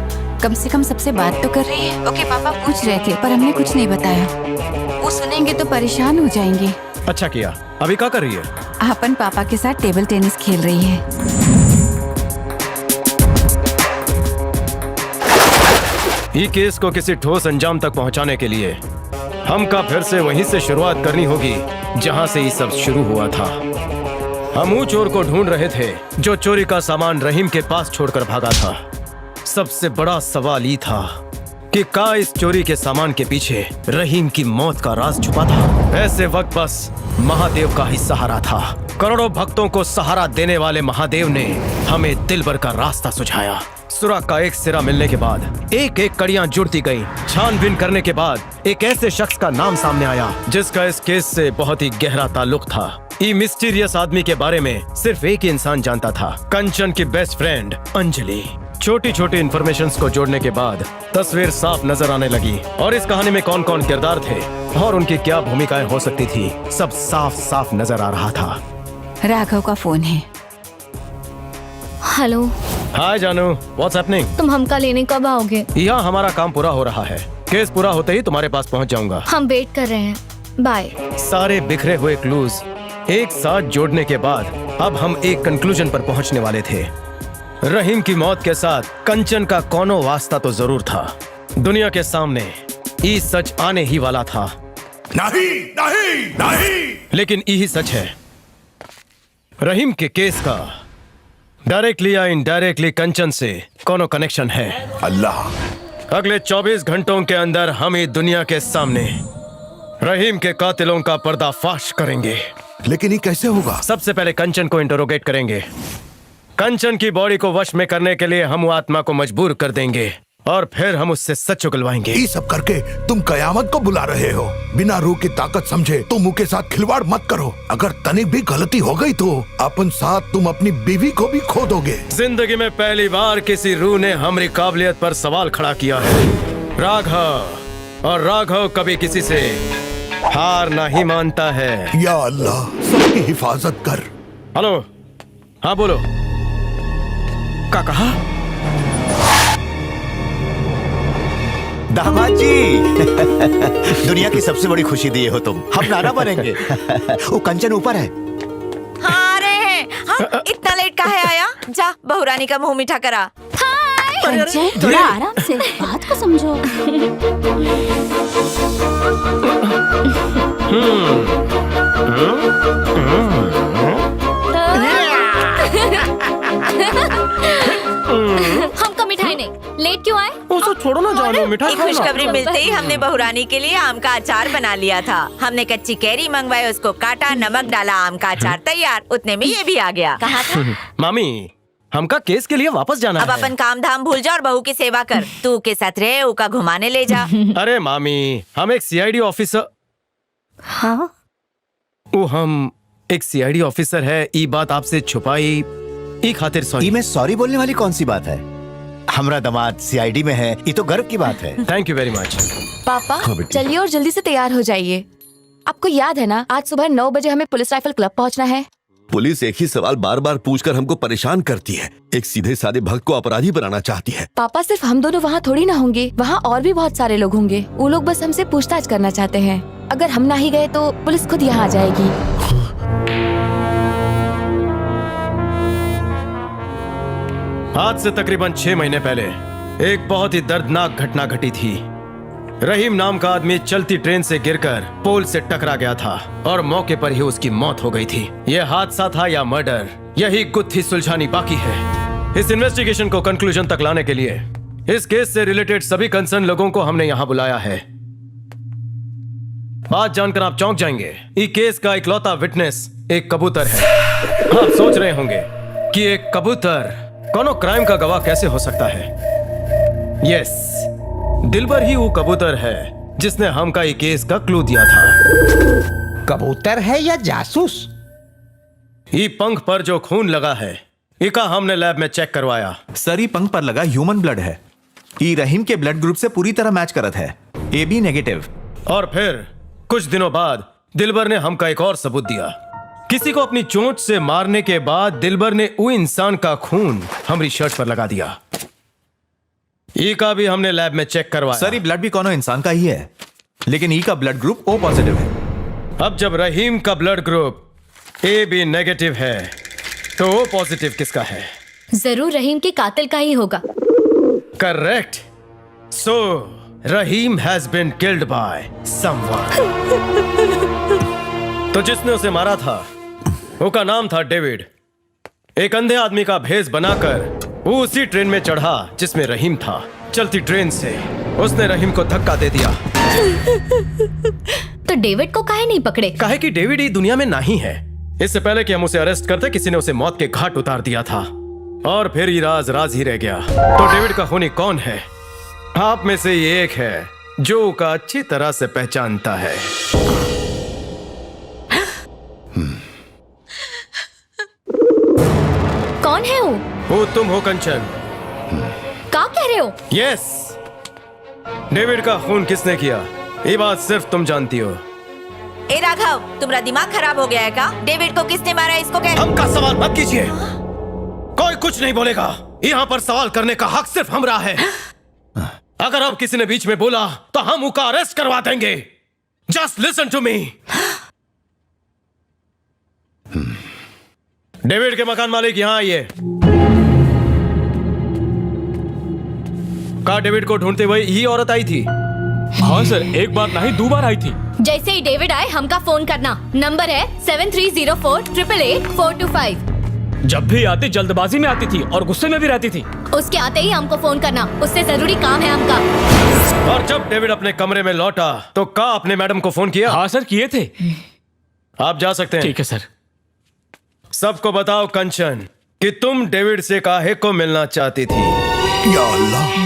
कम से कम सबसे बात तो कर रही है। ओके, पापा पूछ रहे थे पर हमने कुछ नहीं बताया। वो सुनेंगे तो परेशान हो जाएंगे। अच्छा किया। अभी क्या कर रही है? अपन पापा के साथ टेबल टेनिस खेल रही है। ये केस को किसी ठोस अंजाम तक पहुंचाने के लिए हमका फिर से वहीं से शुरुआत करनी होगी जहां से ये सब शुरू हुआ था। हम वो चोर को ढूंढ रहे थे जो चोरी का सामान रहीम के पास छोड़कर भागा था। सबसे बड़ा सवाल ये था कि क्या इस चोरी के सामान के पीछे रहीम की मौत का राज छुपा था? ऐसे वक्त बस महादेव का ही सहारा था। करोड़ों भक्तों को सहारा देने वाले महादेव ने हमें दिलबर का रास्ता सुझाया। सुराग का एक सिरा मिलने के बाद एक एक कड़ियां जुड़ती गईं। छानबीन करने के बाद एक ऐसे शख्स का नाम सामने आया जिसका इस केस से बहुत ही गहरा ताल्लुक था। ये मिस्टीरियस आदमी के बारे में सिर्फ एक ही इंसान जानता था, कंचन की बेस्ट फ्रेंड अंजलि। छोटी छोटी इन्फॉर्मेशंस को जोड़ने के बाद तस्वीर साफ नजर आने लगी और इस कहानी में कौन कौन किरदार थे और उनकी क्या भूमिकाएं हो सकती थी, सब साफ साफ नजर आ रहा था। राघव का फोन है। हेलो। हाय जानू, व्हाट्स हैपनिंग? तुम हमका लेने कब आओगे? यहाँ हमारा काम पूरा हो रहा है। केस पूरा होते ही तुम्हारे पास पहुँच जाऊंगा। हम वेट कर रहे हैं। बाय। सारे बिखरे हुए क्लूज एक साथ जोड़ने के बाद अब हम एक कंक्लूजन पर पहुंचने वाले थे। रहीम की मौत के साथ कंचन का कोनो वास्ता तो जरूर था। दुनिया के सामने ये सच आने ही वाला था। नहीं नहीं नहीं, लेकिन यही सच है। रहीम के केस का डायरेक्टली या इनडायरेक्टली कंचन से कोनो कनेक्शन है। अल्लाह, अगले 24 घंटों के अंदर हम ही दुनिया के सामने रहीम के कातिलों का पर्दाफाश करेंगे। लेकिन ये कैसे होगा? सबसे पहले कंचन को इंटरोगेट करेंगे। कंचन की बॉडी को वश में करने के लिए हम आत्मा को मजबूर कर देंगे और फिर हम उससे सच उगलवाएंगे। ये सब करके तुम कयामत को बुला रहे हो। बिना रूह की ताकत समझे तुम मुंह के साथ खिलवाड़ मत करो। अगर तनिक भी गलती हो गई तो अपन साथ तुम अपनी बीवी को भी खो दोगे। जिंदगी में पहली बार किसी रूह ने हमारी काबिलियत पर सवाल खड़ा किया है। राघव, और राघव कभी किसी से हार नहीं मानता है। या अल्लाह, सबकी हिफाजत कर। हेलो, हाँ बोलो। क्या कहा? दामाद जी दुनिया की सबसे बड़ी खुशी दिए हो तुम। हम नाना बनेंगे। वो कंचन ऊपर है। हाँ, आ रहे हैं। हाँ, इतना लेट काहे आया? जा बहुरानी का मुंह मीठा करा। कंचन, थोड़ा आराम से बात को समझो। हमका मिठाई नहीं। लेट क्यों आए? उसे छोड़ो ना जानू, मिठाई खाना। खुशखबरी मिलते ही हमने बहुरानी के लिए आम का अचार बना लिया था। हमने कच्ची कैरी मंगवाई, उसको काटा, नमक डाला, आम का अचार तैयार। उतने में ये भी आ गया। कहाँ था? मामी, हमका केस के लिए वापस जाना अब है। अपन काम धाम भूल जा और बहू की सेवा कर। तू के साथ रहे, उका घुमाने ले जा। अरे मामी, हम एक सीआईडी ऑफिसर। हाँ, वो हम एक सीआईडी ऑफिसर है। ये बात आपसे छुपाई ई खातिर सॉरी। में सॉरी बोलने वाली कौन सी बात है? हमरा दामाद सीआईडी में है, ये तो गर्व की बात है। Thank you very much. पापा चलिए और जल्दी से तैयार हो जाइए। आपको याद है ना, आज सुबह 9 बजे हमें पुलिस राइफल क्लब पहुंचना है। पुलिस एक ही सवाल बार बार पूछकर हमको परेशान करती है। एक सीधे साधे भक्त को अपराधी बनाना चाहती है। पापा सिर्फ हम दोनों वहाँ थोड़ी ना होंगे, वहाँ और भी बहुत सारे लोग होंगे। वो लोग बस हमसे पूछताछ करना चाहते हैं। अगर हम ना ही गए तो पुलिस खुद यहाँ आ जाएगी। आज से तकरीबन 6 महीने पहले एक बहुत ही दर्दनाक घटना घटी थी। रहीम नाम का आदमी चलती ट्रेन से गिरकर पोल से टकरा गया था और मौके पर ही उसकी मौत हो गई थी। यह हादसा था या मर्डर, यही गुत्थी सुलझानी बाकी है। इस इन्वेस्टिगेशन को कंक्लूजन तक लाने के लिए इस केस से रिलेटेड सभी कंसर्न लोगों को हमने यहाँ बुलाया है। बात जानकर आप चौंक जाएंगे। इस केस का इकलौता विटनेस एक कबूतर है। आप सोच रहे होंगे कि एक कबूतर कोनो क्राइम का गवाह कैसे हो सकता है? यस, दिलबर ही वो कबूतर है जिसने हमका ये केस का क्लू दिया था। कबूतर है या जासूस? ये पंख पर जो खून लगा है, इका हमने लैब में चेक करवाया। सर, ये पंख पर लगा ह्यूमन ब्लड है। ये रहीम के ब्लड ग्रुप से पूरी तरह मैच करत है, AB नेगेटिव। और फिर कुछ दिनों बाद दिलबर ने हमका एक और सबूत दिया। किसी को अपनी चोट से मारने के बाद दिलबर ने वो इंसान का खून हमारी शर्ट पर लगा दिया। ई का भी हमने लैब में चेक करवाया। सर, ये ब्लड भी कोनो इंसान का ही है, लेकिन ई का ब्लड ग्रुप O पॉजिटिव है। अब जब रहीम का ब्लड ग्रुप AB नेगेटिव है तो O पॉजिटिव किसका है? जरूर रहीम के कातिल का ही होगा। Correct. So Rahim has been killed by someone. तो जिसने उसे मारा था उसका नाम था डेविड। एक अंधे आदमी का भेष बनाकर वो उसी ट्रेन में चढ़ा जिसमें रहीम था। चलती ट्रेन से उसने रहीम को धक्का दे दिया। तो डेविड को काहे नहीं पकड़े? काहे कि डेविड ही दुनिया में नहीं है। इससे पहले कि हम उसे अरेस्ट करते, किसी ने उसे मौत के घाट उतार दिया था और फिर ये राज राज ही रह गया। तो डेविड का खूनी कौन है? आप में से ये एक है जो का अच्छी तरह से पहचानता है। कौन है वो तुम हो कंचन। क्या कह रहे हो? यस, डेविड का खून किसने किया ये बात सिर्फ तुम जानती हो। ए राघव, तुम्हारा दिमाग खराब हो गया है क्या? डेविड को किसने मारा इसको कह। हमका सवाल मत कीजिए। कोई कुछ नहीं बोलेगा। यहाँ पर सवाल करने का हक सिर्फ हमरा है। अगर अब किसी ने बीच में बोला तो हम उसका अरेस्ट करवा देंगे। Just listen to me. David के मकान मालिक यहाँ आइए। कहा डेविड को ढूंढते हुए यही औरत आई थी? हाँ सर, एक बार नहीं 2 बार आई थी। जैसे ही डेविड आए हमका फोन करना। नंबर है 7304888425। जब भी आती जल्दबाजी में आती थी और गुस्से में भी रहती थी। उसके आते ही हमको फोन करना, उससे जरूरी काम है हमका। और जब डेविड अपने कमरे में लौटा तो का अपने मैडम को फोन किया? हाँ सर, किए थे। आप जा सकते हैं। ठीक है सर। सबको बताओ कंचन कि तुम डेविड से काहे को मिलना चाहती थी। या अल्लाह,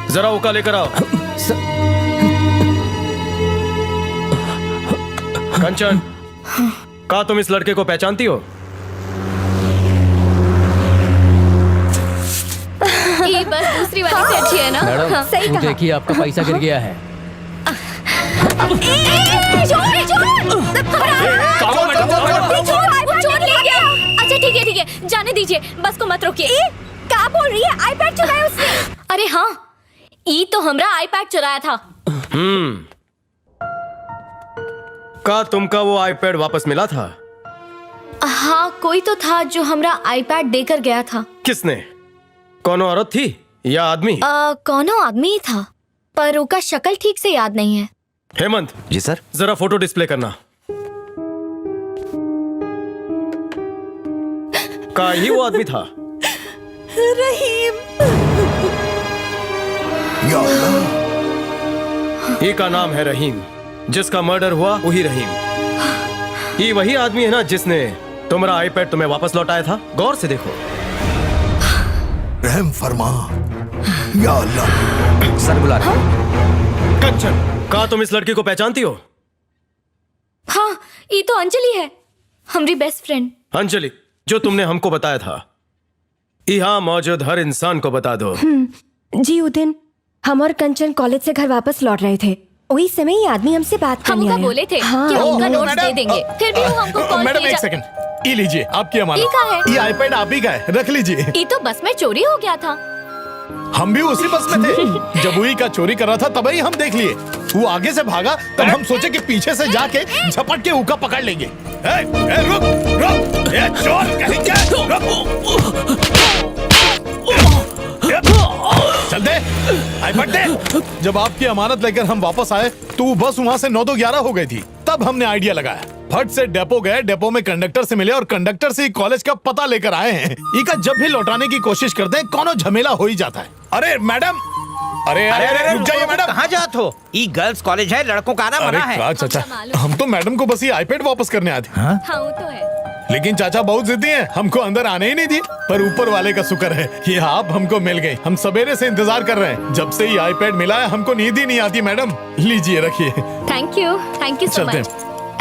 जरा उका लेकर आओ। कंचन, का तुम इस लड़के को पहचानती हो? ये बस दूसरी वाली से अच्छी है ना? मैडम, हाँ। वो देखिए आपका पैसा गिर गया है। चोर ले गया। अच्छा ठीक है, जाने दीजिए, बस को मत रोकिए। क्या बोल रही है? आईपैड चुराया उसने। अरे हाँ, ई तो हमरा आईपैड चुराया था। का तुमका वो आईपैड वापस मिला था? हाँ, कोई तो था जो हमरा आईपैड देकर गया था। किसने? कौन औरत थी या आदमी? कौनो आदमी ही था, पर उसका शक्ल ठीक से याद नहीं है। हेमंत। जी सर। जरा फोटो डिस्प्ले करना। का ही वो आदमी था? रहीम। या अल्लाह, ये का नाम है रहीम। जिसका मर्डर हुआ वही रहीम। ये वही आदमी है ना जिसने तुम्हारा आईपैड तुम्हें वापस लौटाया था? गौर से देखो। रहम फरमा। या अल्लाह। सर बुला रहे। कंचन, का तुम इस लड़की को पहचानती हो? हाँ, ये तो अंजलि है, हमारी बेस्ट फ्रेंड। अंजलि, जो तुमने हमको बताया था, यहाँ मौजूद हर इंसान को बता दो। जी, उस दिन हम और कंचन कॉलेज से घर वापस लौट रहे थे। वही समय ये आदमी हमसे बात करने हमका आया। बोले थे हाँ। कि उनका ओह, नोट्स दे मैडम, देंगे, फिर भी वो हमको कॉल मैडम किए एक जा- सेकंड, ये लीजिए आपकी अमानत। ये का है? ये आईपैड आप ही का है, रख लीजिए। ये तो बस में चोरी हो गया था। हम भी उसी बस में थे। जब वही का चोरी कर रहा था तब ही हम देख लिए। वो आगे से भागा तब हम सोचे कि पीछे से जाके झपट के उका पकड़ लेंगे। रुक रुक, ये चोर कहीं क्या? चल दे, आईपैड दे। जब आपकी अमानत लेकर हम वापस आए तो वो बस वहाँ से 9 तो 11 हो गई थी। तब हमने आइडिया लगाया, फट से डेपो गए, डेपो में कंडक्टर से मिले और कंडक्टर से कॉलेज का पता लेकर आए हैं। इका जब भी लौटाने की कोशिश करते हैं कोनो झमेला हो ही जाता है। अरे मैडम, अरे रुक जाइए मैडम। कहाँ जात हो? ये गर्ल्स कॉलेज है, लड़कों का आना मना है। अरे चाचा, हम तो मैडम को बस ये आईपैड वापस करने आए थे। हाँ वो तो है। लेकिन चाचा बहुत जिद्दी हैं, हमको अंदर आने ही नहीं दी। पर ऊपर वाले का शुक्र है कि आप हमको मिल गए। हम सवेरे से इंतजार कर रहे हैं। जब से ये आईपैड मिला है हमको नींद ही नहीं आती। मैडम लीजिए, रखिए। थैंक यू सो चलते मच।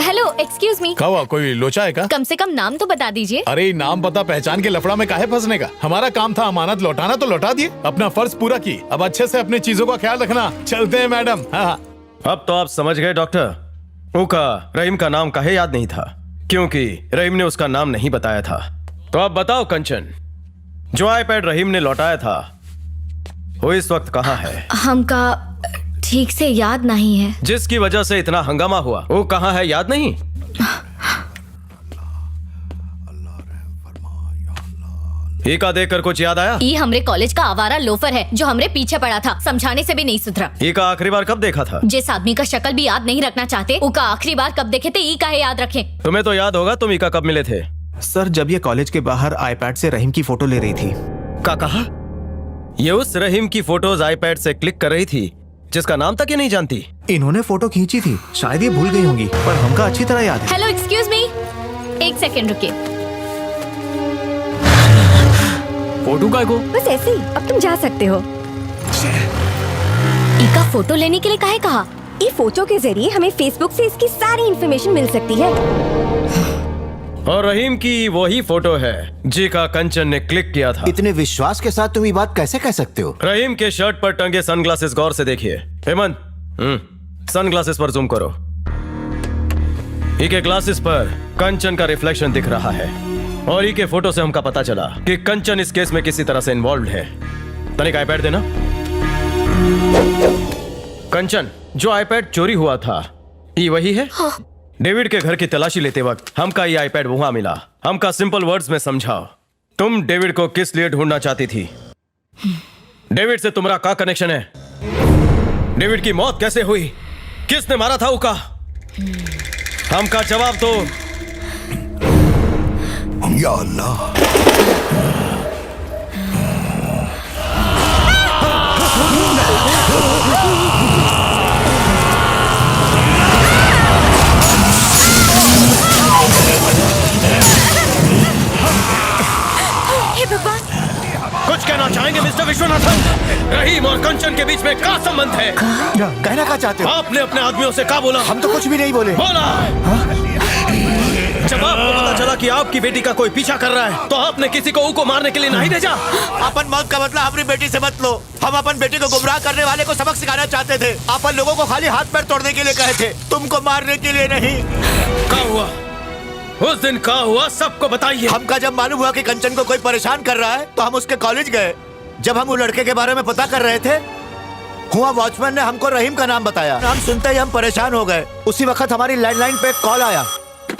Hello, excuse me. कहा कोई लोचा है का? कम से कम नाम तो बता दीजिए। अरे नाम पता पहचान के लफड़ा में काहे फंसने का? हमारा काम था अमानत लौटाना, तो लौटा दिए। अपना फर्ज पूरा की, अब अच्छे से अपनी चीजों का ख्याल रखना। चलते हैं मैडम। हाँ। अब तो आप समझ गए डॉक्टर, उका रहीम का नाम काहे याद नहीं था, क्योंकि रहीम ने उसका नाम नहीं बताया था। तो अब बताओ कंचन, जो आईपैड रहीम ने लौटाया था वो इस वक्त कहाँ है? हमका ठीक से याद नहीं है। जिसकी वजह से इतना हंगामा हुआ वो कहाँ है, याद नहीं? ये का देखकर कुछ याद आया? ये हमरे कॉलेज का आवारा लोफर है जो हमरे पीछे पड़ा था, समझाने से भी नहीं सुधरा। ये का आखिरी बार कब देखा था? जिस आदमी का शक्ल भी याद नहीं रखना चाहते, उका आखिरी बार कब देखे थे, ई काहे याद रखे? तुम्हें तो याद होगा, तुम इका कब मिले थे? सर, जब ये कॉलेज के बाहर आईपैड से रहीम की फोटो ले रही थी। का कहा? ये उस रहीम की फोटोज आईपैड से क्लिक कर रही थी जिसका नाम तक ये नहीं जानती। इन्होंने फोटो खींची थी, शायद ये भूल गई होंगी, पर हमका अच्छी तरह याद है। हेलो, एक्सक्यूज मी, एक सेकंड रुकिए। फोटो का को? बस ऐसे ही, अब तुम जा सकते हो। इका फोटो लेने के लिए काहे कहा? ये फोटो के जरिए हमें फेसबुक से इसकी सारी इन्फॉर्मेशन मिल सकती है। और रहीम की वही फोटो है जी का कंचन ने क्लिक किया था। इतने विश्वास के साथ तुम ये बात कैसे कह सकते हो? रहीम के शर्ट पर टंगे सनग्लासेस गौर से देखिए। हेमंत, सनग्लासेस पर जूम करो। इके ग्लासेस पर कंचन का रिफ्लेक्शन दिख रहा है। और ई के फोटो से हमका पता चला कि कंचन इस केस में किसी तरह से इन्वॉल्व है। तनिक आईपैड देना। कंचन, जो आईपैड चोरी हुआ था ये वही है? हाँ। डेविड के घर की तलाशी लेते वक्त हमका ये आईपैड वहां मिला। हमका सिंपल वर्ड्स में समझाओ, तुम डेविड को किस लिए ढूंढना चाहती थी? डेविड से तुम्हारा क्या कनेक्शन है? डेविड की मौत कैसे हुई? किसने मारा था उका? हमका जवाब दो। या अल्लाह। हे भगवान! कुछ कहना चाहेंगे मिस्टर विश्वनाथन? रहीम और कंचन के बीच में क्या संबंध है? कहना क्या चाहते हो? आपने अपने आदमियों से क्या बोला? हम तो कुछ भी नहीं बोले। बोला। जब आपको पता चला कि आपकी बेटी का कोई पीछा कर रहा है तो आपने किसी को उको मारने के लिए नहीं भेजा? अपन मौत का मतलब अपनी बेटी से मत लो। हम अपन बेटी को गुमराह करने वाले को सबक सिखाना चाहते थे। अपन लोगों को खाली हाथ पैर तोड़ने के लिए कहे थे, तुमको मारने के लिए नहीं। क्या हुआ उस दिन? क्या हुआ सबको बताइए। हमका जब मालूम हुआ कि कंचन को कोई परेशान कर रहा है तो हम उसके कॉलेज गए। जब हम वो लड़के के बारे में पता कर रहे थे, हुआ वॉचमैन ने हमको रहीम का नाम बताया। नाम सुनते ही हम परेशान हो गए। उसी वक्त हमारी लैंडलाइन पे कॉल आया।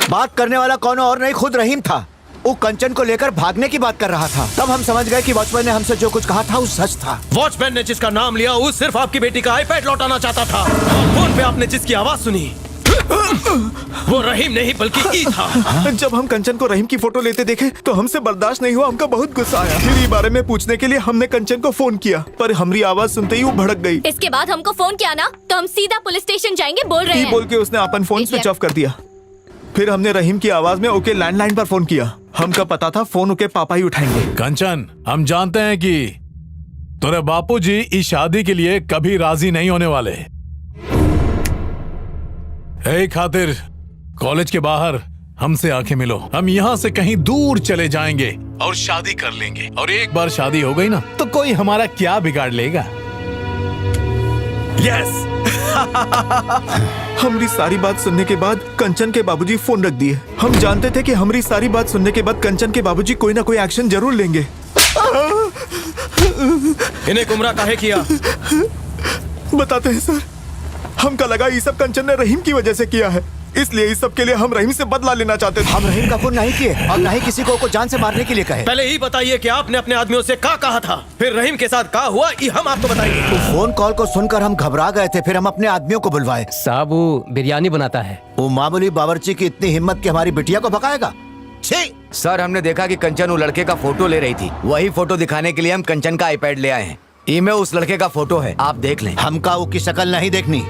बात करने वाला कौन और नहीं, खुद रहीम था। वो कंचन को लेकर भागने की बात कर रहा था। तब हम समझ गए कि वॉचमैन ने हमसे जो कुछ कहा था वो सच था। वॉचमैन ने जिसका नाम लिया वो सिर्फ आपकी बेटी का आईपैड लौटाना चाहता था। फोन पे आपने जिसकी आवाज सुनी वो रहीम नहीं बल्कि ई था। जब हम कंचन को रहीम की फोटो लेते देखे तो हमसे बर्दाश्त नहीं हुआ। हमका बहुत गुस्सा आया। फिर इस बारे में पूछने के लिए हमने कंचन को फोन किया, पर हमारी आवाज सुनते ही वो भड़क गई। इसके बाद हमको फोन किया ना तो हम सीधा पुलिस स्टेशन जाएंगे बोल रहे हैं। बोल के उसने अपन फोन स्विच ऑफ कर दिया। फिर हमने रहीम की आवाज में ओके लैंडलाइन पर फोन किया। हमका पता था फोन ओके पापा ही उठाएंगे। कंचन, हम जानते हैं कि तेरे बापूजी इस शादी के लिए कभी राजी नहीं होने वाले। एक खातिर कॉलेज के बाहर हमसे आंखें मिलो। हम यहाँ से कहीं दूर चले जाएंगे और शादी कर लेंगे। और एक बार शादी हो गई ना तो कोई हमारा क्या बिगाड़ लेगा। यस। हमारी सारी बात सुनने के बाद कंचन के बाबूजी फोन रख दिए। हम जानते थे कि हमारी सारी बात सुनने के बाद कंचन के बाबूजी कोई ना कोई एक्शन जरूर लेंगे। इन्हें गुमराह काहे किया? बताते हैं सर। हमका लगा ये सब कंचन ने रहीम की वजह से किया है, इसलिए इस सब के लिए हम रहीम से बदला लेना चाहते थे। हम रहीम का फोन नहीं किए और ना ही किसी को जान से मारने के लिए कहे। पहले ही बताइए कि आपने अपने आदमियों से क्या कहा था, फिर रहीम के साथ क्या हुआ ये हम आपको बताएंगे। तो फोन कॉल को सुनकर हम घबरा गए थे। फिर हम अपने आदमियों को बुलवाए। साहब वो बिरयानी बनाता है। वो मामूली बावर्ची की इतनी हिम्मत कि हमारी बिटिया को भगाएगा। सर, हमने देखा कि कंचन वो लड़के का फोटो ले रही थी। वही फोटो दिखाने के लिए हम कंचन का आईपैड ले आए हैं। इनमें उस लड़के का फोटो है, आप देख लें। हमका वो की शक्ल नहीं देखनी।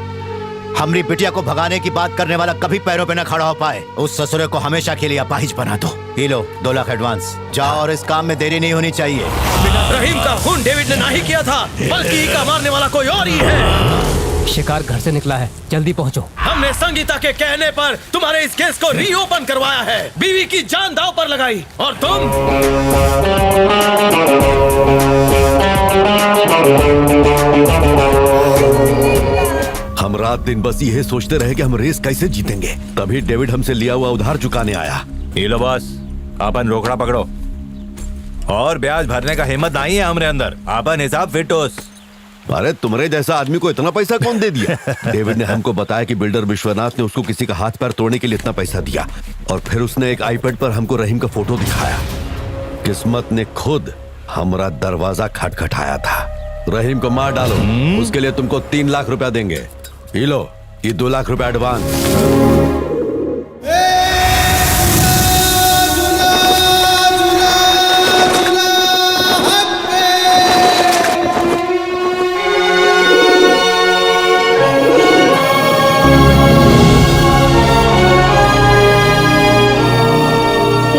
हमारी बिटिया को भगाने की बात करने वाला कभी पैरों पे न खड़ा हो पाए। उस ससुरे को हमेशा के लिए अपाहिज बना दो। ये लो 2 लाख एडवांस। जाओ और इस काम में देरी नहीं होनी चाहिए। रहीम का खून डेविड ने नहीं किया था, बल्कि का मारने वाला कोई और ही है। शिकार घर से निकला है, जल्दी पहुंचो। हमने संगीता के कहने पर तुम्हारे इस केस को रीओपन करवाया है। बीवी की जान दांव पर लगाई और तुम हम रात दिन बस यही सोचते रहे कि हम रेस कैसे जीतेंगे। तभी डेविड हमसे लिया हुआ उधार चुकाने आया। ये लो बॉस, अपन रोकड़ा पकड़ो। और ब्याज भरने का हिम्मत नहीं है हमरे अंदर। अपन हिसाब फिटोस। अरे तुम्हारे जैसा आदमी को इतना पैसा कौन दे दिया? डेविड ने हमको बताया कि बिल्डर विश्वनाथ ने उसको किसी का हाथ पैर तोड़ने के लिए इतना पैसा दिया और फिर उसने एक आईपैड पर हमको रहीम का फोटो दिखाया। किस्मत ने खुद हमारा दरवाजा खटखटाया था। रहीम को मार डालो, उसके लिए तुमको 3 लाख रुपया देंगे। ये लो, ये 2 लाख रुपया एडवांस।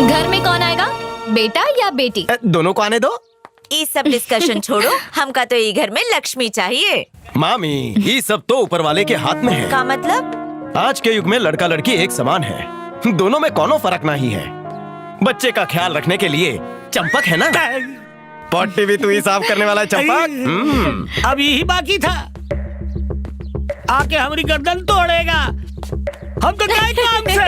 घर में कौन आएगा, बेटा या बेटी? दोनों को आने दो। ये सब डिस्कशन छोड़ो। हमका तो ये घर में लक्ष्मी चाहिए। मामी, ये सब तो ऊपर वाले के हाथ में है। का मतलब? आज के युग में लड़का लड़की एक समान है। दोनों में कोनो फर्क नहीं है। बच्चे का ख्याल रखने के लिए चंपक है ना। पट्टी भी तू ही साफ करने वाला है चंपक। अब यही बाकी था, आके हमारी गर्दन तोड़ेगा। हम तो काय काम से